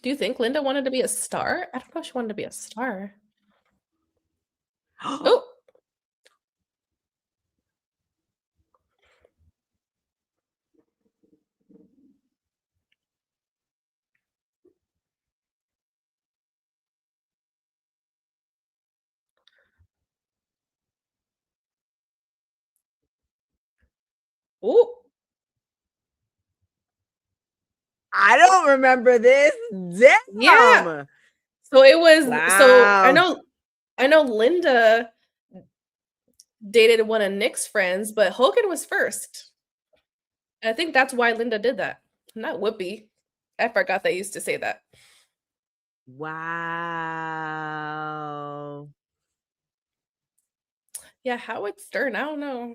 Do you think Linda wanted to be a star? I don't know if she wanted to be a star. Oh, oh, I don't remember this. Damn. yeah. So it was. So Wow. I know Linda dated one of Nick's friends, but Hogan was first. I think that's why Linda did that. Not Whoopi. I forgot they used to say that. Wow. Yeah, Howard Stern. I don't know.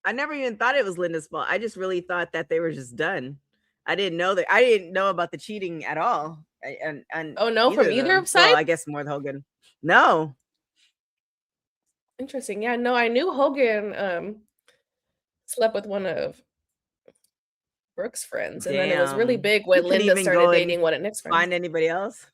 I never even thought it was Linda's fault. I just really thought that they were just done. I didn't know that. I didn't know about the cheating at all. And Oh no, from either them. side? Well, I guess more than Hogan. No. Interesting. Yeah, no, I knew Hogan slept with one of Brooke's friends, and then it was really Damn. big when He couldn't Linda even started go and dating one of Nick's friends. find anybody else.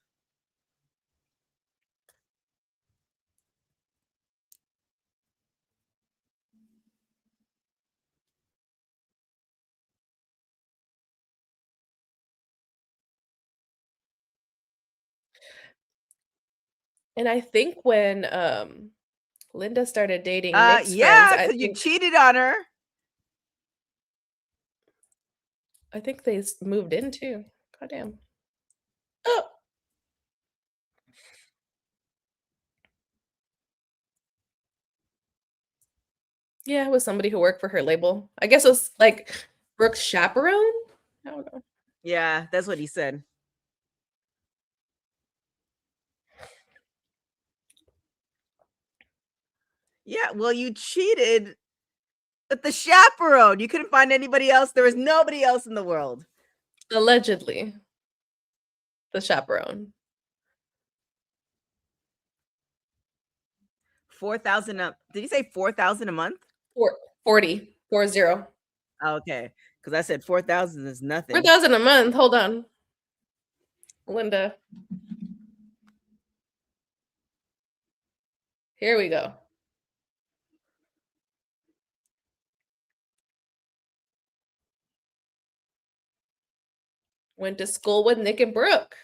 And I think when Linda started dating Nick's Yeah, friends, because you cheated on her. I think they moved in too. Goddamn. Oh. Yeah, it was somebody who worked for her label. I guess it was like Brooke's chaperone. I don't know. Yeah, that's what he said. Yeah, well, you cheated with the chaperone. You couldn't find anybody else. There was nobody else in the world. Allegedly. The chaperone. 4,000 did you say 4,000 a month? 40. 40. Okay, because I said 4,000 is nothing. 4,000 a month. Hold on, Linda. Here we go. Went to school with Nick and Brooke.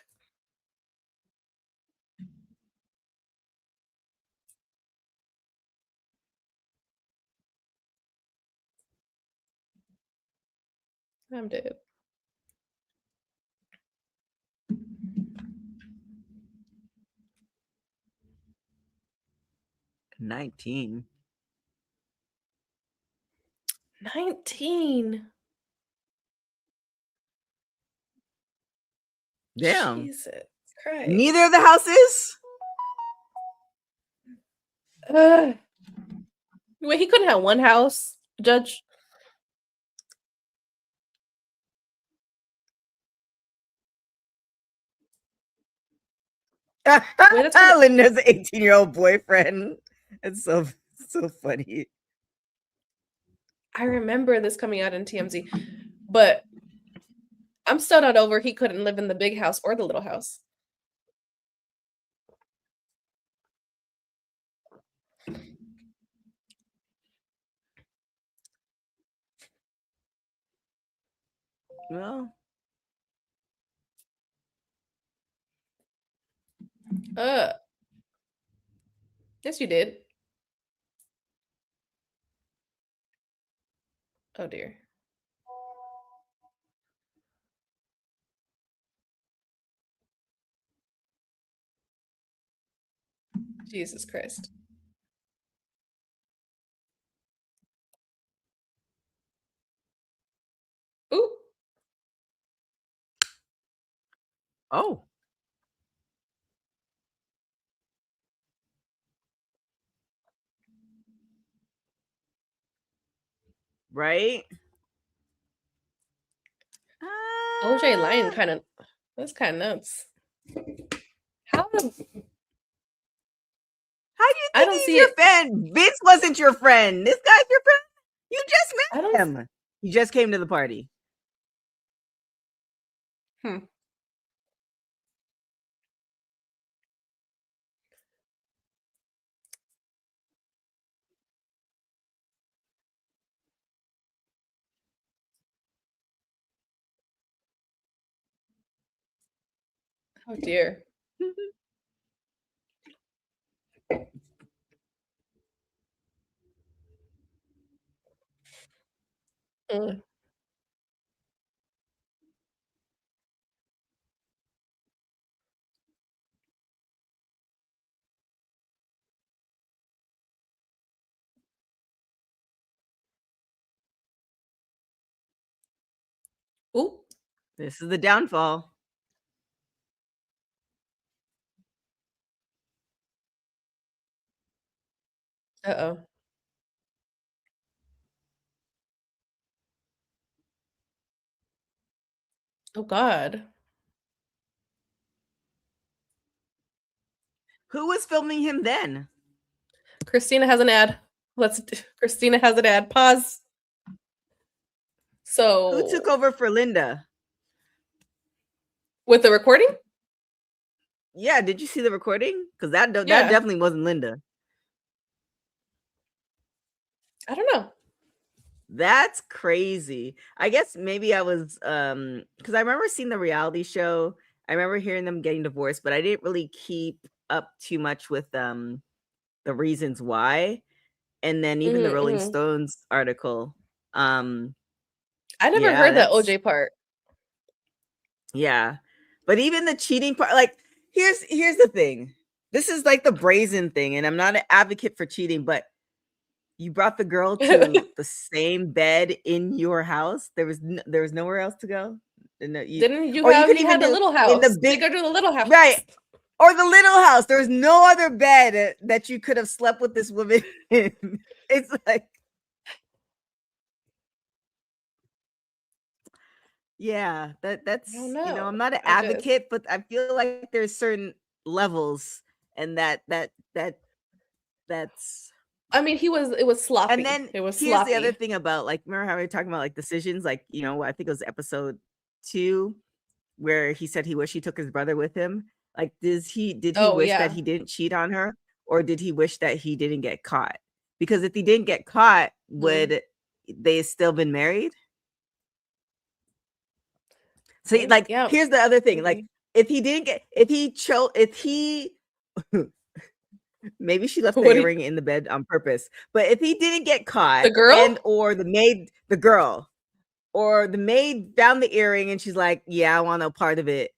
I'm dead. $19. 19. Damn. Jesus Christ. Neither of the houses? Wait, he couldn't have one house, Judge? Wait, Linda's 18-year-old boyfriend. It's so funny. I remember this coming out in TMZ, but I'm still not over he couldn't live in the big house or the little house. Well, yes, you did. Oh dear. Jesus Christ. Ooh. oh. Right? OJ lying that's kind of nuts. How do you I think don't he's see your it. friend? Vince wasn't your friend. This guy's your friend. You just I met don't him. He just came to the party. Oh dear. Mm. Ooh. This is the downfall. Uh-oh. Oh God. Who was filming him then? Christina has an ad. Christina has an ad. Pause. So Who took over for Linda? with the recording? Yeah, did you see the recording? Because that Yeah. definitely wasn't Linda. I don't know. That's crazy. I guess maybe I was because I remember seeing the reality show. I remember hearing them getting divorced, but I didn't really keep up too much with the reasons why. And then even the Rolling Stones article. I never heard that OJ part. Yeah. But even the cheating part, like here's the thing. This is like the brazen thing, and I'm not an advocate for cheating, but you brought the girl to the same bed in your house. There was nowhere else to go. No, Didn't you have? You had the little house. In the big, go to the little house, right? Or the little house. There's no other bed that you could have slept with this woman in. It's like, yeah, that's I don't know. I'm not an advocate, but I feel like there's certain levels, and that's I mean, it was sloppy. And then it was here's sloppy. the other thing about, like, remember how we were talking about like decisions, like, you know, I think it was episode 2 where he said he wished he took his brother with him. Like, did he wish that he didn't cheat on her, or did he wish that he didn't get caught? Because if he didn't get caught, would they still been married? So like, here's the other thing. Like, if he maybe she left the earring in the bed on purpose, but if he didn't get caught, the girl and or the maid found the earring and she's like, yeah, I want no part of it,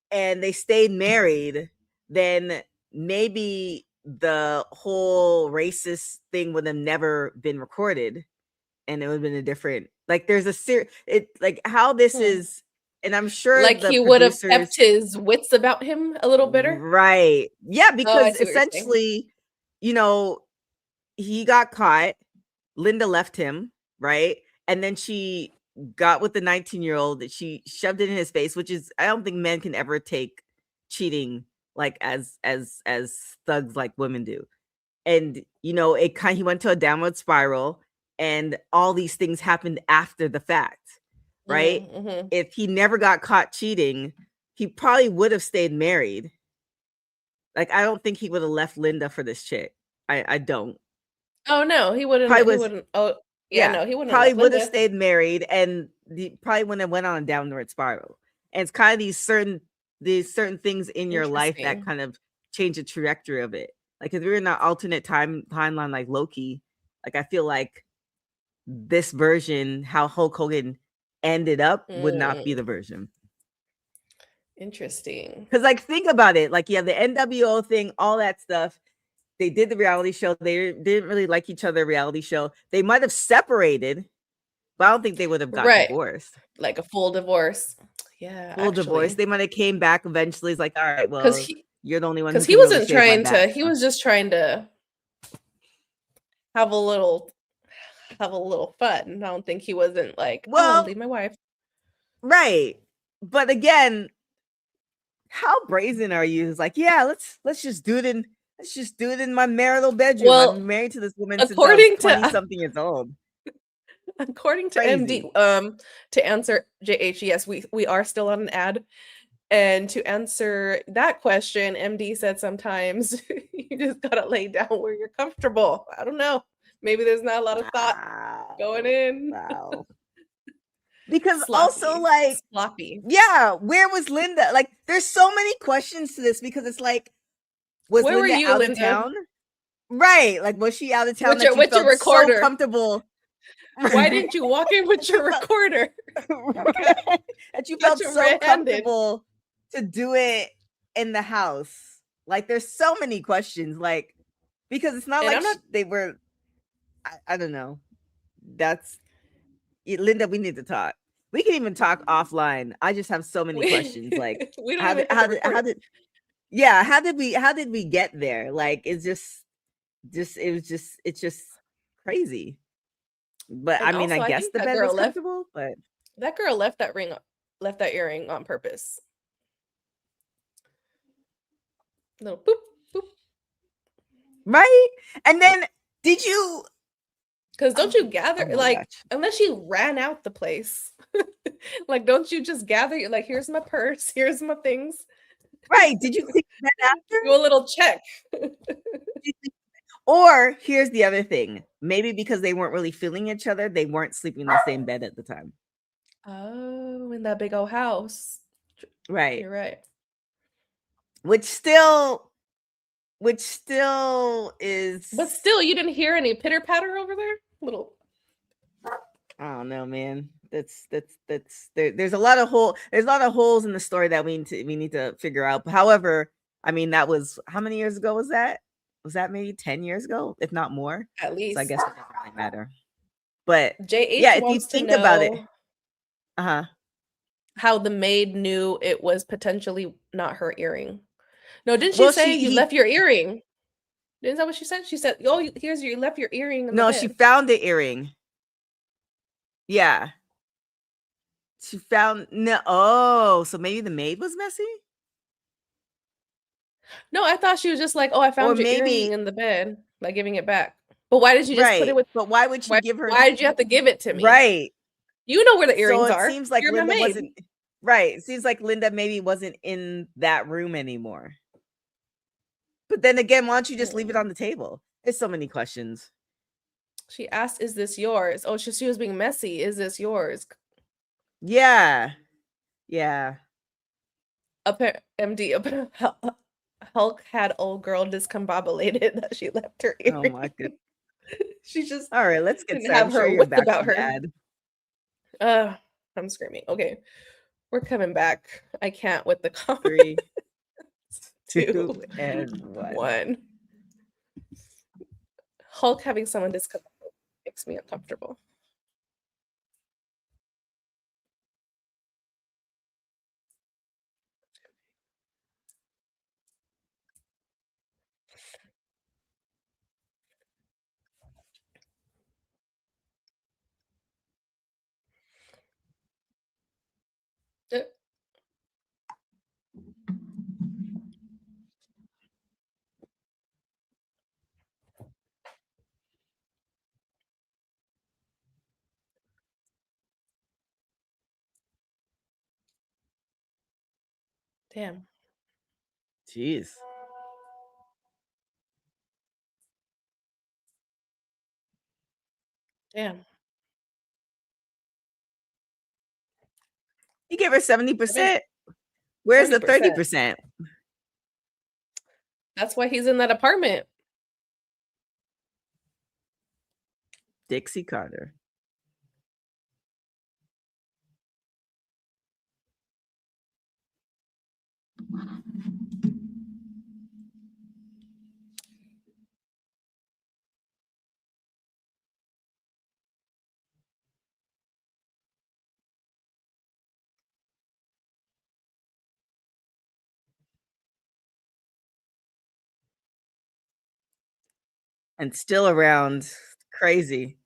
and they stayed married, then maybe the whole racist thing would have never been recorded, and it would have been a different, like, there's a like how this is. And I'm sure like he would have kept his wits about him a little better. Right. Yeah, because essentially, you know, he got caught. Linda left him, right? And then she got with the 19-year-old that she shoved it in his face, which is, I don't think men can ever take cheating like as thugs like women do. And, you know, he went to a downward spiral, and all these things happened after the fact. Right? If he never got caught cheating, he probably would have stayed married. Like, I don't think he would have left Linda for this chick. I don't. Oh no, he wouldn't. He wouldn't. Oh yeah, no, he wouldn't. Probably would have stayed married, and probably wouldn't have went on a downward spiral. And it's kind of these certain things in your life that kind of change the trajectory of it. Like, if we're in an alternate timeline like Loki, like, I feel like this version, how Hulk Hogan ended up, would not be the version. Interesting. Because, like, think about it. Like, yeah, the NWO thing, all that stuff. They did the reality show. They didn't really like each other. Reality show. They might have separated, but I don't think they would have gotten divorced. Like a full divorce. Yeah, full divorce. They might have came back eventually. It's like, all right, well, you're the only one. Because he wasn't trying to. He was just trying to have a little fun. I don't think he wasn't like, well, leave my wife. Right. But again, how brazen are you? It's like, yeah, let's just do it in my marital bedroom. Well, I'm married to this woman since I was 20-something years old. According to MD, to answer JH, yes, we are still on an ad. And to answer that question, MD said sometimes you just gotta lay down where you're comfortable. I don't know. Maybe there's not a lot of thought going in. Wow. Because sloppy. Also, like, sloppy. Yeah, where was Linda? Like, there's so many questions to this, because it's like, was where Linda were you, out Linda? of town? Right. Like, was she out of town? With your recorder. So comfortable. Why didn't you walk in with your recorder? That you felt so comfortable to do it in the house. Like, there's so many questions. Like, because it's not like they were. I don't know. That's Linda. We need to talk. We can even talk offline. I just have so many questions. Like, how did we get there? Like, it's just crazy. But I mean, I guess the bed was comfortable. But that girl left that earring on purpose. No, boop boop. Right, and then did you? Because don't you gather, unless she ran out the place, like, don't you just gather? You're like, here's my purse, here's my things. Right. Did you think that after? Do a little check. Or here's the other thing. Maybe because they weren't really feeling each other, they weren't sleeping in the same bed at the time. Oh, in that big old house. Right. You're right. Which still is. But still, you didn't hear any pitter patter over there? Little. I don't know, man. That's there's a lot of holes in the story that we need to figure out. However, I mean, that was, how many years ago was that? Was that maybe 10 years ago, if not more? At least. So I guess it doesn't really matter. But JH, yeah, if you think about it, how the maid knew it was potentially not her earring. No, didn't she say you left your earring? Isn't that what she said? She said, "Oh, you left your earring." No, she found the earring. Yeah, she found so maybe the maid was messy. No, I thought she was just like, "Oh, I found your earring in the bed," by giving it back. But why did you just put Right. it with? But why would you give her? Why did you have to give it to me? Right. You know where the So earrings it are. seems like You're my Linda maid. wasn't right. It seems like Linda maybe wasn't in that room anymore. But then again, why don't you just leave it on the table? There's so many questions. She asked, "Is this yours?" Oh, she was being messy. Is this yours? Yeah. Yeah. MD. Hulk had old girl discombobulated that she left her Oh earring. my goodness. She just All right, let's get didn't started. have I'm her sure you're wits back about from her. ad. I'm screaming. Okay, we're coming back. I can't with the comment. 3, 2, 2, and 1. 1. Hulk having someone discombobulated makes me uncomfortable. Damn. Jeez. Damn. You gave her 70%. Where's the 70%? 30%? That's why he's in that apartment. Dixie Carter. And still around. Crazy.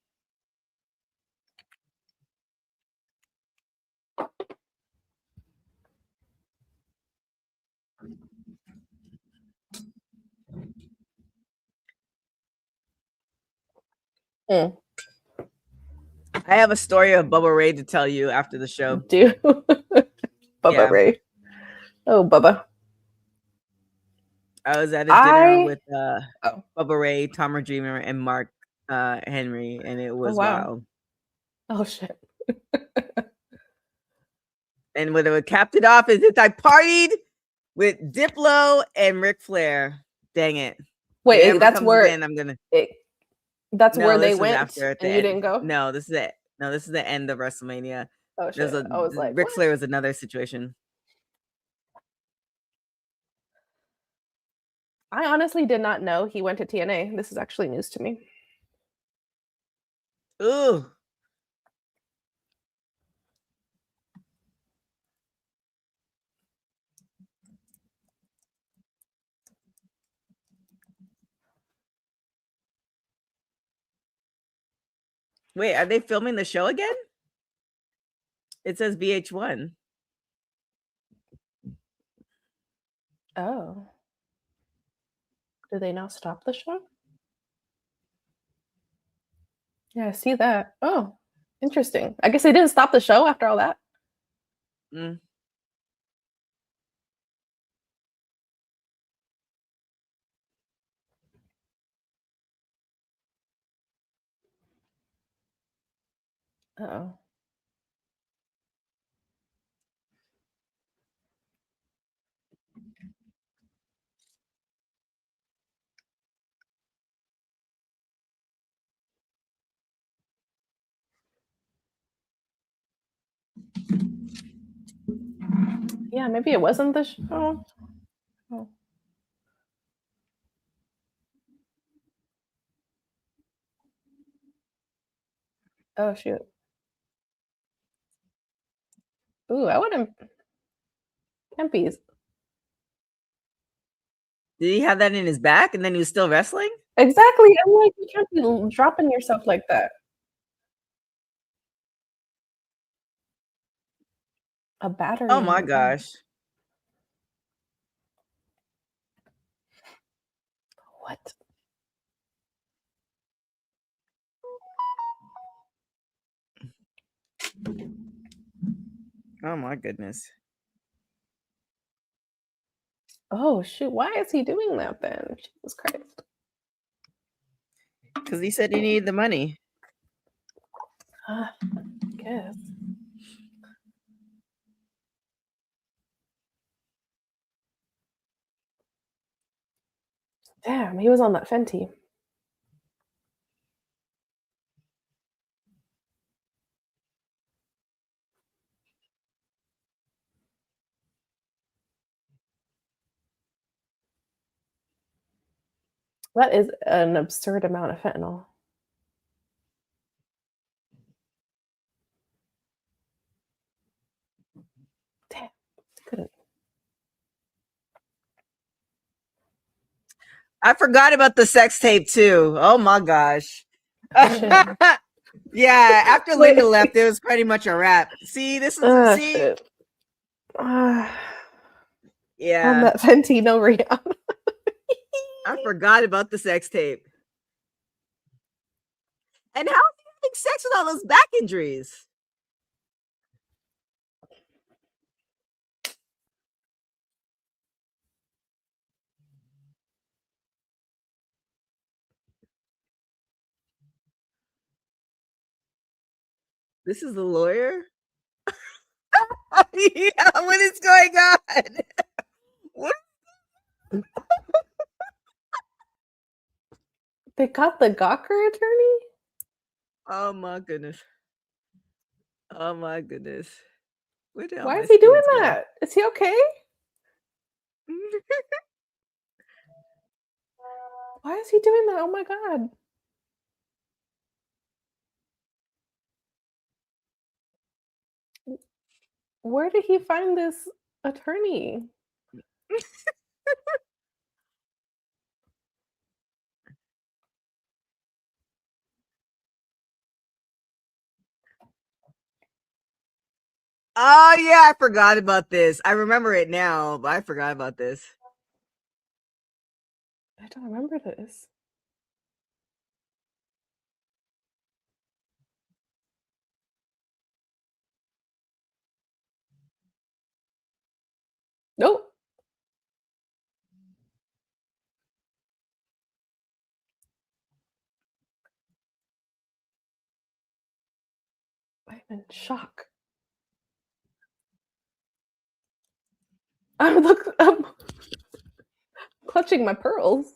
Mm. I have a story of Bubba Ray to tell you after the show. Dude. Bubba Ray. Oh, Bubba. I was at a dinner with Bubba Ray, Tom Dreamer, and Mark Henry, and it was wild. Oh shit. And what capped it off is that I partied with Diplo and Ric Flair. Dang it. Wait, that's where again, I'm gonna that's where they went and you didn't go? No, this is it. No, this is the end of WrestleMania. Oh shit. I was like, Ric Flair was another situation. I honestly did not know he went to TNA. This is actually news to me. Ooh. Wait, are they filming the show again? It says VH1. Oh. Did they not stop the show? Yeah, I see that. Oh, interesting. I guess they didn't stop the show after all that. Mm. Uh-oh. Yeah, maybe it wasn't the show. Oh. Oh shoot. Ooh, I wouldn't. Kempies. Did he have that in his back and then he was still wrestling? Exactly. I'm like, you can't be dropping yourself like that. A battery. Oh my gosh. What? Oh my goodness. Oh shoot! Why is he doing that then? Jesus Christ! Because he said he needed the money. I guess. Damn, he was on that Fenty. That is an absurd amount of fentanyl. Damn, couldn't. I forgot about the sex tape too. Oh my gosh. Yeah, after Linda left, it was pretty much a wrap. See, this is Shit. Yeah. On that Fenty, no Rihanna. I forgot about the sex tape. And how is he having sex with all those back injuries? This is the lawyer? Yeah, what is going on? What? They got the Gawker attorney? Oh my goodness. Oh my goodness. Why is he doing that? Is he okay? Why is he doing that? Oh my god. Where did he find this attorney? Oh yeah, I forgot about this. I remember it now, but I forgot about this. I don't remember this. Nope. I'm in shock. I'm clutching my pearls.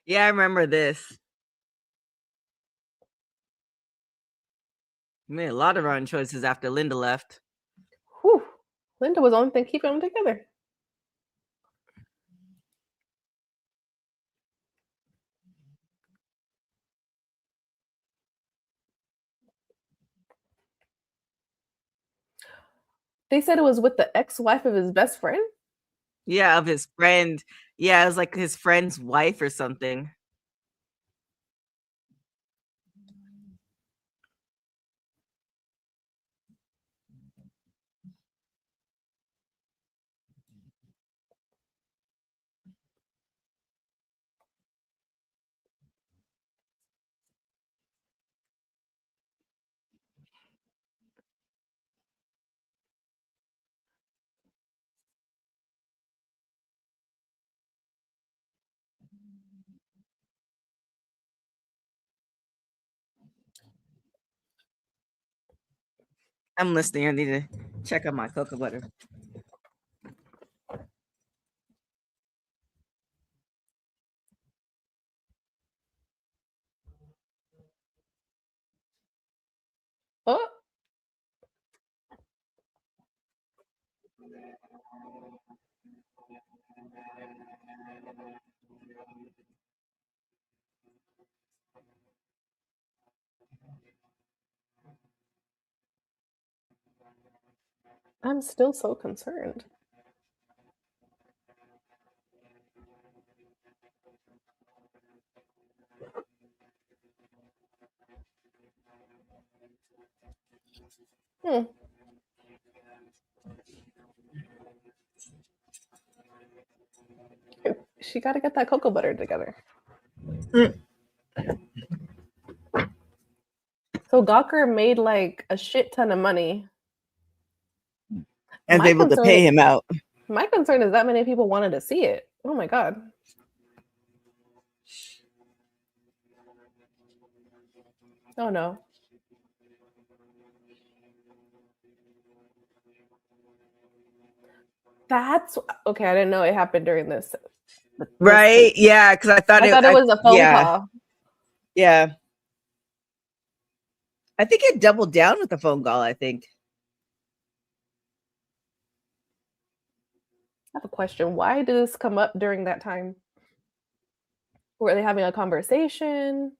Yeah, I remember this. Made a lot of wrong choices after Linda left. Whew. Linda was the only thing keeping them together. They said it was with the ex-wife of his best friend? Yeah, of his friend. Yeah, it was like his friend's wife or something. I'm listening. I need to check on my cocoa butter. Oh. I'm still so concerned. She got to get that cocoa butter together. So Gawker made like a shit ton of money. And able to pay him out. My concern is that many people wanted to see it. Oh my God. Oh no. That's okay. I didn't know it happened during this. Right? Yeah, because I thought it was a phone call. Yeah. I think it doubled down with the phone call, I think. I have a question. Why did this come up during that time? Were they having a conversation?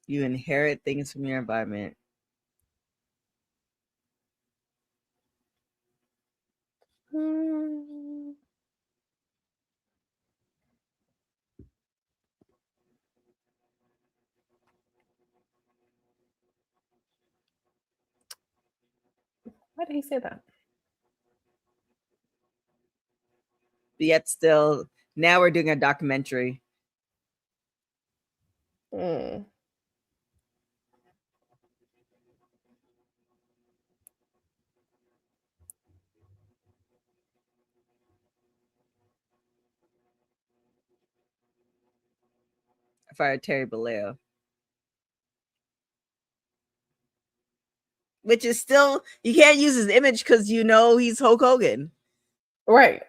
You inherit things from your environment. Why did he say that? But yet still, now we're doing a documentary. I fired Terry Bollea. Which is still, you can't use his image because you know he's Hulk Hogan. Right.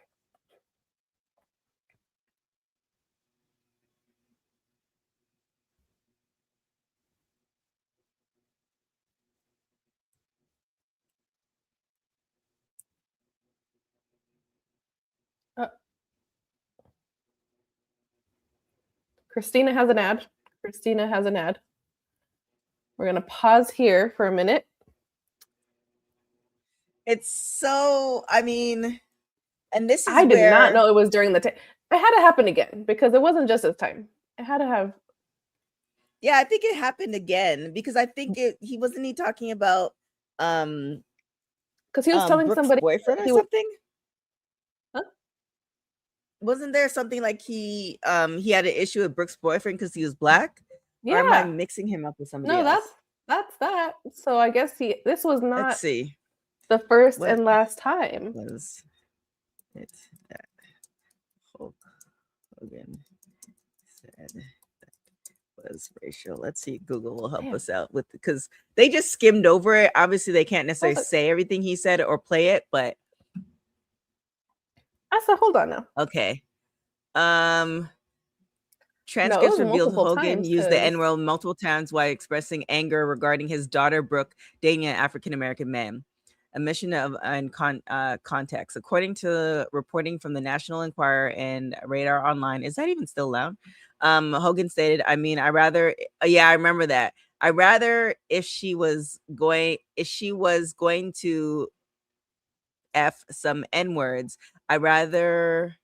Christina has an ad. We're going to pause here for a minute. It's so, I mean, and this is I did not know it was during the time. It had to happen again because it wasn't just this time. It had to have. Yeah, I think it happened again because I think he wasn't talking about because he was telling Brooke's somebody boyfriend or something. Huh? Wasn't there something like he had an issue with Brooke's boyfriend because he was black? Yeah. Or am I mixing him up with somebody else? No, that's that. So I guess this was not. Let's see. The first and last time. Was it that Hulk Hogan said that was racial? Let's see. Google will help us out with, because they just skimmed over it. Obviously, they can't necessarily say everything he said or play it, but I said, hold on now. Okay. Transcripts revealed Hogan used the N-word multiple times while expressing anger regarding his daughter Brooke dating an African-American man. Omission of context. According to reporting from the National Enquirer and Radar Online, is that even still allowed? Hogan stated, I mean, I remember that. I rather if she was going to F some N-words, I'd rather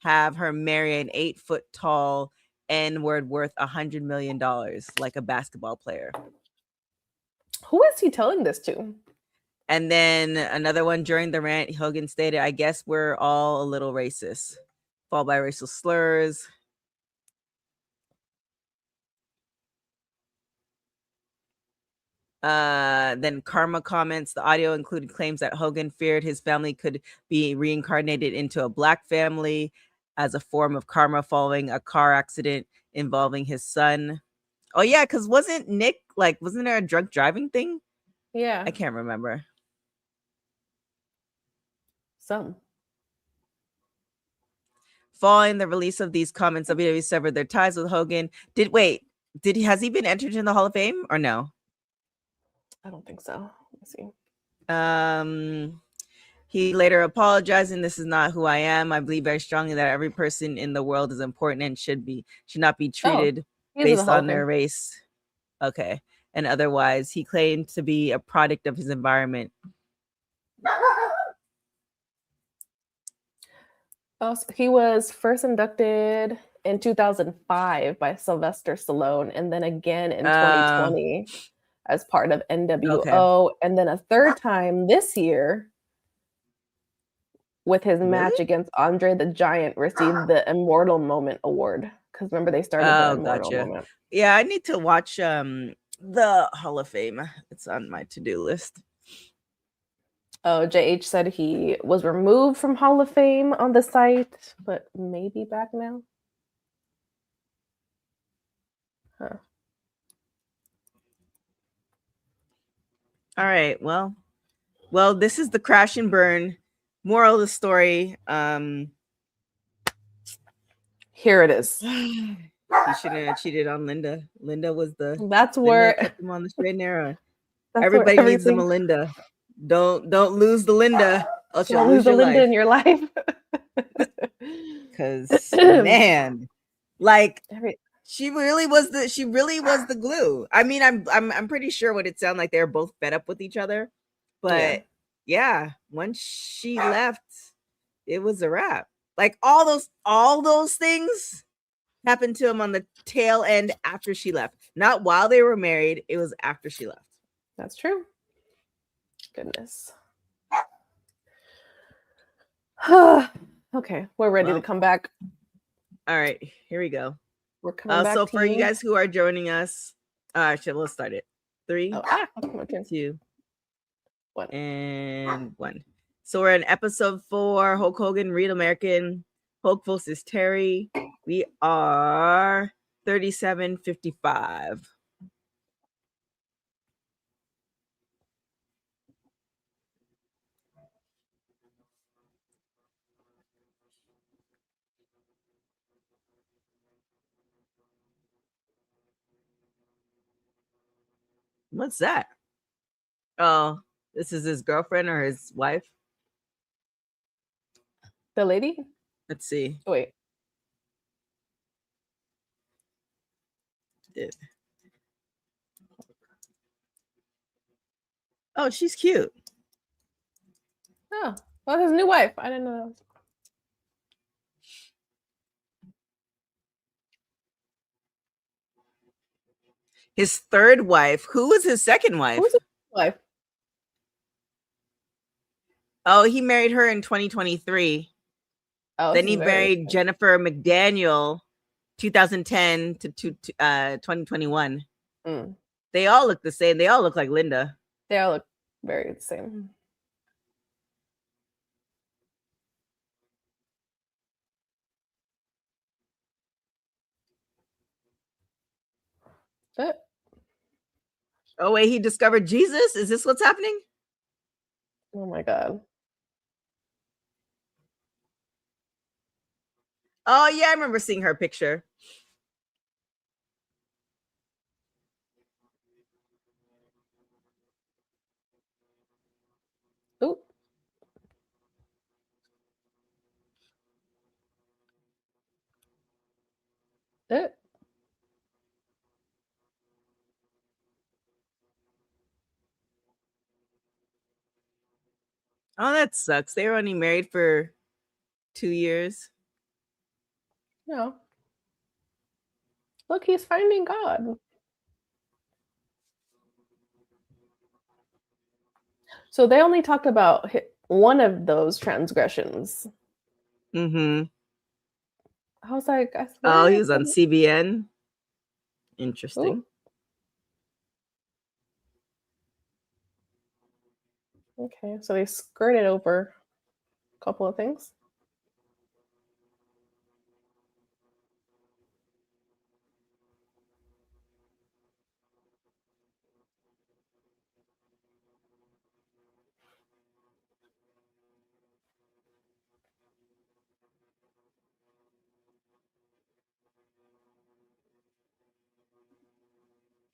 have her marry an 8-foot tall N-word worth $100 million, like a basketball player. Who is he telling this to? And then another one during the rant, Hogan stated, I guess we're all a little racist, followed by racial slurs. Then Karma comments, the audio included claims that Hogan feared his family could be reincarnated into a black family as a form of karma following a car accident involving his son. Oh yeah, because wasn't there a drunk driving thing? Yeah. I can't remember. Following the release of these comments, WWE severed their ties with Hogan. Has he been entered in the Hall of Fame or no? I don't think so. Let's see. He later apologized, and this is not who I am. I believe very strongly that every person in the world is important and should not be treated based on their race. Okay. and otherwise. He claimed to be a product of his environment. He was first inducted in 2005 by Sylvester Stallone, and then again in 2020 as part of NWO, and then a third time this year with his match against Andre the Giant, received the Immortal Moment Award. Because remember, they started the Immortal Moment. Yeah, I need to watch the Hall of Fame. It's on my to-do list. Oh, JH said he was removed from Hall of Fame on the site, but maybe back now. Huh. All right. Well, this is the crash and burn. Moral of the story. Here it is. He shouldn't have cheated on Linda. Linda was the. That's where kept him on the straight and narrow. Everybody needs a Melinda. Don't lose the Linda. Else you'll lose the Linda in your life. Because man, like she really was the glue. I mean, I'm pretty sure what it sounded like they were both fed up with each other, but yeah, once she left, it was a wrap. Like all those things happened to him on the tail end after she left. Not while they were married. It was after she left. That's true. Goodness. Okay, we're ready to come back. All right, here we go. We're coming back. So for you guys who are joining us, let's start it. 3, 2, 1, and 1. So we're in episode 4. Hulk Hogan, Real American. Hulk versus Terry. We are 37:55. What's that? Oh, this is his girlfriend or his wife? The lady? Let's see. Oh, wait. Oh, she's cute. Oh, well, his new wife. I didn't know that. His third wife. Who was his second wife? Who's his wife? Oh, he married her in 2023. Oh, then he married Jennifer McDaniel 2010 to 2021. They all look the same. They all look like Linda. They all look very the same. Oh, wait, he discovered Jesus? Is this what's happening? Oh my God. Oh, yeah, I remember seeing her picture. Ooh. Oh, that sucks. They were only married for 2 years. No. Look, he's finding God. So they only talked about one of those transgressions. Mm-hmm. I was like, I swear. Oh, he was on CBN. Interesting. Ooh. Okay, so they skirted over a couple of things.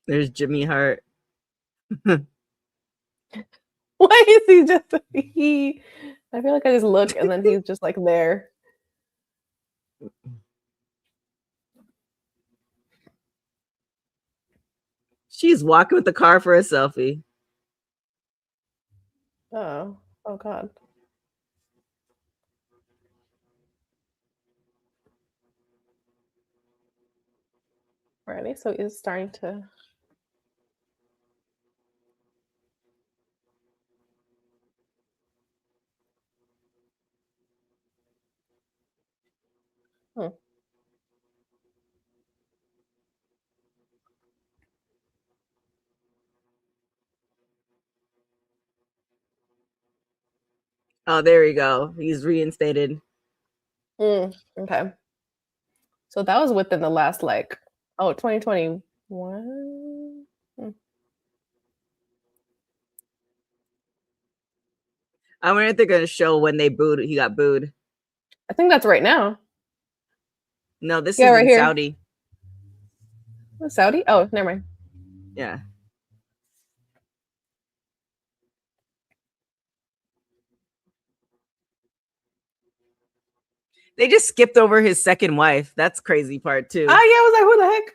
There's Jimmy Hart. Why is he just he? I feel like I just look and then he's just like there. She's walking with the car for a selfie. Oh God. Alrighty, so it's starting to. Hmm. Oh, there you go. He's reinstated. Okay. So that was within the last 2021. I wonder if they're gonna show when they booed. He got booed. I think that's right now. No, this Yeah, is right in here. Saudi. Saudi? Oh, never mind. Yeah. They just skipped over his second wife. That's crazy part too. Oh yeah, I was like, who the heck?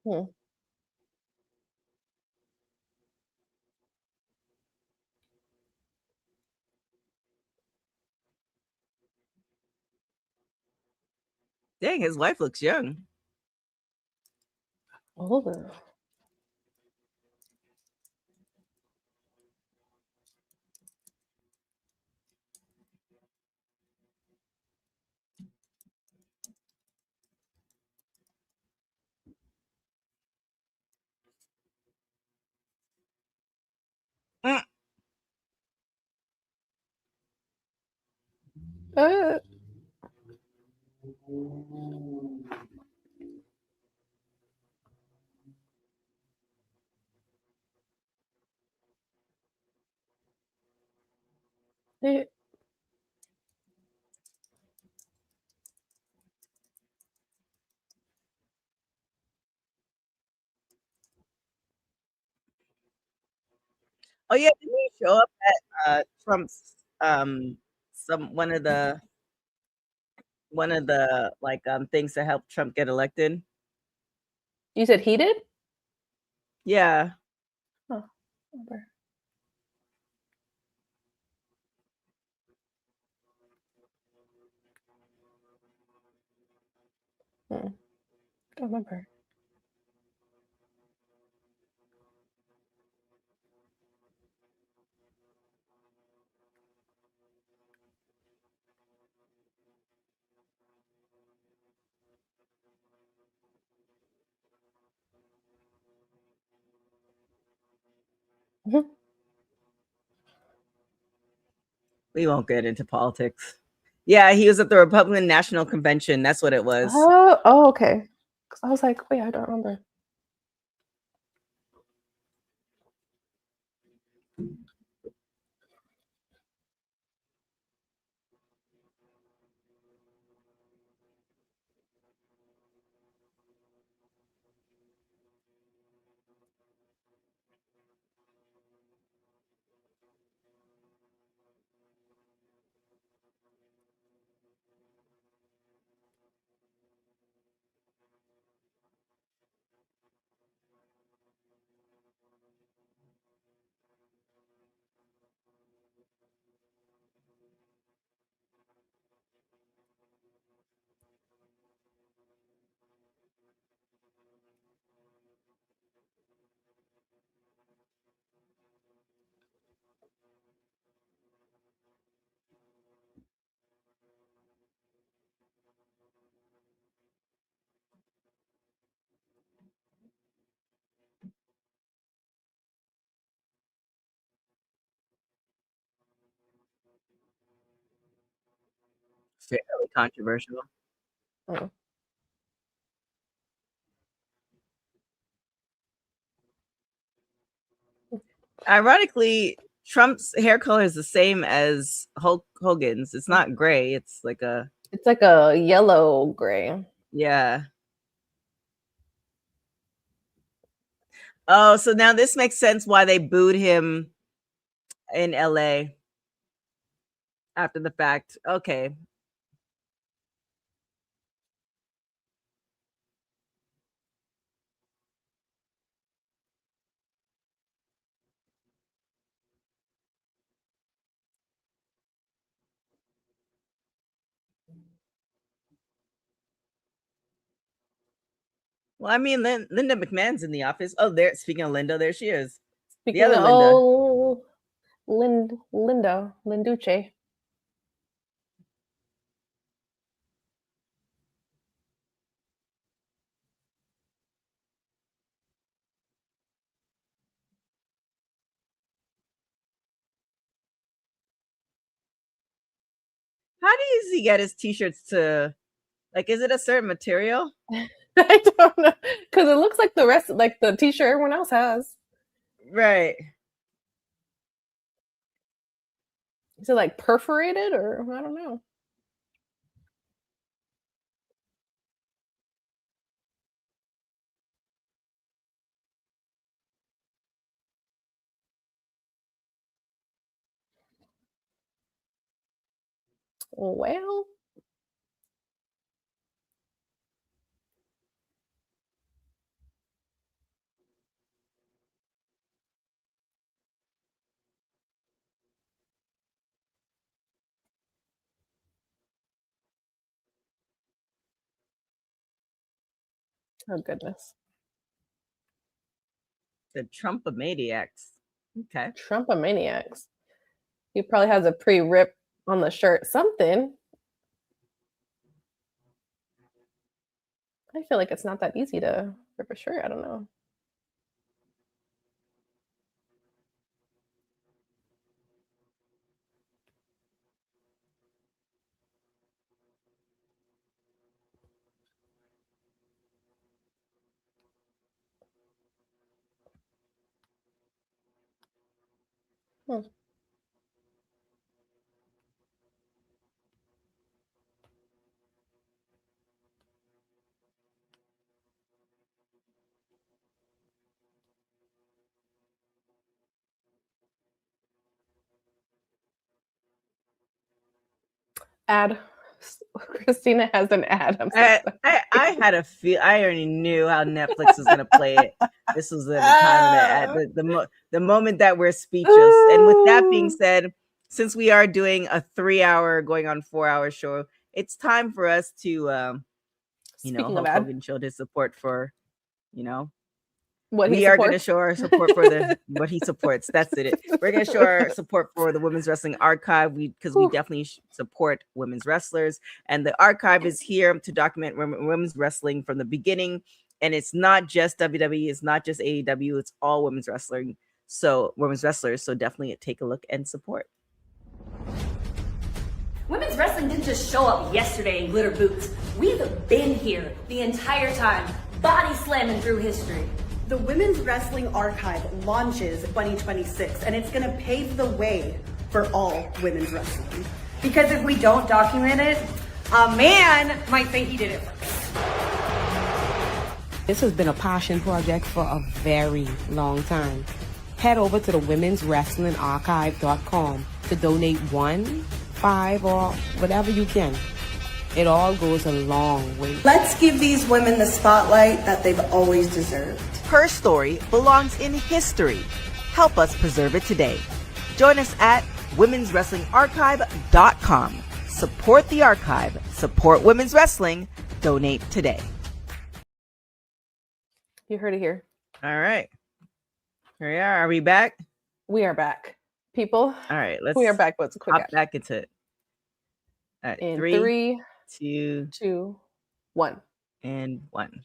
Hmm. Dang, his wife looks young. Older. Mm. Uh, eh, Oh yeah, didn't he show up at Trump's some one of the things to help Trump get elected? you said he did? Yeah. Oh, okay. Don't remember. Mhm. We won't get into politics. Yeah, he was at the Republican National Convention. That's what it was. Oh, okay. 'Cause I was like, wait, I don't remember. Fairly controversial. Oh. Ironically, Trump's hair color is the same as Hogan's. It's not gray. It's like a yellow gray. yeah. Oh, so now this makes sense why they booed him in LA after the fact. Okay. Well, I mean, Linda McMahon's in the office. Oh, there. Speaking of Linda, there she is. Speaking the other of Linda. Linda Linducci. How does he get his t-shirts to, like, is it a certain material? I don't know, because it looks like the rest, like the t-shirt everyone else has. Right. Is it like perforated, or I don't know? Well, oh goodness. The Trumpomaniacs. Okay. Trumpomaniacs. He probably has a pre-rip on the shirt. Something. I feel like it's not that easy to rip a shirt. I don't know. Hmm. Ad. Christina has an ad. I'm so I had a feel. I already knew how Netflix was gonna play it. This was the time of the moment that we're speechless. And with that being said, since we are doing a 3-hour going on 4-hour show, it's time for us to Hulk Hogan showed his support for, what we are going to show our support for the what he supports. That's it. We're going to show our support for the Women's Wrestling Archive because we definitely support women's wrestlers, and the archive is here to document women's wrestling from the beginning. And it's not just WWE, it's not just AEW, it's all women's wrestling. So women's wrestlers. So definitely take a look and support. Women's wrestling didn't just show up yesterday in glitter boots. We've been here the entire time, body slamming through history. The Women's Wrestling Archive launches 2026, and it's going to pave the way for all women's wrestling. Because if we don't document it, a man might think he did it first. This has been a passion project for a very long time. Head over to the womenswrestlingarchive.com to donate 1, 5, or whatever you can. It all goes a long way. Let's give these women the spotlight that they've always deserved. Her story belongs in history. Help us preserve it today. Join us at womenswrestlingarchive.com. Support the archive. Support women's wrestling. Donate today. You heard it here. All right. Here we are. Are we back? We are back, people. All right. We are back. What's a quick hop back into it. All right, in 3, 2, 1. And 1.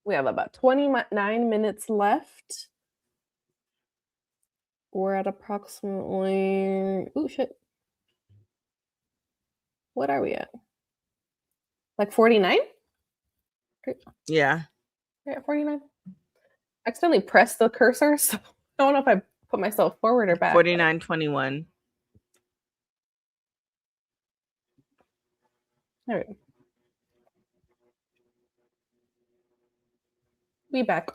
We have about 29 minutes left. We're at approximately, oh shit. What are we at? Like 49? Yeah. We're at 49. I accidentally pressed the cursor, so I don't know if I Put myself forward or back. 49-21. All right. We back.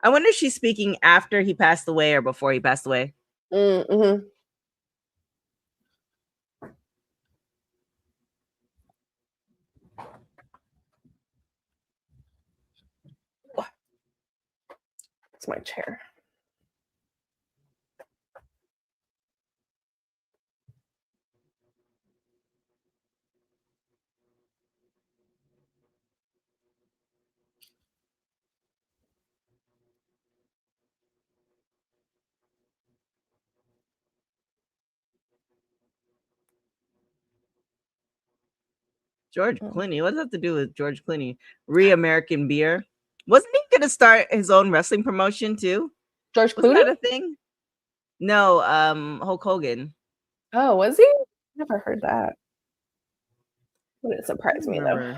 I wonder if she's speaking after he passed away or before he passed away. Mm-hmm. It's my chair. George Clooney. What does that have to do with George Clooney? American Beer. Wasn't he going to start his own wrestling promotion too? George Wasn't Clooney? that a thing? No, Hulk Hogan. Oh, was he? Never heard that. Wouldn't surprise me though.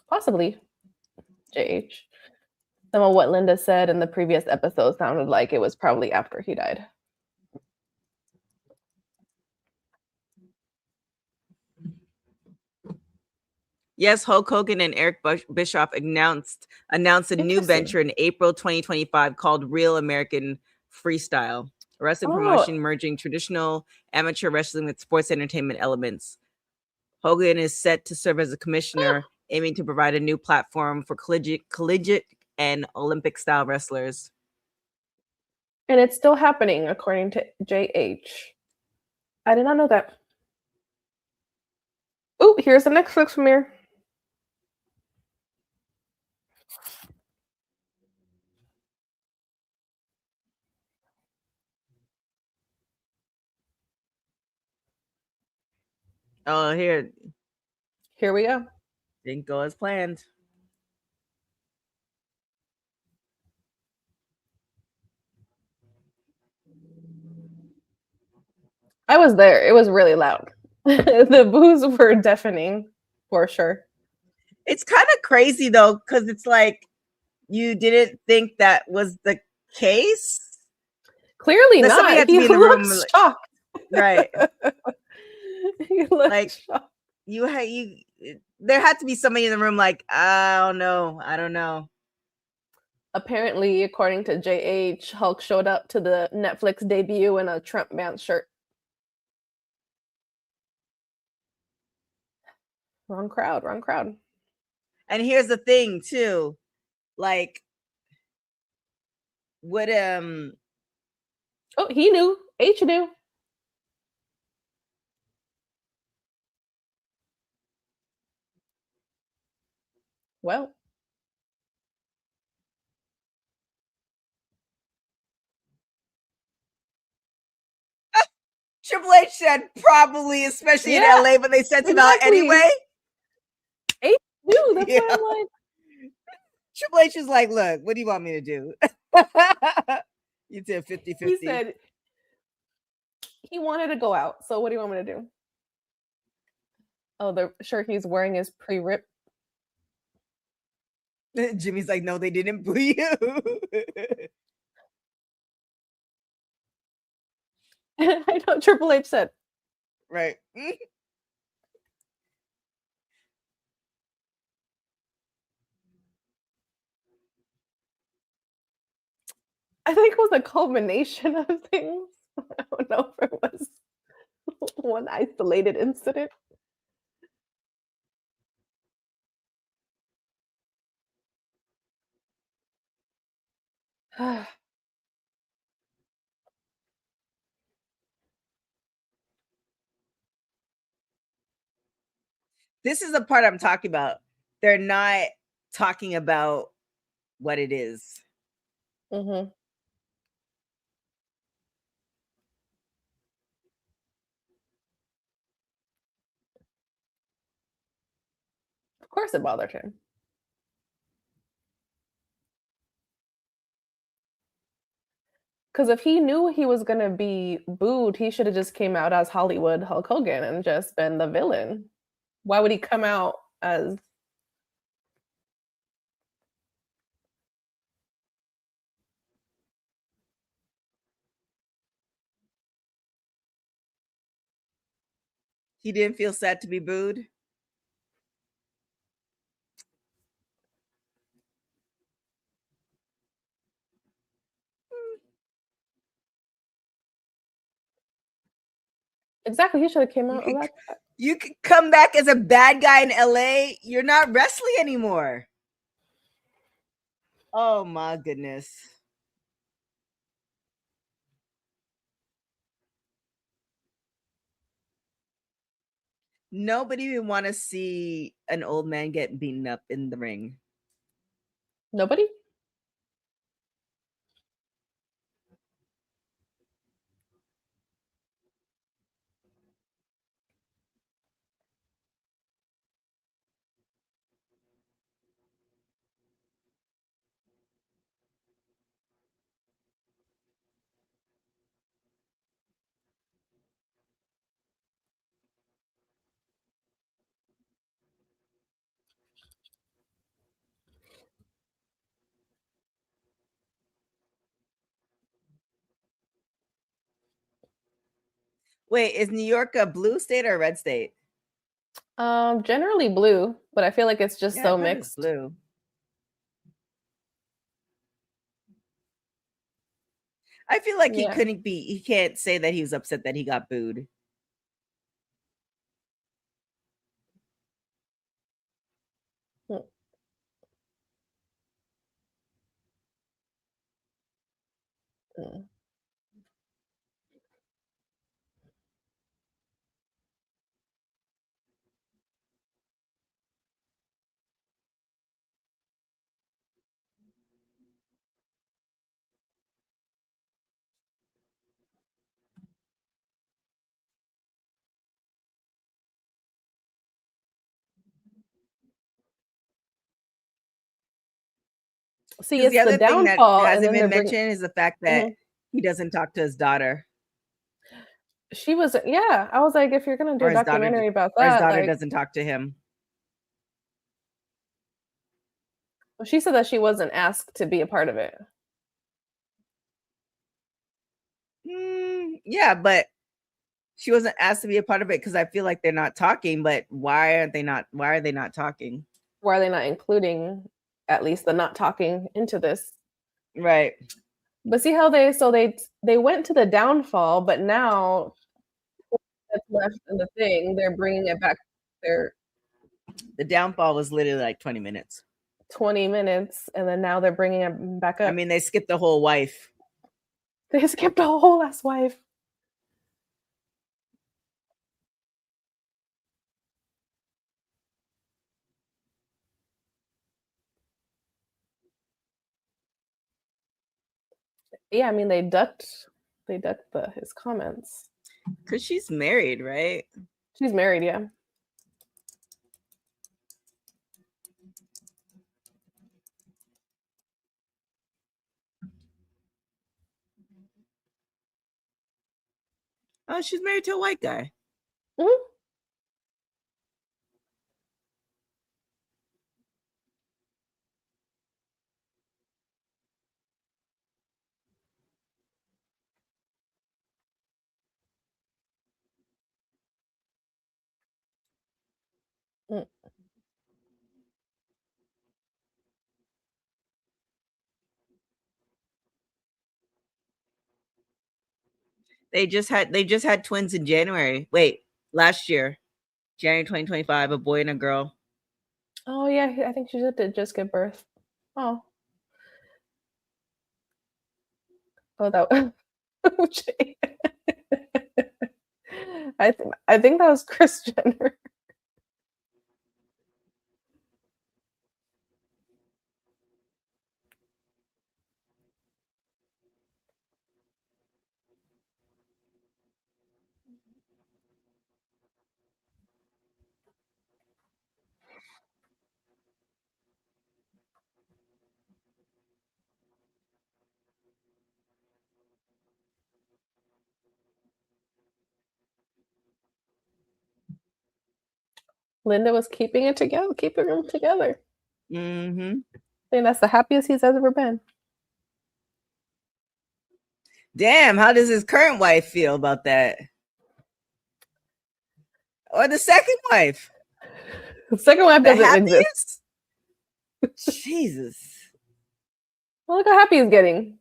Possibly. JH. Some of what Linda said in the previous episode sounded like it was probably after he died. Yes, Hulk Hogan and Eric Bischoff announced a new venture in April 2025 called Real American Freestyle, a wrestling promotion merging traditional amateur wrestling with sports entertainment elements. Hogan is set to serve as a commissioner, aiming to provide a new platform for collegiate and Olympic-style wrestlers. And it's still happening, according to JH. I did not know that. Oh, here's the Netflix premiere. Oh, here we go. Didn't go as planned. I was there. It was really loud. The boos were deafening, for sure. It's kind of crazy though, because it's like you didn't think that was the case. Clearly not. Somebody had to be in the room, shocked. Right? He looked like shocked. There had to be somebody in the room. Like, I don't know. Apparently, according to JH, Hulk showed up to the Netflix debut in a Trump band shirt. Wrong crowd. And here's the thing, too. Like, what Oh, he knew. H knew. Well. Triple H said probably, especially in LA, but they sent him out anyway. H knew. That's why I'm like. Triple H is like, look, what do you want me to do? You did 50-50. He said he wanted to go out. So what do you want me to do? Oh, the shirt he's wearing is pre-ripped. Jimmy's like, no, they didn't boo you. I know Triple H said. Right. I think it was a culmination of things. I don't know if it was one isolated incident. This is the part I'm talking about. They're not talking about what it is. Mm-hmm. Of course it bothered him. Because if he knew he was gonna be booed, he should have just came out as Hollywood Hulk Hogan and just been the villain. Why would he come out as? He didn't feel sad to be booed. Exactly, he should have came out. You could come back as a bad guy in LA. You're not wrestling anymore. Oh my goodness. Nobody would want to see an old man get beaten up in the ring. Nobody? Wait, is New York a blue state or a red state? Generally blue, but I feel like it's just so mixed. Blue. I feel like he can't say that he was upset that he got booed. See, it's the other thing that downfall, and hasn't then been they're mentioned is the fact that he doesn't talk to his daughter. She was, I was like, if you're gonna do Or a his daughter documentary about or his that, daughter like, doesn't talk to him. she said that she wasn't asked to be a part of it. Yeah, but she wasn't asked to be a part of it because I feel like they're not talking. But why are they not talking? Why are they not including at least the not talking into this? Right. But see how they went to the downfall, but now that's left in the thing, they're bringing it back. The downfall was literally like 20 minutes. 20 minutes, and then now they're bringing it back up. I mean, they skipped the whole wife. They skipped a whole ass wife. Yeah, I mean they ducked his comments. Because she's married, right? She's married, yeah. Oh, she's married to a white guy. Mm-hmm. They just had twins in January. Wait, last year, January 2025, a boy and a girl. Oh yeah, I think she did just give birth. Oh, that. I think that was Kris Jenner. Linda was keeping them together. Mm-hmm. I think that's the happiest he's ever been. Damn, how does his current wife feel about that? Or the second wife? The second wife The doesn't exist. happiest? Jesus. Well, look how happy he's getting.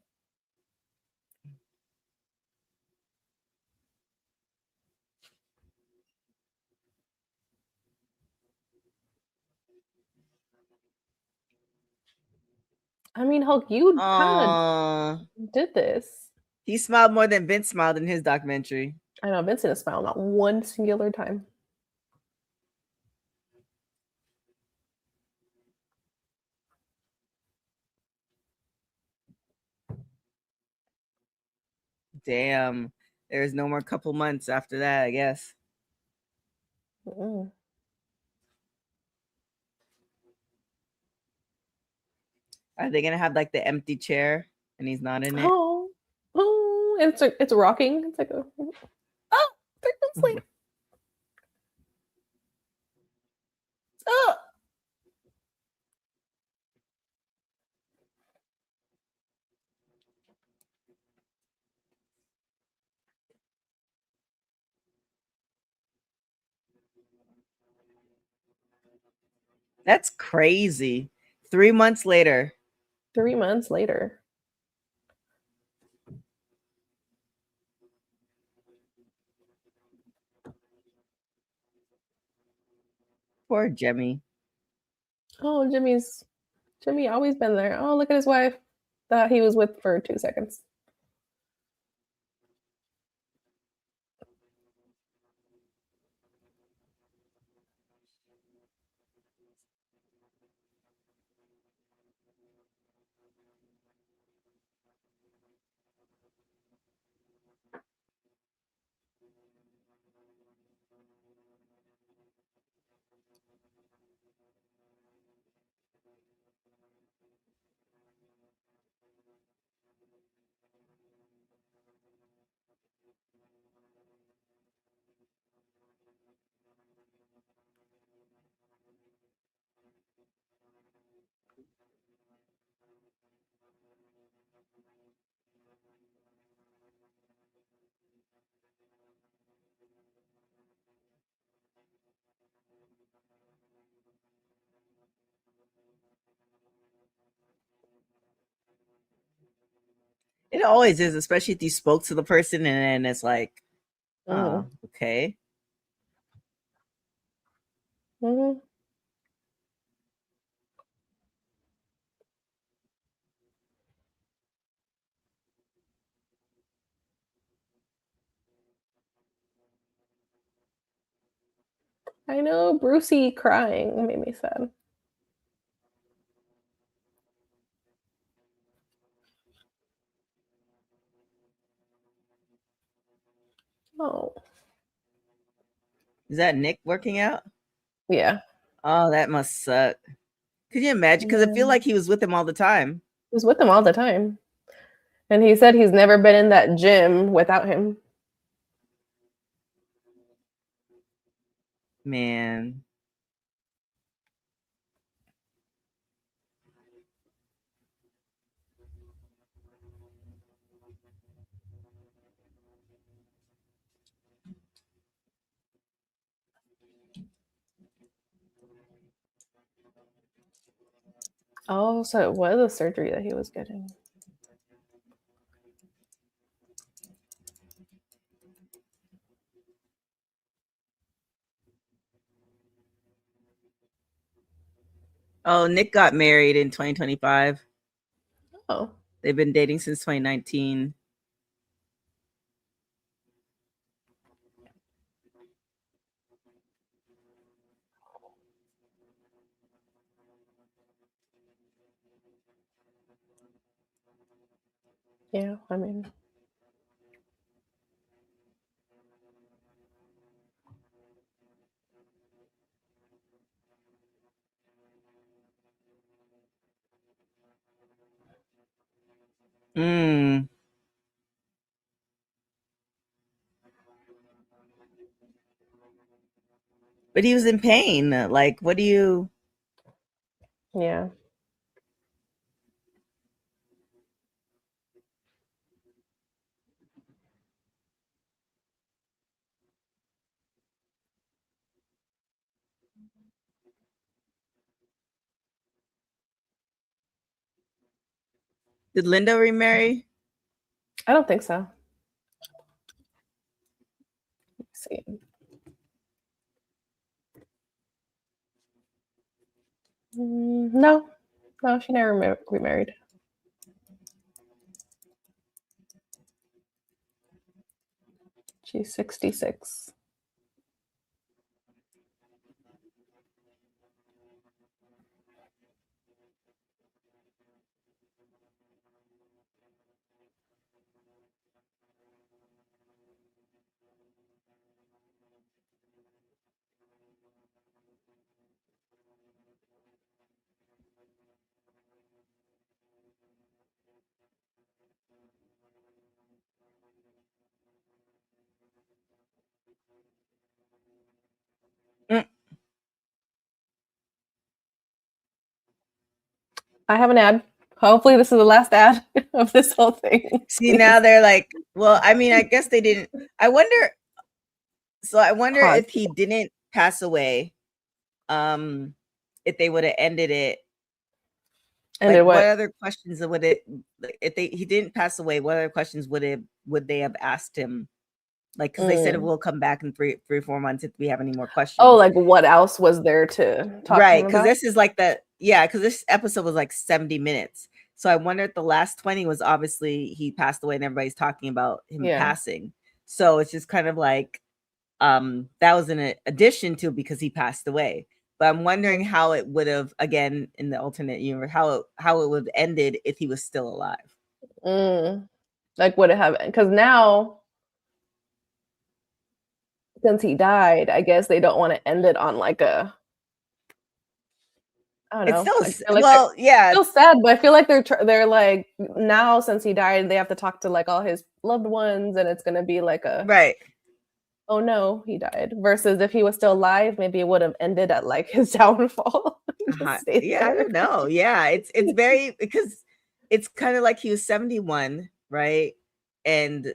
I mean, Hulk, you kind of did this. He smiled more than Vince smiled in his documentary. I know Vincent has smiled not one singular time. Damn. There's no more couple months after that, I guess. Mm. Are they gonna have like the empty chair and he's not in it? Oh, it's rocking. It's like 3 months later. Oh. That's crazy. 3 months later. 3 months later. Poor Jimmy. Oh, Jimmy always been there. Oh, look at his wife that he was with for 2 seconds. It always is, especially if you spoke to the person and then it's like, oh, okay. Mm-hmm. I know Brucey crying made me sad. Oh. Is that Nick working out? Yeah. Oh, that must suck. Could you imagine? Because I feel like he was with him all the time. He was with him all the time. And he said he's never been in that gym without him. Man. Oh, so it was a surgery that he was getting. Oh, Nick got married in 2025. Oh. They've been dating since 2019. Yeah, I mean. Mm. But he was in pain. Like, what do you? Yeah. Did Linda remarry? I don't think so. Let's see. No, she never remarried. She's 66. Mm. I have an ad. Hopefully, this is the last ad of this whole thing. See, now they're like, well, I mean, I guess they didn't. I wonder Pause. if he didn't pass away, if they would have ended it. And Like, then what what? other questions would it? If he didn't pass away, what other questions would they have asked him? Like, because they said we'll come back in 3 or 4 months if we have any more questions. Oh, like what else was there to talk to Right, him because about? this is like because this episode was like 70 minutes. So I wonder if the last 20 was obviously he passed away and everybody's talking about him passing. So it's just kind of like that was an addition to because he passed away. But I'm wondering how it would have, again, in the alternate universe, how it would have ended if he was still alive. Like, would it have? Because now, since he died, I guess they don't want to end it on like a. I don't know. It's still yeah, still sad, but I feel like they're like now since he died, they have to talk to like all his loved ones, and it's gonna be like a right. Oh no, he died. Versus if he was still alive, maybe it would have ended at like his downfall. Yeah, I don't know. Yeah, it's very because it's kind of like he was 71, right? And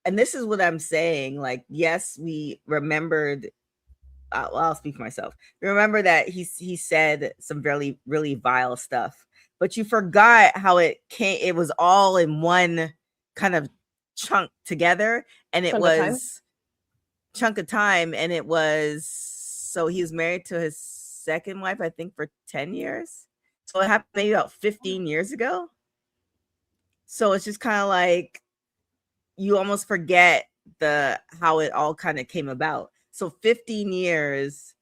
this is what I'm saying. Like, yes, we remembered. Well, I'll speak for myself. Remember that he said some really really vile stuff, but you forgot how it came. It was all in one kind of chunk together, and it was chunk of time, and it was so he was married to his second wife, I think, for 10 years. So it happened maybe about 15 years ago. So it's just kind of like you almost forget how it all kind of came about. So 15 years,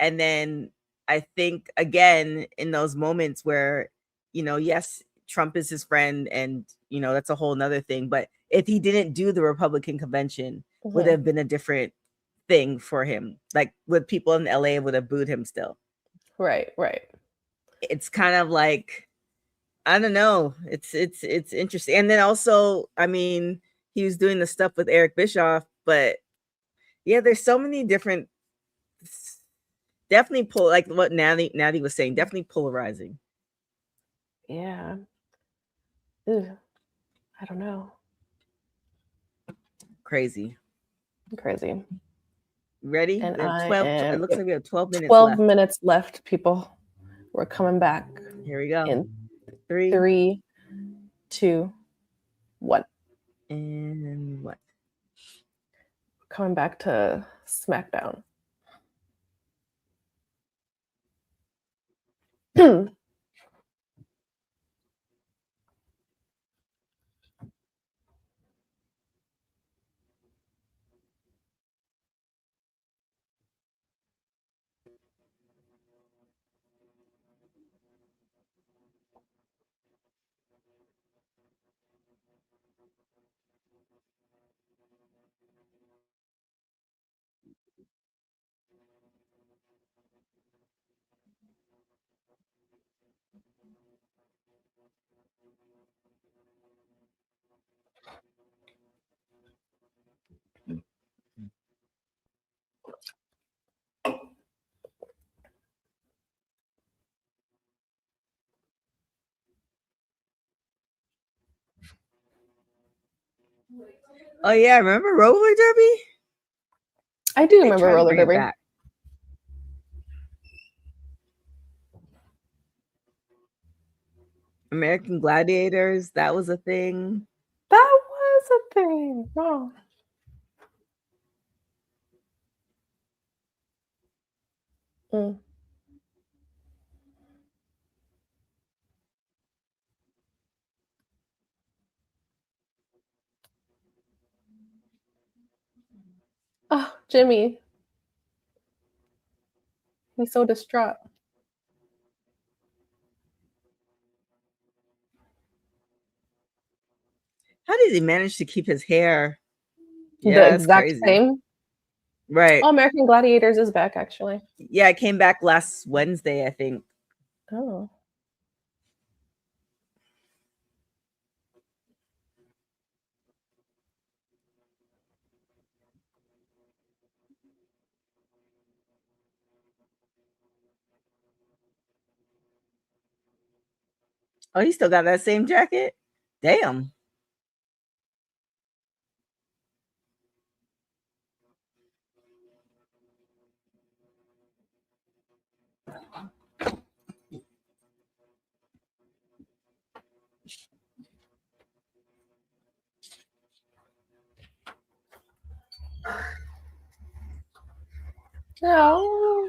and then I think again in those moments where, yes, Trump is his friend, and that's a whole nother thing. But if he didn't do the Republican convention, would have been a different thing for him. Like, with people in LA would have booed him still. Right. It's kind of like, I don't know. It's interesting. And then also, I mean, he was doing the stuff with Eric Bischoff, but yeah, there's so many different, definitely like what Natty was saying, definitely polarizing. Yeah. Ew. I don't know. Crazy. Ready? And 12. It looks like we have 12 minutes 12 left. minutes left, people. We're coming back. Here we go. In 3, 2, 1. And what? Coming back to SmackDown. Oh yeah, remember roller derby? I do They remember try to roller bring it derby. back. American Gladiators, that was a thing. That was a thing. Wow. Mm. Oh, Jimmy. He's so distraught. How did he manage to keep his hair? The Yeah, that's exact crazy. same. Right. Oh, American Gladiators is back, actually. Yeah, it came back last Wednesday, I think. Oh. Oh, he still got that same jacket? Damn. No.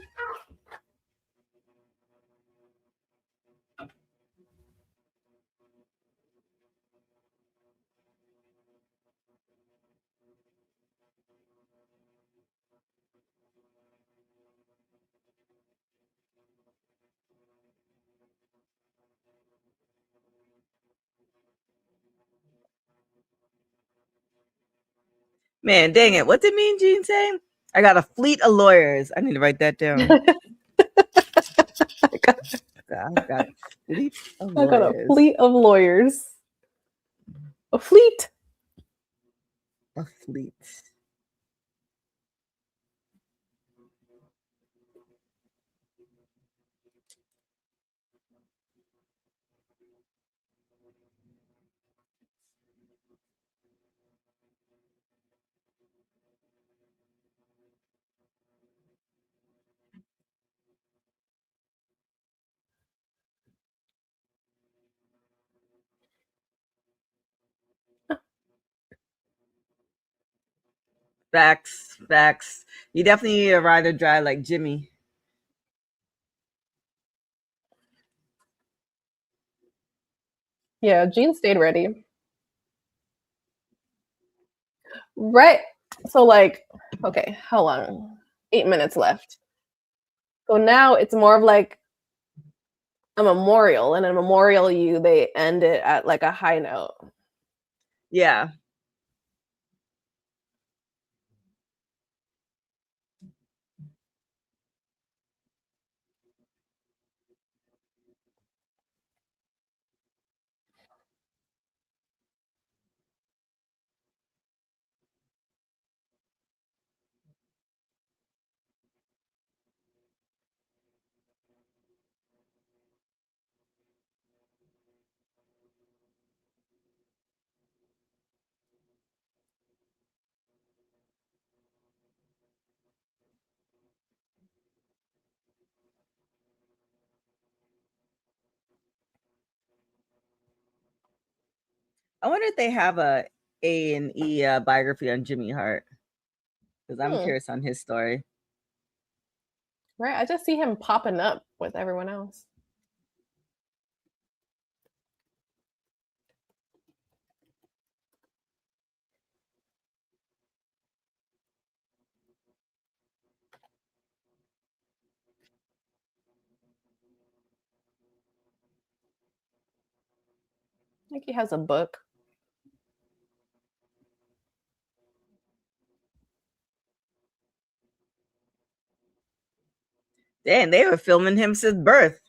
Man, dang it. What did Mean Gene say? I got a fleet of lawyers. I need to write that down. I got a fleet of I got a lawyers. fleet of lawyers. A fleet. A fleet. Facts, facts. You definitely need a ride or dry like Jimmy. Yeah, Gene stayed ready. Right. So, like, okay, how long? 8 minutes left. So now it's more of like a memorial, and a memorial they end it at like a high note. Yeah. I wonder if they have A&E biography on Jimmy Hart, because I'm curious on his story. Right. I just see him popping up with everyone else. I think he has a book. Damn, they were filming him since birth.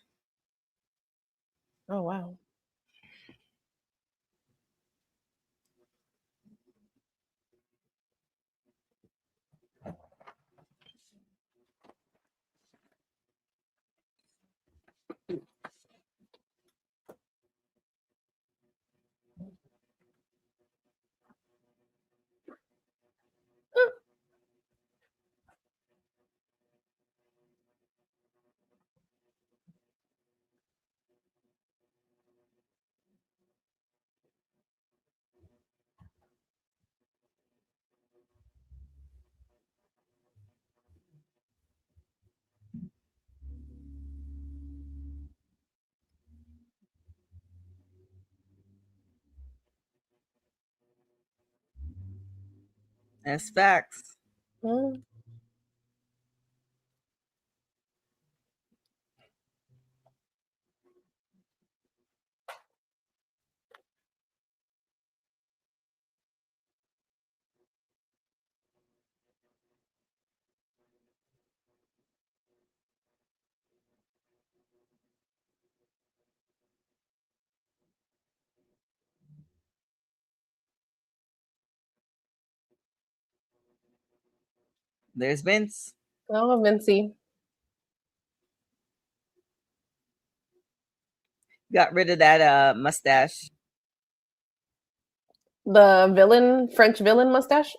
Oh, wow. That's facts. Mm. There's Vince. Oh, Vinci. Got rid of that mustache. The villain, French villain mustache.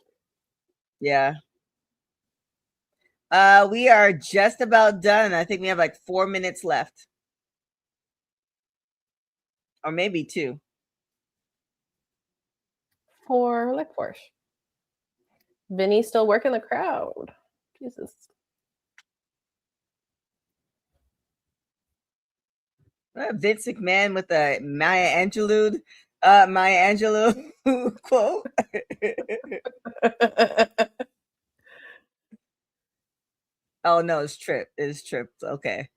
Yeah. We are just about done. I think we have like 4 minutes left. Or maybe 2. For Vinny's still working the crowd. Jesus. Vince McMahon with the Maya Angelou quote. Oh no, it's Trip. It's Trip. Okay.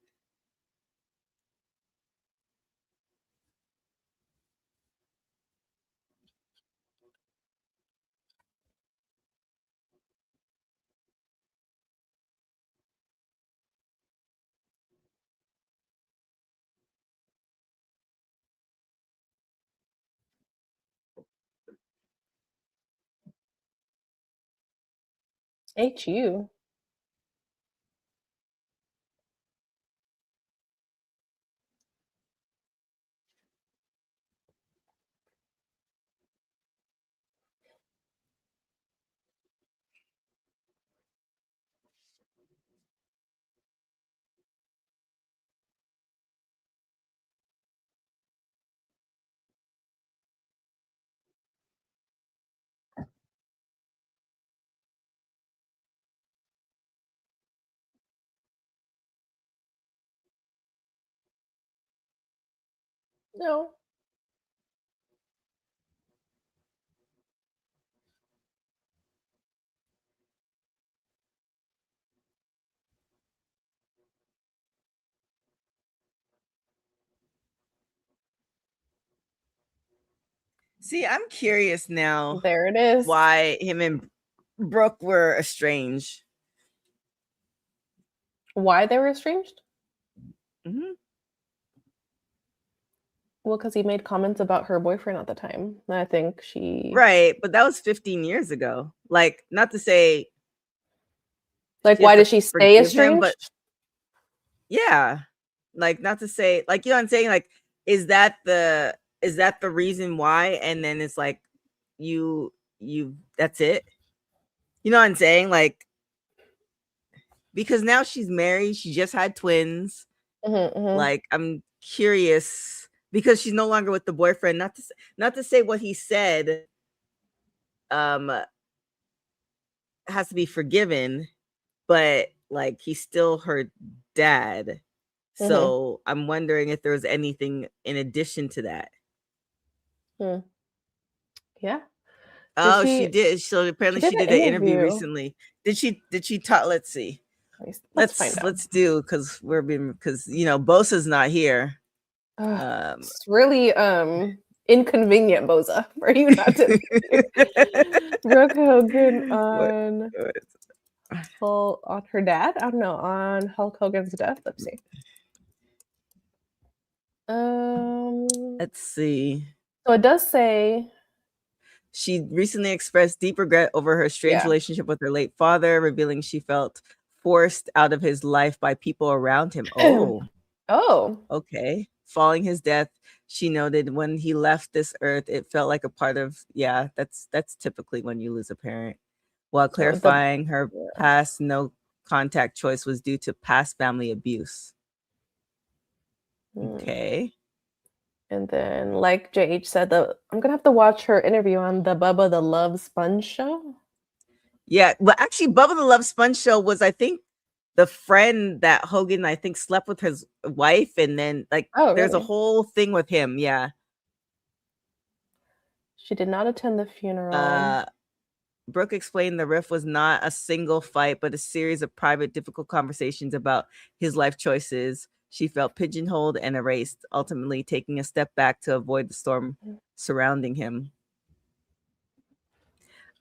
HU. No. See, I'm curious now. There it is. Why him and Brooke were estranged. Why they were estranged? Mm-hmm. Well, because he made comments about her boyfriend at the time. And I think she Right, but that was 15 years ago. Like, not to say like she why has did to she stay forgive him, estranged? but yeah, like not to say, like, you know what I'm saying? Like, is that the reason why? And then it's like you that's it. You know what I'm saying? Like, because now she's married, she just had twins. Like, I'm curious because she's no longer with the boyfriend. Not to say what he said has to be forgiven, but like he's still her dad. So I'm wondering if there was anything in addition to that. Yeah. Oh, she did. So apparently she did an interview recently. Did she talk? Let's see. Let's find out. Let's do because you know Bosa's not here. It's really inconvenient, Boza, for you not to Brooke Hogan on her dad? I don't know, on Hulk Hogan's death. Let's see. Let's see. So it does say she recently expressed deep regret over her strange relationship with her late father, revealing she felt forced out of his life by people around him. Oh, okay. Following his death, she noted when he left this earth, it felt like a part of, that's typically when you lose a parent. While clarifying her past no contact choice was due to past family abuse. Okay. And then, like JH said, I'm going to have to watch her interview on the Bubba the Love Sponge show. Yeah, well, actually, Bubba the Love Sponge show was, I think, the friend that Hogan, I think, slept with his wife, and then there's a whole thing with him. Yeah. She did not attend the funeral. Brooke explained the rift was not a single fight, but a series of private, difficult conversations about his life choices. She felt pigeonholed and erased, ultimately taking a step back to avoid the storm surrounding him.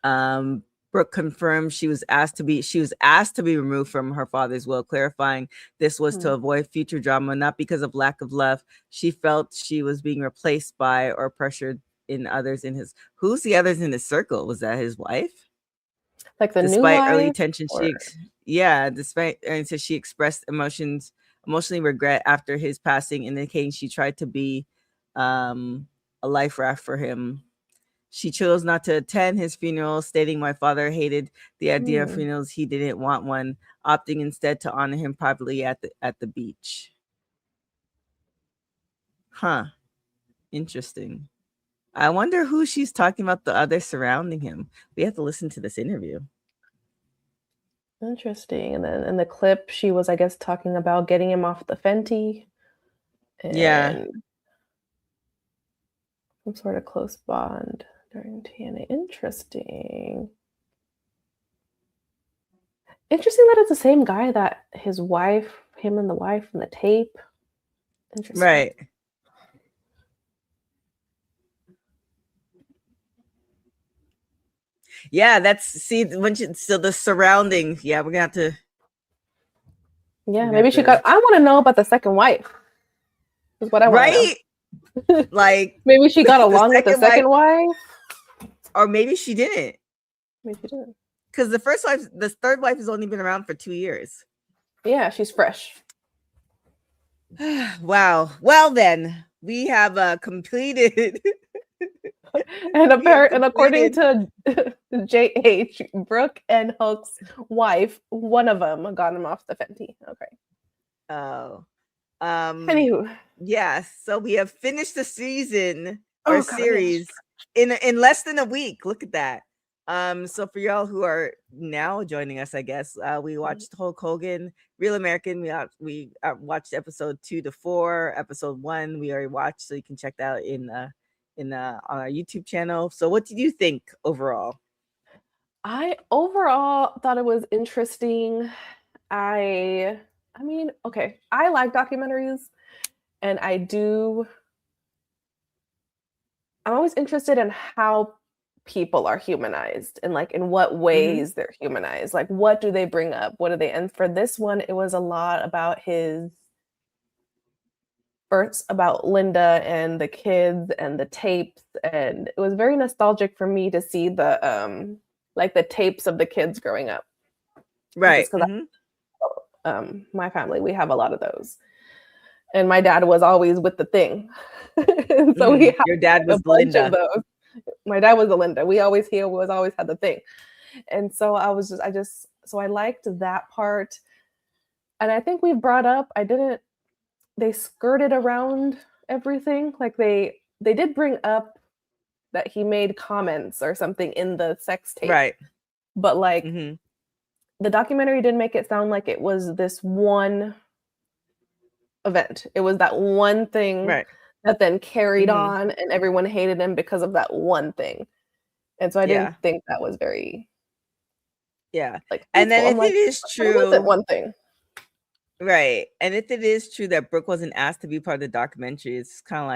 Brooke confirmed she was asked to be removed from her father's will, clarifying this was to avoid future drama, not because of lack of love. She felt she was being replaced by or pressured in others in his. Who's the others in his circle? Was that his wife? Like the Despite new early wife, tension, or... despite and so she expressed emotionally regret after his passing, indicating she tried to be a life raft for him. She chose not to attend his funeral, stating, "My father hated the idea of funerals. He didn't want one," opting instead to honor him privately at the beach. Huh. Interesting. I wonder who she's talking about, the others surrounding him. We have to listen to this interview. Interesting. And then in the clip, she was, I guess, talking about getting him off the Fenty. Yeah. Some sort of close bond during TNA. Interesting. Interesting that it's the same guy that him and the wife from the tape. Interesting. Right. Yeah, so the surroundings. Yeah, we're gonna have to. Yeah, maybe she got. I want to know about the second wife. Is what I want to know. Like maybe she got along with the second wife, or maybe she didn't. Maybe she didn't. Because the third wife has only been around for 2 years. Yeah, she's fresh. Wow. Well, then we have completed. And according to JH, Brooke and Hook's wife, one of them got him off the Fenty. Okay. Oh. Anywho. Yeah. So we have finished the season or series in less than a week. Look at that. So for y'all who are now joining us, I guess we watched Hulk Hogan, Real American. We watched episode 2 to 4. Episode 1 we already watched, so you can check that out on our YouTube channel. So what did you think overall? I overall thought it was interesting. I mean, okay, I like documentaries, and I'm always interested in how people are humanized and like in what ways they're humanized. Like, what do they bring up? What do they? And for this one, it was a lot about first about Linda and the kids and the tapes, and it was very nostalgic for me to see the like the tapes of the kids growing up. Right. My family, we have a lot of those, and my dad was always with the thing. So your dad was Linda. Of those. My dad was the Linda. He always had the thing, and so I liked that part, and I think we brought up. They skirted around everything. Like they did bring up that he made comments or something in the sex tape, right? But like the documentary did make it sound like it was this one event. It was that one thing that then carried on, and everyone hated him because of that one thing. And so I didn't think that was very like. And then if it is true, was it one thing? Right. And if it is true that Brooke wasn't asked to be part of the documentary, it's kind of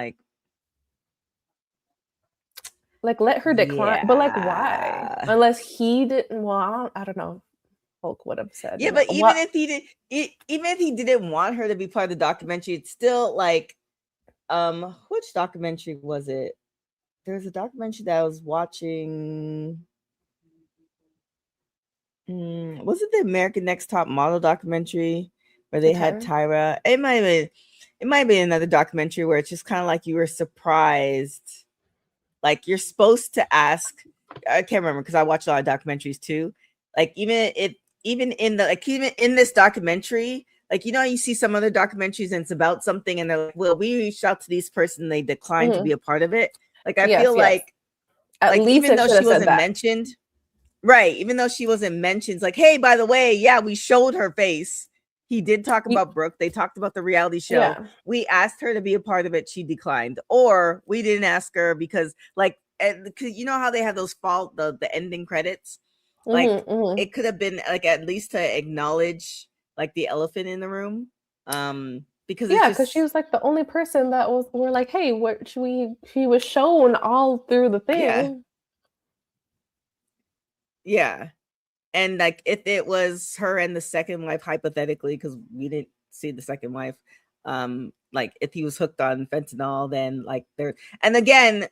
like let her decline. But like, why? Unless he didn't. Well, I don't know. Hulk would have said. Yeah, but even if he didn't want her to be part of the documentary, it's still like, which documentary was it? There's a documentary that I was watching. Was it the American Next Top Model documentary? Where they had Tyra. It might be another documentary where it's just kind of like you were surprised. Like you're supposed to ask. I can't remember because I watched a lot of documentaries too. Like even in this documentary, like you see some other documentaries and it's about something and they're like, well, we reached out to this person, they declined to be a part of it. Like I feel like at least even though she wasn't mentioned, right? Even though she wasn't mentioned, it's like, hey, by the way, yeah, we showed her face. He did talk about Brooke. They talked about the reality show. We asked her to be a part of it. She declined. Or we didn't ask her because like and because you know how they have those the ending credits, like it could have been like at least to acknowledge like the elephant in the room, because yeah, because she was like the only person that was. We're like, hey, what should we? She was shown all through the thing. Yeah. And like if it was her and the second wife, hypothetically, because we didn't see the second wife, like if he was hooked on fentanyl, then like there, and again,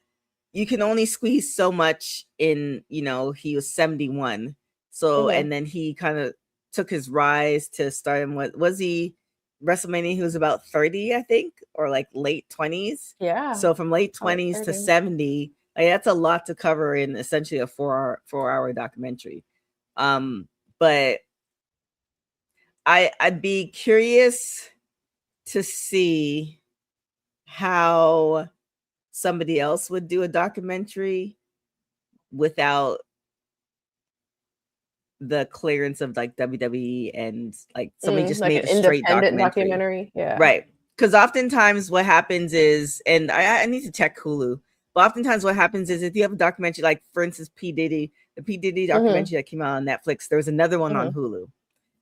you can only squeeze so much in, you know, he was 71. So and then he kind of took his rise to start him. What was he? WrestleMania, he was about 30, I think, or like late 20s. Yeah. So from late 20s to 70, like that's a lot to cover in essentially a 4-hour documentary. But I'd be curious to see how somebody else would do a documentary without the clearance of like WWE and like somebody just like made an a straight documentary. Yeah. Right. Because oftentimes what happens is, and I need to check Hulu, but oftentimes what happens is if you have a documentary, like for instance, the P. Diddy documentary that came out on Netflix, there was another one on Hulu.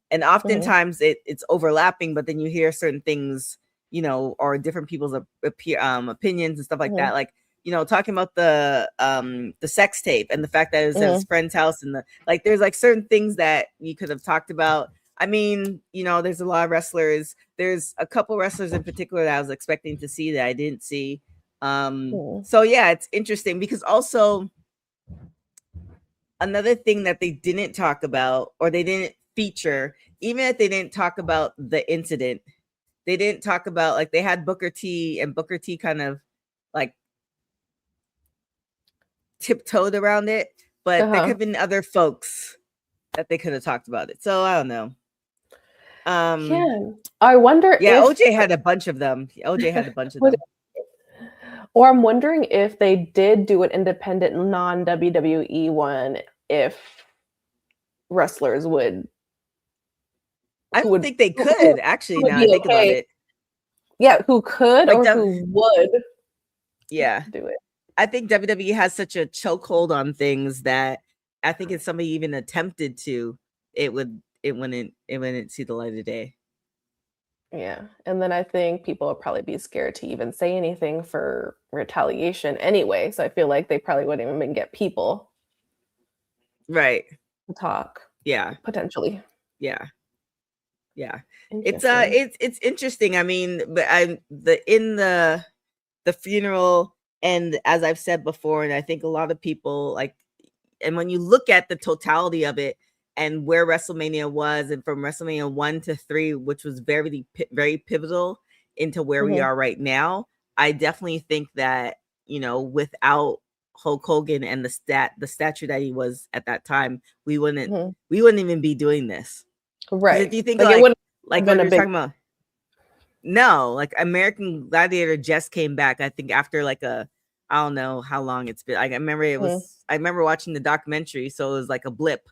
And oftentimes it's overlapping, but then you hear certain things, you know, or different people's opinions and stuff like that. Like, you know, talking about the sex tape and the fact that it was at his friend's house, and the like, there's like certain things that you could have talked about. I mean, you know, there's a lot of wrestlers. There's a couple wrestlers in particular that I was expecting to see that I didn't see. So yeah, it's interesting because also another thing that they didn't talk about, or they didn't feature, even if they didn't talk about the incident, they didn't talk about, like, they had Booker T, and Booker T kind of like tiptoed around it, but there could have been other folks that they could have talked about it. So I don't know. I wonder if OJ had a bunch of them. OJ had a bunch of them. Or I'm wondering if they did do an independent non-WWE one, if wrestlers would. I don't think they could, actually, now I think about it. Yeah, who could, like, or who would do it. I think WWE has such a chokehold on things that I think if somebody even attempted to, it wouldn't see the light of day. Yeah. And then I think people would probably be scared to even say anything for retaliation anyway. So I feel like they probably wouldn't even get people. Right. To talk. Yeah. Potentially. Yeah. Yeah. It's interesting. I mean, but in the funeral, and as I've said before, and I think a lot of people like, and when you look at the totality of it, and where WrestleMania was, and from WrestleMania 1 to 3, which was very, very pivotal into where we are right now, I definitely think that, you know, without Hulk Hogan and the stature that he was at that time, we wouldn't even be doing this. Right. If you think like what you're talking about, no, like American Gladiator just came back, I think after like I don't know how long it's been. Like, I remember watching the documentary, so it was like a blip.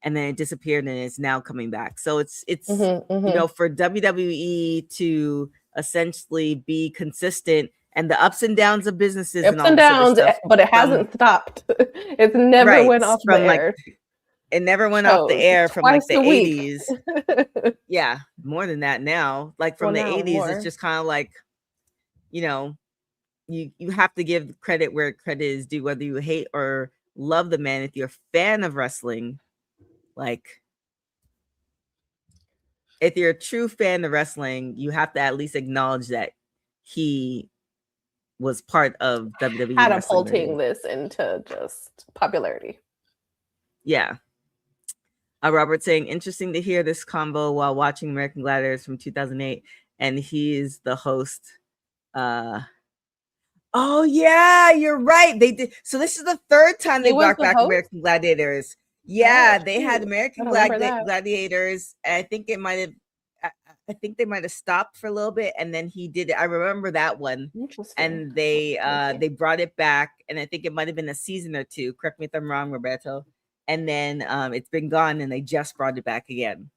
And then it disappeared, and it's now coming back. So it's you know, for WWE to essentially be consistent, and the ups and downs of businesses, but it hasn't stopped. It's never went off the air. It never went off the air from like the 80s. Yeah, more than that now. Like from the 80s, it's just kind of like, you know, you have to give credit where credit is due, whether you hate or love the man. If you're a fan of wrestling, like, if you're a true fan of wrestling, you have to at least acknowledge that he was part of WWE. Catapulting this into just popularity. Yeah. Robert saying, interesting to hear this combo while watching American Gladiators from 2008, and he's the host. Oh yeah, you're right. They did. So this is the third time they brought back American Gladiators. Yeah, they had American Gladiators. I think they might have stopped for a little bit, and then he did it. I remember that one. And they brought it back, and I think it might have been a season or two. Correct me if I'm wrong, Roberto. And then it's been gone, and they just brought it back again.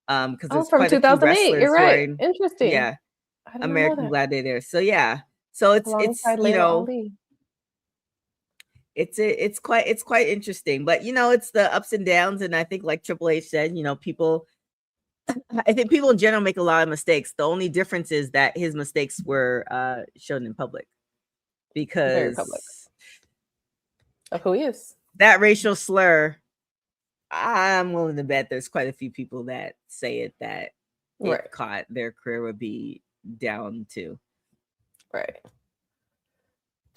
Because it's from 2008. You're right. Interesting. Yeah, American Gladiators. So yeah, so it's you know. it's quite interesting. But it's the ups and downs, and I think like Triple H said, people. I think people in general make a lot of mistakes. The only difference is that his mistakes were shown in public, Very public because of who he is. that racial slur, I'm willing to bet there's quite a few people that say it that Right. it caught their career would be down too. Right.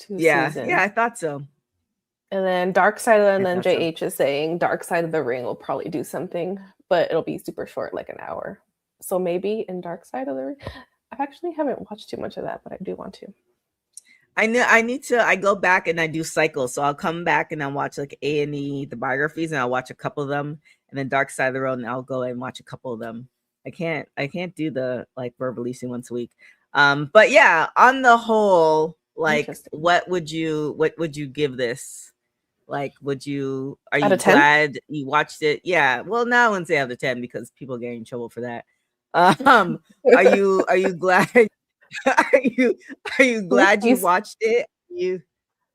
Yeah, I thought so. And then Dark Side, and then thought so. JH is saying Dark Side of the Ring will probably do something, but it'll be super short, like an hour. So maybe in Dark Side of the Ring. I actually haven't watched too much of that, but I do want to. I go back and I do cycles. So I'll come back and I'll watch like A&E, the biographies, and I'll watch a couple of them. And then Dark Side of the Road, and I'll go and watch a couple of them. I can't do the like we're releasing once a week. But yeah, on the whole, like what would you give this? Like, are you glad you watched it? Yeah. Well, now I wouldn't say out of 10 because people get in trouble for that. Are you glad are you glad you watched it?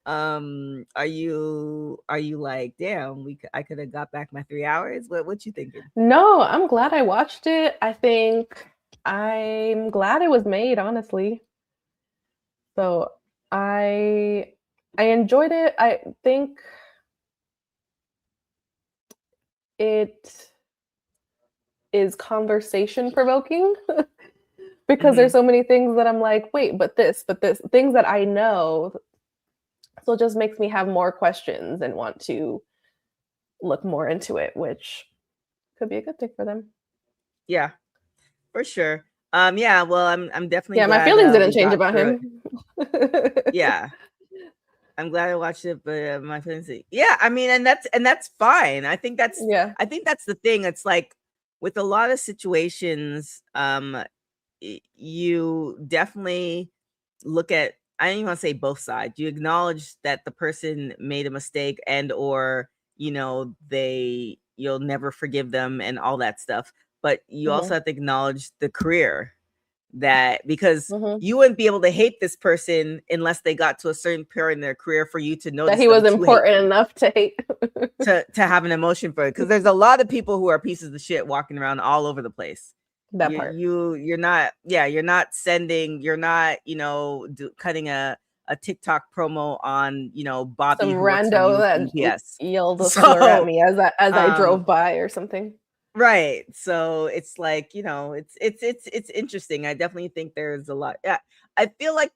Are you like, damn, I could have got back my 3 hours? What you thinking? No, I'm glad I watched it. I think I'm glad it was made, honestly. So I enjoyed it. I think it is conversation provoking because there's so many things that I'm like, wait, but this, things that I know. So it just makes me have more questions and want to look more into it, which could be a good thing for them. Yeah, for sure. Yeah, well, I'm definitely glad, my feelings didn't change about him. Yeah. I'm glad I watched it, but my feelings, yeah, I mean, and that's fine. I think that's the thing. It's like with a lot of situations, you definitely look at, I don't even want to say both sides. You acknowledge that the person made a mistake, and or you'll never forgive them and all that stuff. But you also have to acknowledge the career, that because you wouldn't be able to hate this person unless they got to a certain period in their career for you to know that he was important enough to hate to have an emotion for it. Because there's a lot of people who are pieces of shit walking around all over the place. That part. You're not cutting a TikTok promo on Bobby some rando that yelled a slur at me as I drove by or something. Right. So it's like, it's interesting. I definitely think there's a lot. Yeah. I feel like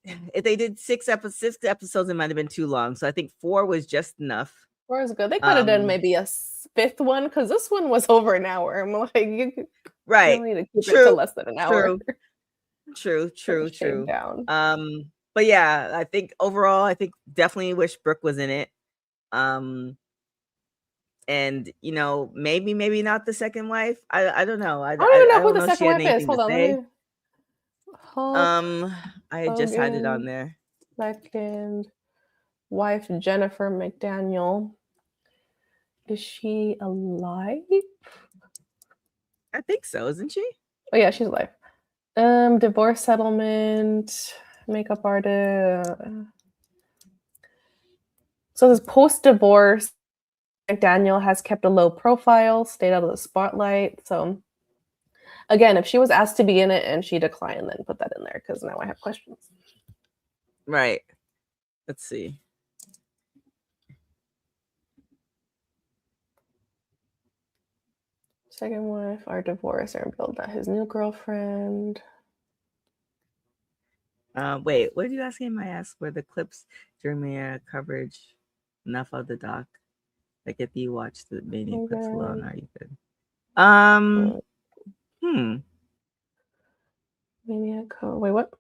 if they did 6 episodes, it might have been too long. So I think 4 was just enough. 4 is good. They could have done maybe a 5th one, because this one was over an hour. I'm like, you need to keep it to less than an hour. True. Down. But yeah, I think overall, definitely wish Brooke was in it. And maybe not the second wife. I don't know. I don't even know who the second wife is. Hold on. I just had it on there. Second wife, Jennifer McDaniel. Is she alive? I think so, isn't she? Oh yeah, she's alive. Divorce settlement, makeup artist. So this post-divorce, McDaniel has kept a low profile, stayed out of the spotlight. So again, if she was asked to be in it and she declined, then put that in there, because now I have questions. Right. Let's see. Second wife, our divorce, and build that his new girlfriend. Wait, what did you ask him? I asked, were the clips during my coverage enough of the doc? Like, if you watch the Mania clips alone, are you good? Mania wait, what?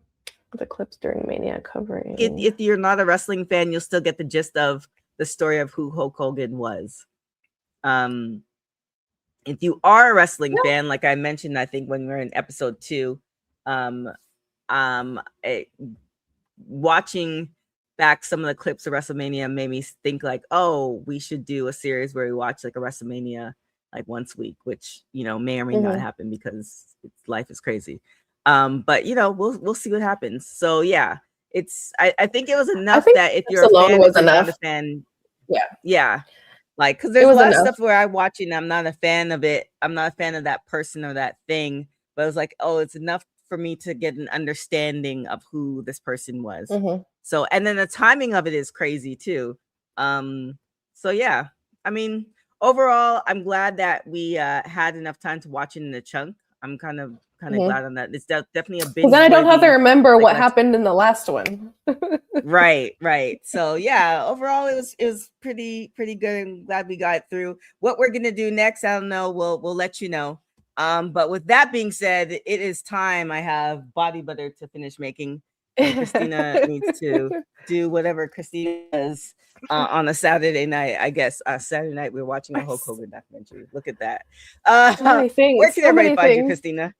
The clips during Mania covering. If you're not a wrestling fan, you'll still get the gist of the story of who Hulk Hogan was. If you are a wrestling fan, like I mentioned, I think when we were in episode 2, watching back some of the clips of WrestleMania made me think like, oh, we should do a series where we watch like a WrestleMania like once a week, which may or may not happen because life is crazy. But we'll see what happens. So yeah, I think it was enough think that if you're a alone fan, was if you're not a enough. fan, Yeah. yeah. Like, because there's a was lot of enough. stuff where I'm watching, I'm not a fan of it. I'm not a fan of that person or that thing. But it was like, oh, it's enough for me to get an understanding of who this person was. So, and then the timing of it is crazy too. So yeah, I mean, overall, I'm glad that we had enough time to watch it in a chunk. I'm kind of glad on that. It's definitely a binge. Because then I don't have to worthy, remember like, what happened in the last one. right. So yeah, overall it was pretty good. I'm glad we got through. What we're gonna do next, I don't know. We'll let you know. But with that being said, it is time. I have body butter to finish making, and Christina needs to do whatever Christina does on a Saturday night. I guess Saturday night we're watching a Hulk Hogan documentary. Look at that. So many things. Where can everybody find you, Christina?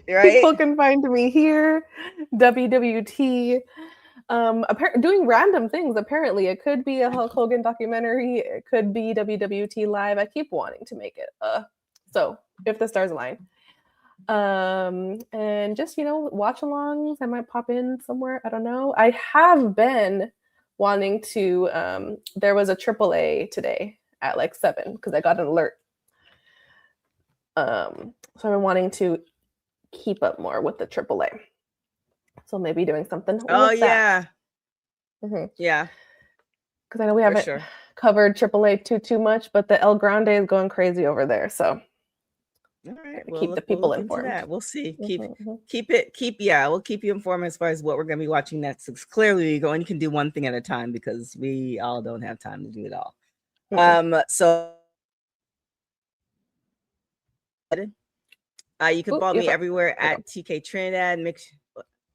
Right? People can find me here, WWT. Doing random things. Apparently, it could be a Hulk Hogan documentary. It could be WWT live. I keep wanting to make it. So if the stars align, and just watch alongs. I might pop in somewhere. I don't know. I have been wanting to. There was a AAA today at like 7 because I got an alert. So I've been wanting to keep up more with the AAA. So maybe doing something. Oh with yeah, that. Yeah. Because I know we haven't covered AAA too much, but the El Grande is going crazy over there. So all right, keep the people informed. We'll see. We'll keep you informed as far as what we're going to be watching next. Because clearly, you only can do one thing at a time because we all don't have time to do it all. So you can follow me everywhere at TK Trinidad.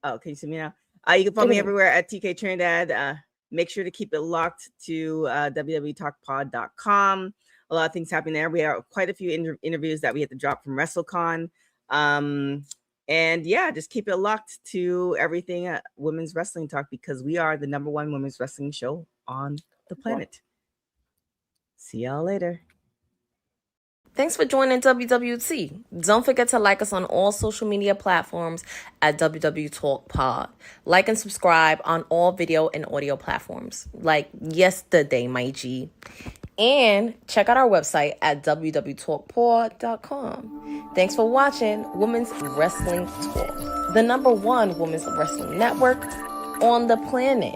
Can you see me now? You can follow me everywhere at TK Trinidad. Make sure to keep it locked to www.talkpod.com. A lot of things happening there. We have quite a few interviews that we had to drop from WrestleCon. And yeah, just keep it locked to everything at Women's Wrestling Talk because we are the #1 women's wrestling show on the planet. See y'all later. Thanks for joining WWT. Don't forget to like us on all social media platforms at WW Talk Pod. Like and subscribe on all video and audio platforms like yesterday, my G. And check out our website at www.talkpod.com. Thanks for watching Women's Wrestling Talk, the #1 women's wrestling network on the planet.